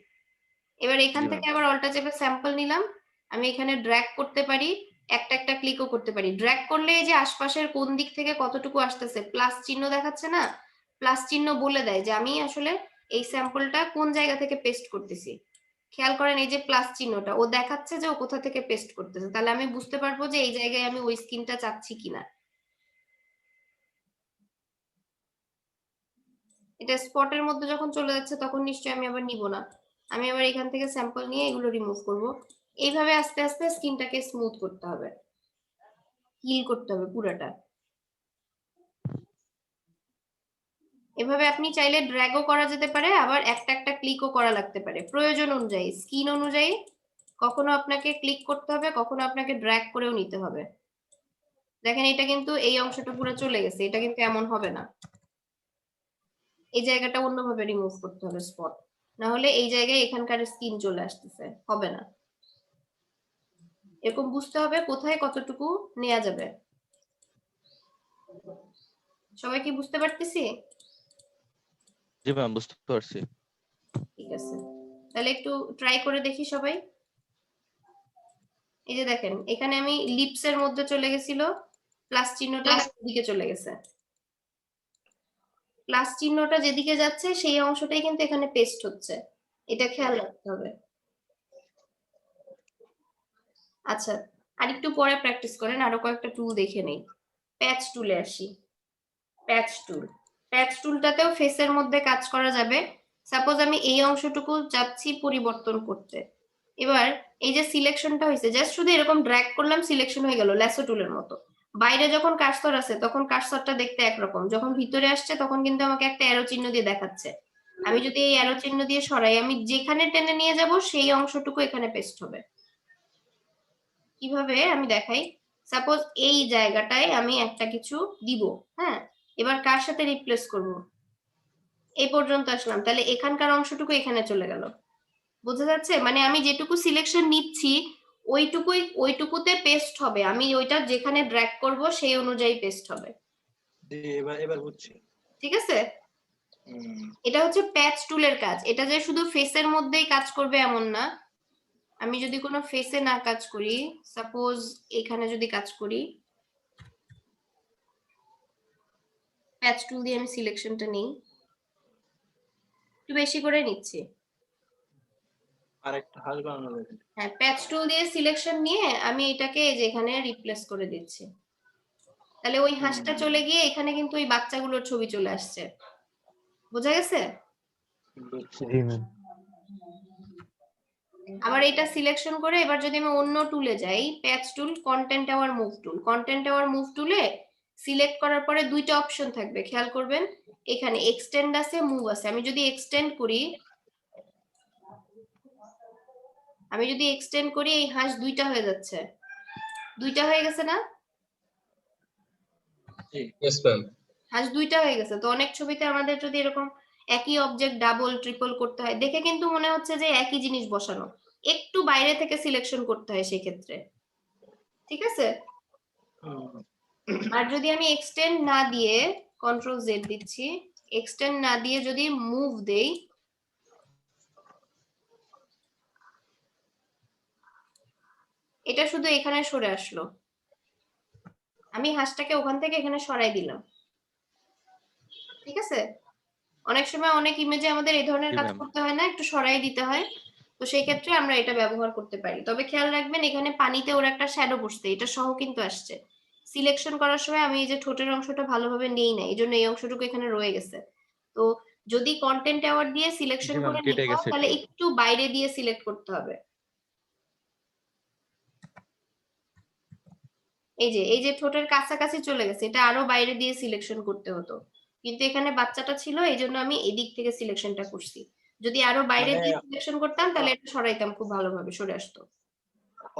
Speaker 1: এবার এখান থেকে আবার অল্টা চেপে স্যাম্পল নিলাম, আমি এখানে ড্র্যাগ করতে পারি, একটা একটা ক্লিকও করতে পারি। ড্র্যাগ করলে এই যে আশপাশের কোন দিক থেকে কতটুকু আসতেছে প্লাস চিহ্ন দেখাচ্ছে না, প্লাস চিহ্ন বলে দেয় যে আমি আসলে এই স্যাম্পলটা কোন জায়গা থেকে পেস্ট করতেছি। খেয়াল করেন এই যে প্লাস চিহ্নটা ও দেখাচ্ছে যে ও কোথা থেকে পেস্ট করতেছে, তাহলে আমি বুঝতে পারবো যে এই জায়গায় আমি ওই স্কিনটা চাচ্ছি কিনা। এটা স্পটের মধ্যে যখন চলে যাচ্ছে তখন নিশ্চয়ই আমি আবার নিব না, আমি আবার এখান থেকে স্যাম্পল নিয়ে এগুলো রিমুভ করব। এইভাবে আস্তে আস্তে স্কিনটাকে স্মুথ করতে হবে, হিল করতে হবে পুরাটা। এভাবে আপনি চাইলে ড্র্যাগও করা যেতে পারে, আবার একটা একটা ক্লিকও করা লাগতে পারে, প্রয়োজন অনুযায়ী স্কিন অনুযায়ী কখনো আপনাকে ক্লিক করতে হবে, কখনো আপনাকে ড্র্যাগ করেও নিতে হবে। দেখেন এটা কিন্তু এই অংশটা পুরো চলে গেছে, এটা কিন্তু এমন হবে না, এই জায়গাটা অন্যভাবে রিমুভ করতে হবে স্পট, না হলে এই জায়গায় এখানকার স্কিন চলে আসতেছে, হবে না। এরকম বুঝতে হবে কোথায় কতটুকু নেওয়া যাবে। সবাই কি বুঝতে পারতেছি?
Speaker 2: জি ম্যাম বুঝতে পারছি।
Speaker 1: ঠিক আছে, তাহলে একটু ট্রাই করে দেখি সবাই। এই যে দেখেন এখানে আমি লিপস এর মধ্যে চলে গেছিল, প্লাস চিহ্নটা দিকে চলে গেছে, প্লাস চিহ্নটা যেদিকে যাচ্ছে সেই অংশটাই কিন্তু এখানে পেস্ট হচ্ছে, এটা খেয়াল রাখতে হবে। আচ্ছা, আরেকটু পরে প্র্যাকটিস করেন, আরো কয়েকটা টুল দেখে নেই। প্যাচ টুলে আসি, প্যাচ টুল, প্যাচ টুলটাতেও ফেসের মধ্যে কাজ করা যাবে। সাপোজ আমি এই অংশটুকু চাচ্ছি পরিবর্তন করতে, এবার এই যে সিলেকশনটা হয়েছে জাস্ট শুধু এরকম ড্র্যাগ করলাম, সিলেকশন হয়ে গেল ল্যাসো টুলের মতো। বাইরে যখন কার্সর আছে তখন কার্সরটা দেখতে একরকম, যখন ভিতরে আসছে তখন কিন্তু আমাকে একটা অ্যারো চিহ্ন দিয়ে দেখাচ্ছে। আমি যদি এই অ্যারো চিহ্ন দিয়ে সরাই, আমি যেখানে টেনে নিয়ে যাব সেই অংশটুকু এখানে পেস্ট হবে। কিভাবে আমি দেখাই, সাপোজ এই জায়গাটায় আমি একটা কিছু দিব, হ্যাঁ, এবার কার সাথে রিপ্লেস করব, এই পর্যন্ত আসলাম, তাহলে এখানকার অংশটুকু এখানে চলে গেল। বোঝা যাচ্ছে, মানে আমি যেটুকু সিলেকশন নিচ্ছি ওইটুকুতে পেস্ট হবে, আমি ওইটা যেখানে ড্র্যাগ করব সেই অনুযায়ী পেস্ট হবে।
Speaker 6: এবার এবার বুঝছি।
Speaker 1: ঠিক আছে, এটা হচ্ছে প্যাচ টুলের কাজ। এটা যে শুধু ফেসের মধ্যেই কাজ করবে এমন না, আমি যদি কোনো ফেসে না কাজ করি, সাপোজ এখানে যদি কাজ করি, প্যাচ টুল দিয়ে আমি সিলেকশনটা নিই, একটু বেশি করে নিচ্ছি,
Speaker 6: আরেকটা হাল বানানো যাবে।
Speaker 1: হ্যাঁ, প্যাচ টুল দিয়ে সিলেকশন নিয়ে আমি এটাকে এই যে এখানে রিপ্লেস করে দিচ্ছি। তাহলে ওই হাঁসটা চলে গিয়ে এখানে কিন্তু ওই বাচ্চাগুলোর ছবি চলে আসছে। বোঝা গেছে?
Speaker 13: জি ম্যাম।
Speaker 1: আবার এটা সিলেকশন করে এবার যদি আমি অন্য টুলে যাই, patch tool, content aware move tool. Content aware move টুলে সিলেক্ট করার পরে দুইটা অপশন থাকবে, খেয়াল করবেন। এখানে এক্সটেন্ড আছে, মুভ আছে। আমি যদি এক্সটেন্ড করি, এই হাঁস দুইটা হয়ে যাচ্ছে। দুইটা হয়ে গেছে না?
Speaker 6: Yes ma'am.
Speaker 1: হাঁস দুইটা হয়ে গেছে। তো অনেক ছবিতে আমাদের যদি এরকম একই অবজেক্ট ডাবল ট্রিপল করতে হয়, দেখে কিন্তু মনে হচ্ছে যে একই জিনিস বসানো, একটু বাইরে থেকে সিলেকশন করতে হয় সেই ক্ষেত্রে। ঠিক আছে? আর যদি আমি এক্সটেন্ড না দিয়ে, কন্ট্রোল জেড দিচ্ছি, এক্সটেন্ড না দিয়ে যদি মুভ দেই, এটা শুধু এখানে সরে আসলো। আমি হাঁসটাকে ওখান থেকে এখানে সরাই দিলাম। ঠিক আছে? অনেক সময় অনেক ইমেজে আমাদের এই ধরনের
Speaker 2: জি
Speaker 1: কাজ
Speaker 2: ম্যাম।
Speaker 1: করতে হয় না, একটু সরাই দিতে হয়। তো সেই ক্ষেত্রে আমরা এটা ব্যবহার করতে পারি। তবে খেয়াল রাখবেন, এখানে পানিতে ওর একটা শ্যাডো পড়ছে, এটা সহ কিন্তু আসছে। সিলেকশন করার সময় আমি এই যে ঠোঁটের অংশটা ভালোভাবে নেই না, এই জন্য এই অংশটুকু এখানে রয়ে গেছে। তো যদি কন্টেন্ট অ্যাওয়ার্ড দিয়ে সিলেকশন
Speaker 2: জি ম্যাম,
Speaker 1: করে
Speaker 2: কেটে
Speaker 1: নিতে হয়,
Speaker 2: গেছে
Speaker 1: তাহলে
Speaker 2: একটু।
Speaker 1: একটু বাইরে দিয়ে সিলেক্ট করতে হবে। এই যে ঠোঁটের কাছাকাছি চলে গেছে, এটা আরো বাইরে দিয়ে সিলেকশন করতে হতো, কিন্তু এখানে বাচ্চাটা ছিল, এই জন্য আমি এদিক থেকে সিলেকশনটা করছি। যদি আরো বাইরে
Speaker 6: মানে
Speaker 1: দিয়ে সিলেকশন করতাম তাহলে এটা সরাইতাম, খুব ভালোভাবে সরে আসতো।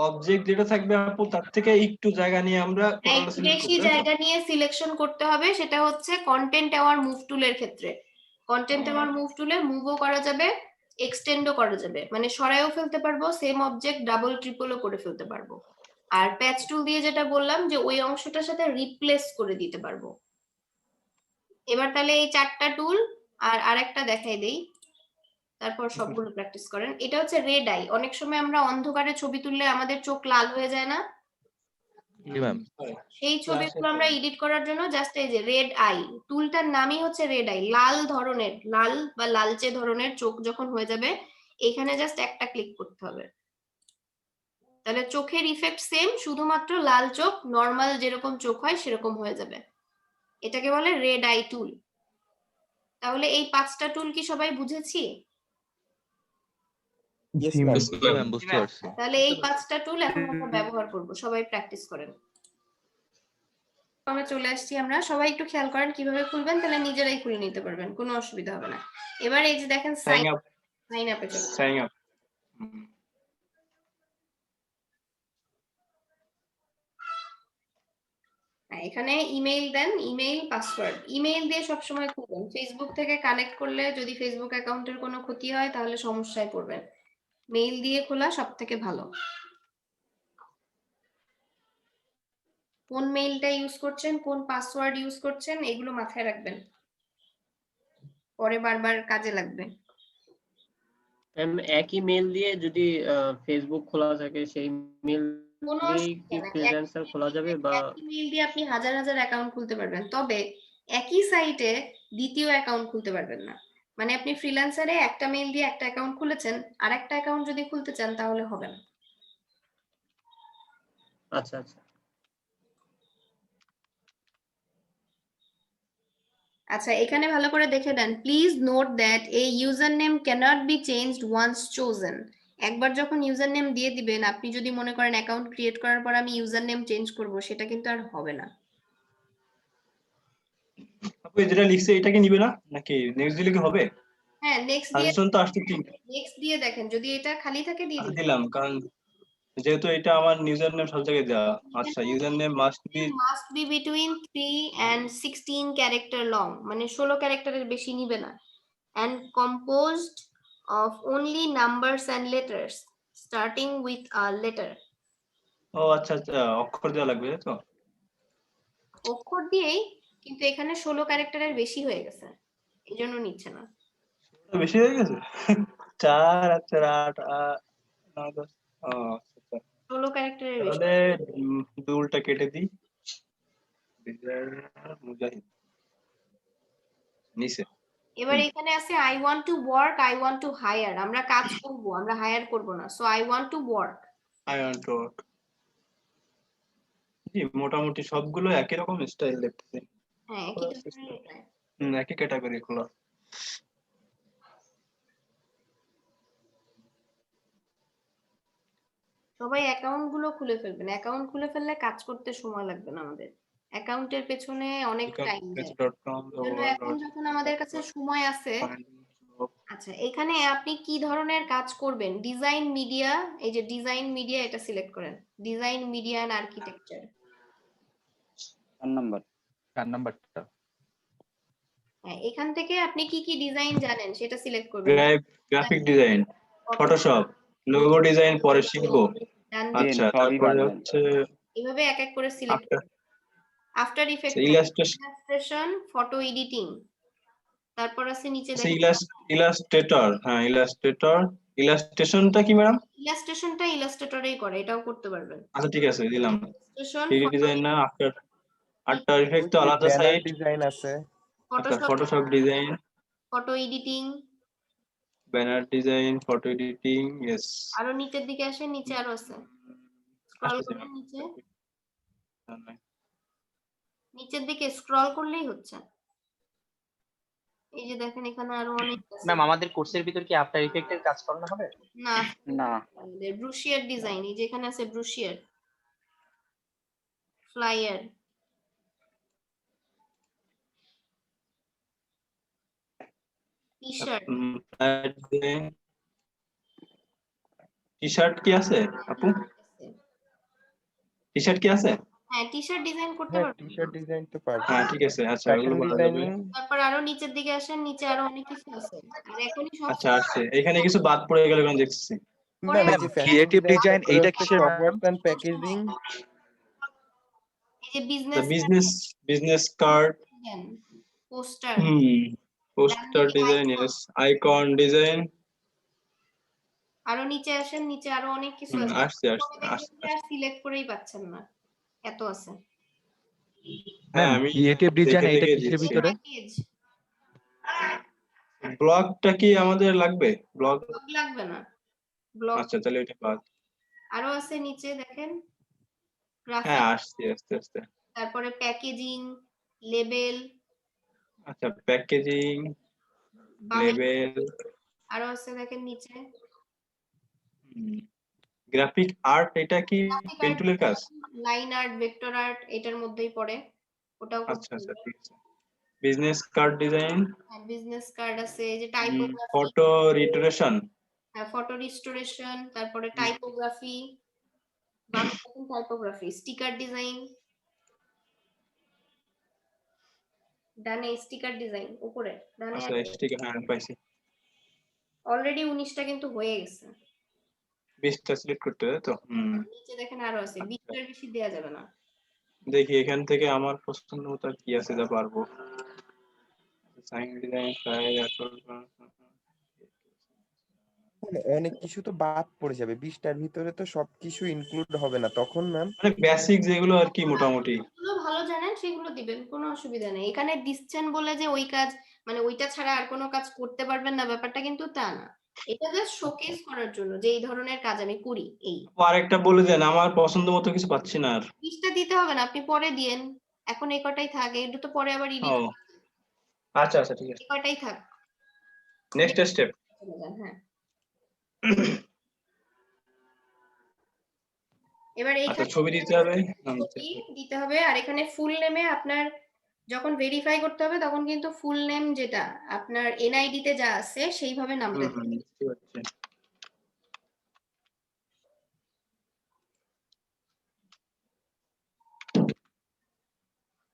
Speaker 6: অবজেক্ট যেটা থাকবে আপু তার থেকে একটু জায়গা নিয়ে আমরা টোটালটা
Speaker 1: একটু
Speaker 6: সিলেক্ট
Speaker 1: বেশি
Speaker 6: করতে হবে।
Speaker 1: জায়গা নিয়ে সিলেকশন করতে হবে, সেটা হচ্ছে কন্টেন্ট অ্যাওয়ার মুভ টুলের ক্ষেত্রে। কন্টেন্ট অ্যাওয়ার মুভ টুলে মুভও করা যাবে, এক্সটেন্ডও করা যাবে, মানে সরাইও ফেলতে পারবো, সেম অবজেক্ট ডাবল ট্রিপলও করে ফেলতে পারবো। আর প্যাচ টুল দিয়ে যেটা বললাম যে ওই অংশটার সাথে রিপ্লেস করে দিতে পারবো। এবার তাহলে এই 4টা টুল আর আরেকটা দেখাই দেই, তারপর সবগুলো প্র্যাকটিস করেন। এটা হচ্ছে রেড আই। অনেক সময় আমরা অন্ধকারে ছবি তুললে আমাদের চোখ লাল হয়ে যায় না?
Speaker 2: জি ম্যাম।
Speaker 1: সেই ছবিগুলো আমরা এডিট করার জন্য জাস্ট এই যে রেড আই টুলটার নামই হচ্ছে রেড আই। লাল ধরনের, লাল বা লালচে ধরনের চোখ যখন হয়ে যাবে, এখানে জাস্ট একটা ক্লিক করতে হবে। তাহলে চোখের ইফেক্ট সেম, শুধুমাত্র লাল চোখ, নর্মাল যেরকম চোখ হয় সেরকম হয়ে যাবে। এটাকে বলে রেড আই টুল। তাহলে এই 5টা টুল কি সবাই বুঝেছি?
Speaker 11: জি ম্যাম।
Speaker 2: জি ম্যাম, বুঝতে পারছি।
Speaker 1: তাহলে এই 5টা টুল এখন আমরা ব্যবহার করব, সবাই প্র্যাকটিস করেন। আমরা চলে আসছি, আমরা সবাই একটু খেয়াল করেন কিভাবে খুলবেন, তাহলে নিজেরাই খুলে নিতে পারবেন, কোনো অসুবিধা হবে না। এবার এই যে দেখেন সাইন
Speaker 6: আপ।
Speaker 1: সাইন আপে চলে যান।
Speaker 6: Sign up.
Speaker 1: এখানে ইমেইল দেন, ইমেইল পাসওয়ার্ড। ইমেইল দিয়ে সবসময় খুলবেন। ফেসবুক থেকে কানেক্ট করলে যদি ফেসবুক অ্যাকাউন্টের কোনো ক্ষতি হয় তাহলে সমস্যায় পড়বেন। মেইল দিয়ে খোলা সব থেকে ভালো। কোন মেইলটা ইউজ করছেন, কোন পাসওয়ার্ড ইউজ করছেন, এগুলো মাথায় রাখবেন, পরে বারবার কাজে লাগবে।
Speaker 9: একই মেল দিয়ে যদি ফেসবুক খোলা থাকে, সেই মেল
Speaker 1: কোনো
Speaker 9: দিয়েই
Speaker 1: অসুবিধা
Speaker 9: কি
Speaker 1: নাই।
Speaker 9: ফ্রিল্যান্সার খোলা যাবে বা
Speaker 1: একই মেইল দিয়ে আপনি হাজার হাজার অ্যাকাউন্ট খুলতে পারবেন, তবে একই সাইটে দ্বিতীয় অ্যাকাউন্ট খুলতে পারবেন না। মানে আপনি ফ্রিল্যান্সারে একটা মেইল দিয়ে একটা অ্যাকাউন্ট খুলেছেন, আর একটা অ্যাকাউন্ট যদি খুলতে চান তাহলে হবে না।
Speaker 9: আচ্ছা আচ্ছা।
Speaker 1: আচ্ছা, এখানে ভালো করে দেখে দেন। Please note that a user name cannot be changed once chosen. একবার যখন ইউজার নেম দিয়ে দিবেন, আপনি যদি মনে করেন অ্যাকাউন্ট ক্রিয়েট করার পর আমি ইউজার নেম চেঞ্জ করব, সেটা কিন্তু আর হবে না।
Speaker 6: আপু যেটা লিখছে এটা কি নিবে না নাকি নেক্সট দিলে কি হবে?
Speaker 1: হ্যাঁ, নেক্সট দিয়ে
Speaker 6: সাজেশন তো আসছে ঠিক
Speaker 1: নেক্সট দিয়ে দেখেন, যদি এটা খালি থাকে দিয়ে দিবেন।
Speaker 6: দিলাম, কারণ যেহেতু এটা আমার ইউজার নেম সব জায়গায় দেওয়া। আচ্ছা, user name
Speaker 1: must be between 3 and 16 character long, মানে 16 ক্যারেক্টারের বেশি নিবে না। and composed of only numbers and letters starting with a letter.
Speaker 6: ও আচ্ছা আচ্ছা, অক্ষর দেওয়া লাগবে তাই তো?
Speaker 1: অক্ষর দিয়েই, কিন্তু এখানে 16 ক্যারেক্টারের বেশি হয়ে গেছে, এই জন্য নিচ্ছে না।
Speaker 6: বেশি হয়ে গেছে 4 আর 4 8 9 10। ও আচ্ছা,
Speaker 1: 16 ক্যারেক্টারের বেশি।
Speaker 6: তাহলে দুলটা কেটে দিই। মুজাহিদ নিচে
Speaker 1: এবার এখানে আছে I want to work, I want to hire. আমরা কাজ করব, আমরা হায়ার করব না। So I want to work.
Speaker 6: I want to work. জি, মোটামুটি সবগুলো একই রকম স্টাইল দেখতেছি।
Speaker 1: হ্যাঁ, একই ধরনের এটা।
Speaker 6: একই ক্যাটাগরি গুলো।
Speaker 1: সবাই অ্যাকাউন্ট গুলো খুলে ফেলবেন। অ্যাকাউন্ট খুলে ফেললে কাজ করতে সময় লাগবে না আমাদের। অ্যাকাউন্টের পেছনে অনেক টাইম যায়। জন্য এখন যখন আমাদের কাছে সময় আছে, আচ্ছা এখানে আপনি কি ধরনের কাজ করবেন? ডিজাইন মিডিয়া, এই যে ডিজাইন মিডিয়া এটা সিলেক্ট করেন। Design media and architecture.
Speaker 12: 4 নাম্বারটা।
Speaker 1: হ্যাঁ, এখান থেকে আপনি কি কি ডিজাইন জানেন সেটা সিলেক্ট করবেন।
Speaker 6: Graphic design, Photoshop, logo design পরে শিখবো। আচ্ছা, তারপরে হচ্ছে
Speaker 1: এইভাবে এক এক করে সিলেক্ট করুন। After effect, illustration, photo editing, তারপর আছে নিচে দেখেন
Speaker 6: ইলাস্ট্রেটর। হ্যাঁ, ইলাস্ট্রেশনটা কি ম্যাডাম?
Speaker 1: ইলাস্ট্রেশনটা ইলাস্ট্রেটরেই করে, এটাও করতে পারবেন।
Speaker 6: আচ্ছা ঠিক আছে, দিলাম।
Speaker 1: ইলাস্ট্রেশন,
Speaker 6: 3D ডিজাইন না, আফটার ইফেক্ট তো আলাদা সাইড।
Speaker 3: ডিজাইন আছে,
Speaker 6: Photoshop design,
Speaker 1: photo editing,
Speaker 6: banner design, photo editing. Yes.
Speaker 1: আরো নিচের দিকে আসেন, নিচে আরো আছে। স্ক্রল করেন নিচে, নিচের দিকে স্ক্রল করলেই হচ্ছে। এই যে দেখেন এখানে আরো অনেক আছে।
Speaker 10: ম্যাম আমাদের কোর্সের ভিতর কি আফটার ইফেক্টের কাজ করানো হবে?
Speaker 1: না
Speaker 12: না,
Speaker 1: আমাদের ব্রুশিয়ার ডিজাইন, এই যে এখানে আছে ব্রুশিয়ার, ফ্লায়ার, টি-শার্ট।
Speaker 6: টি-শার্ট কি আছে আপু? টি-শার্ট কি আছে?
Speaker 1: হ্যাঁ, টি-শার্ট ডিজাইন করতে পারবেন।
Speaker 3: টি-শার্ট ডিজাইন তো পারবেন।
Speaker 6: হ্যাঁ ঠিক আছে। আচ্ছা, ওগুলো বলা যাবে।
Speaker 1: তারপর আরো নিচের দিকে আসেন, নিচে আরো অনেক কিছু আছে। আর এখনই সব
Speaker 6: আচ্ছা আসছে, এখানে কিছু বাদ পড়ে গেল কেন দেখছি।
Speaker 2: ক্রিয়েটিভ ডিজাইন এইটা কিসের?
Speaker 3: প্যাকেজিং,
Speaker 1: এই যে
Speaker 6: business card,
Speaker 1: poster,
Speaker 6: poster design, yes, icon design.
Speaker 1: আরো নিচে আসেন, নিচে আরো অনেক কিছু আছে। আসছে সিলেক্ট করেই পাচ্ছেন না, এত আছে।
Speaker 2: হ্যাঁ, আমি ক্রিয়েটিভ ডিজাইন এইটা কিসের ভিতরে?
Speaker 6: ব্লগটা কি আমাদের লাগবে? ব্লগ
Speaker 1: লাগবে না, ব্লগ।
Speaker 6: আচ্ছা, তাহলে এটা বাদ।
Speaker 1: আরো আছে নিচে দেখেন,
Speaker 6: হ্যাঁ আসছে আস্তে।
Speaker 1: তারপরে প্যাকেজিং, লেবেল।
Speaker 6: আচ্ছা, প্যাকেজিং, লেবেল।
Speaker 1: আরো আছে দেখেন নিচে
Speaker 6: গ্রাফিক আর্ট। এটা কি পেন টুলের কাজ?
Speaker 1: লাইন আর্ট, ভেক্টর আর্ট এটার মধ্যেই পড়ে, ওটাও।
Speaker 6: আচ্ছা ঠিক আছে। Business card design,
Speaker 1: business card আছে, এই যে টাইপোগ্রাফি,
Speaker 6: ফটো রিস্টোরেশন।
Speaker 1: হ্যাঁ, ফটো রিস্টোরেশন, তারপরে টাইপোগ্রাফি, টাইপোগ্রাফি, স্টিকার ডিজাইন, ডানে স্টিকার ডিজাইন উপরে ডানে।
Speaker 6: আচ্ছা, স্টিকার, হ্যাঁ পাইছি।
Speaker 1: অলরেডি 19টা কিন্তু হয়ে গেছে।
Speaker 6: 20টা সিলেক্ট করতে হবে তো।
Speaker 1: নিচে দেখেন আরো আছে, 20টার বেশি দেয়া যাবে না।
Speaker 6: দেখি এখান থেকে আমার পছন্দ মতো কি আছে যা পারবো। সাইন ডিজাইন,
Speaker 3: অনেক কিছু তো বাদ পড়ে যাবে, 20টার ভিতরে তো সবকিছু ইনক্লুড হবে না তখন ম্যাম।
Speaker 6: মানে বেসিক যেগুলো আর কি মোটামুটি
Speaker 1: যেগুলো ভালো জানেন সেগুলো দিবেন, কোনো অসুবিধা নেই। এখানে দিচ্ছেন বলে যে ওই কাজ, মানে ওইটা ছাড়া আর কোনো কাজ করতে পারবেন না, ব্যাপারটা কিন্তু তা না। এটা জাস্ট শোকেস করার জন্য যে এই ধরনের কাজ আমি করি। এই
Speaker 6: আরেকটা বলে দেন, আমার পছন্দ মতো কিছু পাচ্ছি না। আর
Speaker 1: 20টা দিতে হবে না, আপনি পরে দিয়েন। এখন এই কটাই থাক, এটা তো পরে আবার এডিট।
Speaker 6: আচ্ছা ঠিক আছে,
Speaker 1: এই কটাই থাক।
Speaker 6: Next step.
Speaker 1: হ্যাঁ, এবার এইখানে
Speaker 6: ছবি দিতে হবে।
Speaker 1: আর এখানে ফুল নেমে আপনার যখন ভেরিফাই করতে হবে তখন কিন্তু ফুল নেম যেটা আপনার এনআইডি তে যা আছে সেইভাবে নামটা দিতে হবে।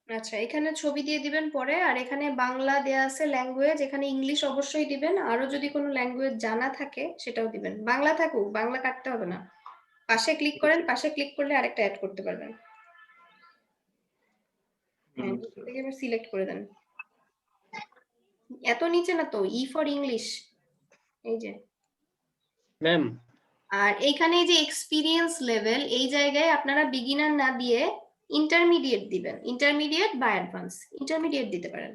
Speaker 1: আচ্ছা, এখানে ছবি দিয়ে দিবেন পরে। আর এখানে বাংলা দেয়া আছে ল্যাঙ্গুয়েজ, এখানে ইংলিশ অবশ্যই দিবেন। আরো যদি কোনো ল্যাঙ্গুয়েজ জানা থাকে সেটাও দিবেন। বাংলা থাকুক, বাংলা কাটতে হবে না। পাশে ক্লিক করেন, পাশে ক্লিক করলে আরেকটা অ্যাড করতে পারবেন। হ্যাঁ, এবার সিলেক্ট করে দেন। এত নিচে না তো, ই ফর ইংলিশ, এই যে
Speaker 9: ম্যাম।
Speaker 1: আর এইখানে যে এক্সপিরিয়েন্স লেভেল, এই জায়গায় আপনারা বিগিনার না দিয়ে ইন্টারমিডিয়েট দিবেন। ইন্টারমিডিয়েট বা অ্যাডভান্স, ইন্টারমিডিয়েট দিতে পারেন।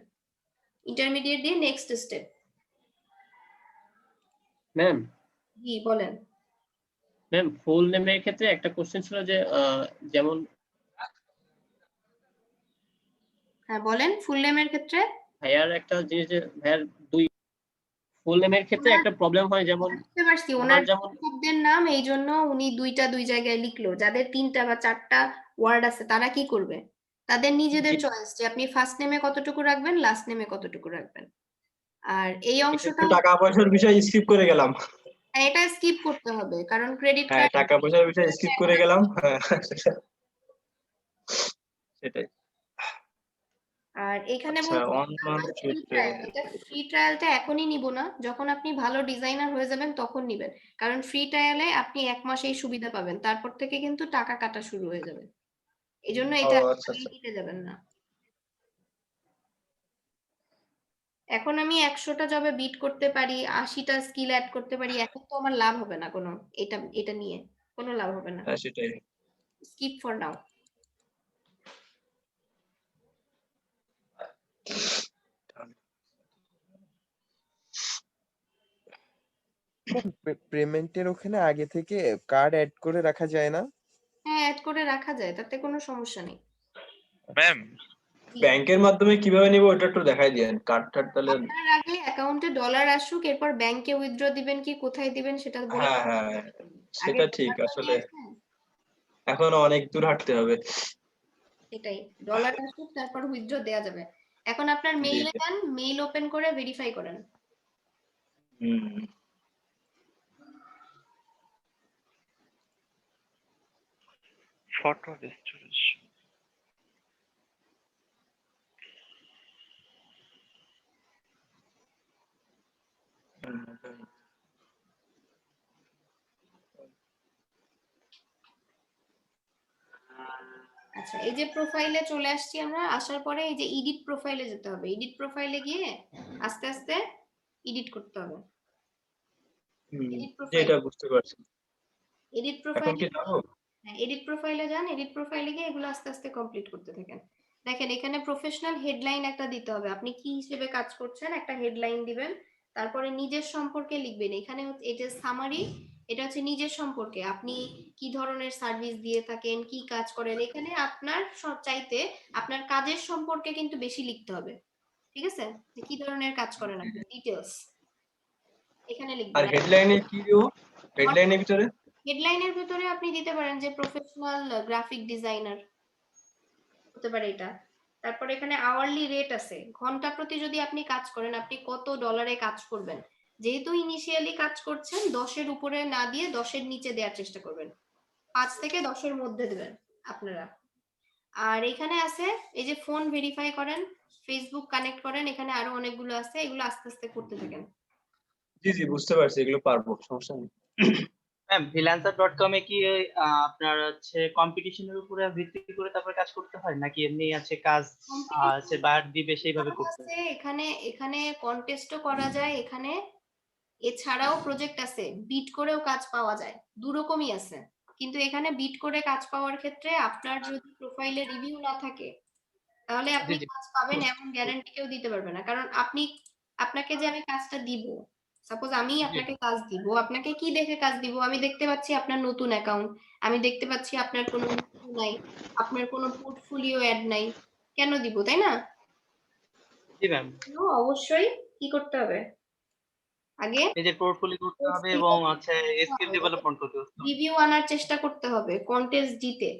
Speaker 1: ইন্টারমিডিয়েট দিয়ে নেক্সট স্টেপ।
Speaker 9: ম্যাম
Speaker 1: জি বলেন।
Speaker 9: ম্যাম ফুল নেমের ক্ষেত্রে একটা কোশ্চেন ছিল যে যেমন
Speaker 1: হ্যাঁ বলেন, ফুল নেমের ক্ষেত্রে
Speaker 9: ভাইয়ার একটা জিনিস যে ভাইয়ার দুই ফুল নেমের ক্ষেত্রে একটা প্রবলেম হয়, যেমন
Speaker 1: বুঝতে পারছি,
Speaker 9: ওনার
Speaker 1: ওনার
Speaker 9: যেমন
Speaker 1: শিক্ষকদের নাম, এই জন্য উনি দুই জায়গায় লিখলো। যাদের 3টা বা 4টা ওয়ার্ড আছে তারা কি করবে? তাদের নিজেদের চয়েস যে আপনি ফার্স্ট নেমে কতটুকু রাখবেন, লাস্ট নেমে কতটুকু রাখবেন। আর এই অংশটা
Speaker 6: টাকা পয়সার বিষয় স্কিপ করে গেলাম।
Speaker 1: এটা স্কিপ করতে হবে, কারণ ক্রেডিট
Speaker 6: হ্যাঁ,
Speaker 1: কার্ড
Speaker 6: টাকা পয়সার বিষয় স্কিপ করে গেলাম। হ্যাঁ, সেটাই।
Speaker 1: আর এখানে
Speaker 6: আচ্ছা,
Speaker 1: বলতে
Speaker 6: 1 month free trial।
Speaker 1: এটা ফ্রি ট্রায়ালটা এখনই নিব না, যখন আপনি ভালো ডিজাইনার হয়ে যাবেন তখন নিবেন। কারণ ফ্রি ট্রায়ালে আপনি 1 মাস এই সুবিধা পাবেন, তারপর থেকে কিন্তু টাকা কাটা শুরু হয়ে যাবে। এই জন্য
Speaker 6: ও
Speaker 1: এটা
Speaker 6: আচ্ছা আচ্ছা।
Speaker 1: নিতে যাবেন না। এখন আমি 100টা জবে বিট করতে পারি, 80টা স্কিল অ্যাড করতে পারি, এখন তো আমার লাভ হবে না কোনো, এটা নিয়ে কোনো লাভ হবে না।
Speaker 6: হ্যাঁ সেটাই।
Speaker 1: Skip for now.
Speaker 14: পেমেন্টের ওখানে আগে থেকে কার্ড অ্যাড করে রাখা যায় না?
Speaker 1: হ্যাঁ অ্যাড করে রাখা যায়, তাতে কোনো সমস্যা নেই।
Speaker 6: ম্যাম ব্যাংকের মাধ্যমে কিভাবে নিব ওটা একটু দেখাই দিয়েন। কার্ড টার্ড তাহলে।
Speaker 1: আপনার আগে অ্যাকাউন্টে ডলার আসুক, এরপর ব্যাংকে উইথড্র দিবেন কি কোথায় দিবেন সেটা বলে।
Speaker 6: হ্যাঁ হ্যাঁ,
Speaker 1: আগে
Speaker 6: সেটা ঠিক।
Speaker 1: ডলারটা
Speaker 6: আসলে
Speaker 1: নিয়েছেন,
Speaker 6: এখনো অনেক দূর হাঁটতে হবে।
Speaker 1: এটাই, ডলার আসুক তারপর উইথড্র দেয়া যাবে। এখন আপনার
Speaker 6: জি
Speaker 1: মেইলে
Speaker 6: জি।
Speaker 1: যান, মেইল ওপেন করে ভেরিফাই করেন।
Speaker 6: হুম।
Speaker 5: Photo restoration.
Speaker 1: আচ্ছা এই যে প্রোফাইলে চলে আসছি আমরা, আসার পরে এই যে এডিট প্রোফাইলে যেতে হবে। এডিট প্রোফাইলে গিয়ে আস্তে আস্তে এডিট করতে হবে। এডিট
Speaker 6: জি,
Speaker 1: প্রোফাইল,
Speaker 6: এটা বুঝতে পারছি।
Speaker 1: এডিট
Speaker 6: এখন
Speaker 1: প্রোফাইলে,
Speaker 6: কি যাবো?
Speaker 1: হ্যাঁ এডিট প্রোফাইলে যান। এডিট প্রোফাইলে গিয়ে এগুলো আস্তে আস্তে কমপ্লিট করতে থাকেন। দেখেন এখানে প্রফেশনাল হেডলাইন একটা দিতে হবে। আপনি কি হিসেবে কাজ করছেন একটা হেডলাইন দিবেন, তারপরে নিজের সম্পর্কে লিখবেন। এখানে এটা সামারি, এটা হচ্ছে নিজের সম্পর্কে, আপনি কি ধরনের সার্ভিস দিয়ে থাকেন, কি কাজ করেন। এখানে আপনার চাইতে আপনার কাজের সম্পর্কে কিন্তু বেশি লিখতে হবে, ঠিক আছে? যে কি ধরনের কাজ করেন আপনি, ডিটেলস এখানে
Speaker 6: আর
Speaker 1: লিখবেন।
Speaker 6: হেডলাইনে কি দিব? হেডলাইনের ভিতরে
Speaker 1: হেডলাইনের ভিতরে আপনি দিতে পারেন যে প্রফেশনাল গ্রাফিক ডিজাইনার হতে পারে এটা। তারপর এখানে আওয়ারলি রেট আছে, ঘন্টা প্রতি যদি আপনি কাজ করেন আপনি কত ডলারে কাজ করবেন। যেহেতু ইনিশিয়ালি কাজ করছেন, 10-এর উপরে না দিয়ে 10-এর নিচে দেওয়ার চেষ্টা করবেন, 5 থেকে 10-এর মধ্যে দেবেন আপনারা। আর এখানে আছে এই যে ফোন ভেরিফাই করেন, ফেসবুক কানেক্ট করেন, এখানে আরো অনেকগুলো আছে, এগুলো আস্তে আস্তে করতে থাকেন।
Speaker 6: জি জি বুঝতে পারছি, এগুলো পারবো, সমস্যা নেই।
Speaker 10: ম্যাম freelancer.com এ কি আপনার হচ্ছে কম্পিটিশনের উপরে ভিত্তি করে তারপরে কাজ করতে হয়, নাকি এমনি আছে কাজ আছে বায়ার দিবে সেইভাবে করতে হয়?
Speaker 1: আছে এখানে, এখানে কন্টেস্টও করা যায় এখানে, এছাড়াও প্রজেক্ট আছে বিট করেও কাজ পাওয়া যায়, দুরকমই আছে। কিন্তু এখানে বিট করে কাজ পাওয়ার ক্ষেত্রে আপনার যদি প্রোফাইলে রিভিউ না থাকে তাহলে
Speaker 10: জি
Speaker 1: আপনি
Speaker 10: জি
Speaker 1: কাজ পাবেন এমন গ্যারান্টি কেউ দিতে পারবে না। কারণ আপনি, আপনাকে যে আমি কাজটা দিব, সাপোজ আমি
Speaker 10: জি
Speaker 1: আপনাকে কাজ দিব, আপনাকে কি দেখে কাজ দিব? আমি দেখতে পাচ্ছি আপনার নতুন অ্যাকাউন্ট, আমি দেখতে পাচ্ছি আপনার কোনো review নাই, আপনার কোনো পোর্টফোলিও অ্যাড নাই, কেন দিব, তাই না?
Speaker 10: জি ম্যাম,
Speaker 1: অবশ্যই কি করতে হবে, আগে
Speaker 10: নিজের পোর্টফোলিও করতে হবে এবং হচ্ছে স্কিল ডেভেলপমেন্ট করতে হবে।
Speaker 1: রিভিউ আনার চেষ্টা করতে হবে কন্টেস্ট জিতে।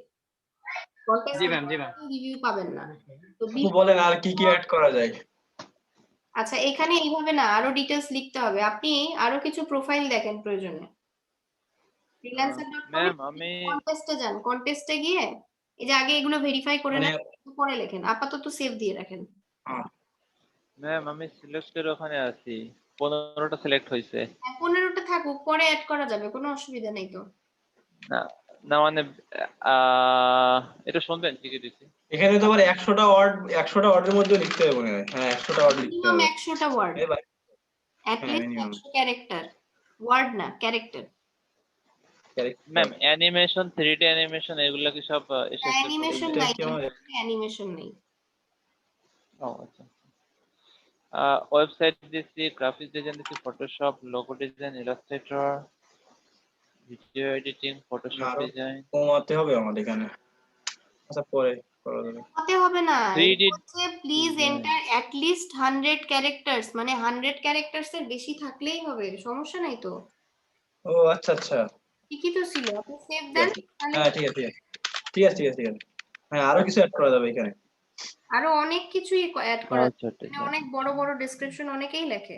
Speaker 1: কন্টেস্ট
Speaker 10: জি ম্যাম, জি ম্যাম।
Speaker 1: রিভিউ পাবেন না তো
Speaker 6: আপু বলেন আর কি কি অ্যাড করা যায়?
Speaker 1: আচ্ছা এখানে এইভাবে না, আরো ডিটেলস লিখতে হবে। আপনি আরো কিছু প্রোফাইল দেখেন প্রয়োজনে, freelancer.com
Speaker 5: ম্যাম আমি
Speaker 1: কন্টেস্টে যান, কন্টেস্টে গিয়ে এই যে আগে এগুলো ভেরিফাই করে
Speaker 6: মানে
Speaker 1: নেন, পরে লেখেন, আপাতত সেভ দিয়ে রাখেন।
Speaker 5: ম্যাম আমি সিলেক্টের ওখানে আছি, 15টা সিলেক্ট হয়েছে।
Speaker 1: 15টা থাকুক, পরে অ্যাড করা যাবে, কোনো অসুবিধা নেই তো।
Speaker 5: না না মানে এটা শুনবেন ঠিকই দিচ্ছি।
Speaker 6: এখানে তো আবার 100টা ওয়ার্ড, 100টা ওয়ার্ডের মধ্যে লিখতে হবে মনে হয়। হ্যাঁ 100টা ওয়ার্ড লিখতে
Speaker 1: মিনিমাম
Speaker 6: হবে।
Speaker 1: 100টা ওয়ার্ড,
Speaker 6: এবার
Speaker 1: অ্যাট
Speaker 6: হ্যাঁ
Speaker 1: লিস্ট
Speaker 6: মিনিমাম
Speaker 1: 100 ক্যারেক্টার, ওয়ার্ড না character.
Speaker 5: Ma'am animation, 3D animation এগুলা কি সব এসেছে?
Speaker 1: অ্যানিমেশন নাই, অ্যানিমেশন নেই।
Speaker 5: ও আচ্ছা। ওয়েবসাইট দিচ্ছি, গ্রাফিক্স ডিজাইন দিচ্ছি, Photoshop, logo design, Illustrator, video editing, Photoshop
Speaker 6: আরো
Speaker 5: ডিজাইন।
Speaker 6: কমাতে হবে আমাদের এখানে। আচ্ছা পরে করা যাবে।
Speaker 1: হতে হবে না,
Speaker 5: 3D
Speaker 1: please
Speaker 5: design।
Speaker 1: Enter at least 100 characters, মানে 100 ক্যারেক্টার্স এর বেশি থাকলেই হবে, সমস্যা নাই তো।
Speaker 6: ও আচ্ছা আচ্ছা,
Speaker 1: ঠিকই তো ছিল, আপনি সেভ
Speaker 6: ঠিক
Speaker 1: দেন
Speaker 6: আছে।
Speaker 1: তাহলে।
Speaker 6: হ্যাঁ ঠিক আছে ঠিক আছে ঠিক আছে ঠিক আছে ঠিক আছে। হ্যাঁ আরো কিছু অ্যাড করা যাবে এখানে।
Speaker 1: আরো অনেক কিছুই অ্যাড করা
Speaker 5: আচ্ছা
Speaker 1: যায়,
Speaker 5: ঠিক
Speaker 1: মানে
Speaker 5: আছে।
Speaker 1: অনেক বড় বড় ডেসক্রিপশন অনেকেই লেখে।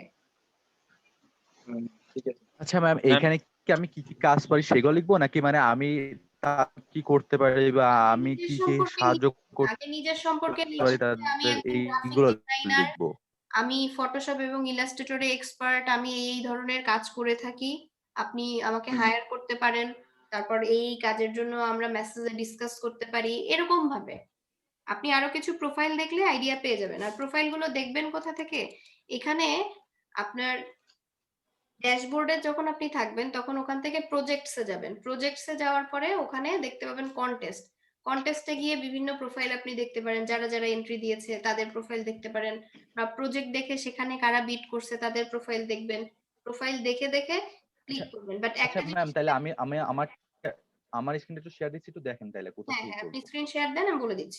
Speaker 6: ঠিক আছে।
Speaker 2: আচ্ছা ম্যাম, এইখানে কি আমি কি কি কাজ পারি সেগুলো লিখবো, নাকি মানে আমি কি করতে পারি বা আমি
Speaker 1: নিজের
Speaker 2: কি কি
Speaker 1: সম্পর্কে
Speaker 2: সাহায্য করতে
Speaker 1: আগে নিজের সম্পর্কে
Speaker 2: পারি
Speaker 1: লিখতে হবে, আমি
Speaker 2: তাদের,
Speaker 1: একজন গ্রাফিক
Speaker 2: এইগুলো
Speaker 1: ডিজাইনার,
Speaker 2: লিখবো।
Speaker 1: আমি ফটোশপ এবং ইলাস্ট্রেটরে এক্সপার্ট, আমি এই ধরনের কাজ করে থাকি, আপনি আমাকে হায়ার করতে পারেন, তারপর এই কাজের জন্য আমরা মেসেজে ডিসকাস করতে পারি, এরকম ভাবে আপনি আরো কিছু প্রোফাইল দেখলে আইডিয়া পেয়ে যাবেন। আর প্রোফাইলগুলো দেখবেন কোথা থেকে? এখানে আপনার ড্যাশবোর্ডে যখন আপনি থাকবেন তখন ওখান থেকে প্রজেক্টসে যাবেন, প্রজেক্টসে যাওয়ার পরে ওখানে দেখতে পাবেন কন্টেস্ট, কন্টেস্টে গিয়ে বিভিন্ন প্রোফাইল আপনি দেখতে পারেন, যারা যারা এন্ট্রি দিয়েছে তাদের প্রোফাইল দেখতে পারেন, বা প্রজেক্ট দেখে সেখানে কারা বিট করছে তাদের প্রোফাইল দেখবেন, প্রোফাইল দেখে দেখে ক্লিক করবেন। বাট
Speaker 2: আচ্ছা
Speaker 1: একটা
Speaker 2: ম্যাম,
Speaker 1: জিনিস,
Speaker 2: তাহলে আমি আমার স্ক্রিনটা একটু শেয়ার দিচ্ছি, একটু দেখেন তাহলে কোথা
Speaker 1: হ্যাঁ
Speaker 2: থেকে
Speaker 1: হ্যাঁ, আপনি
Speaker 2: করবো।
Speaker 1: স্ক্রিন শেয়ার দেন, আমি বলে দিচ্ছি।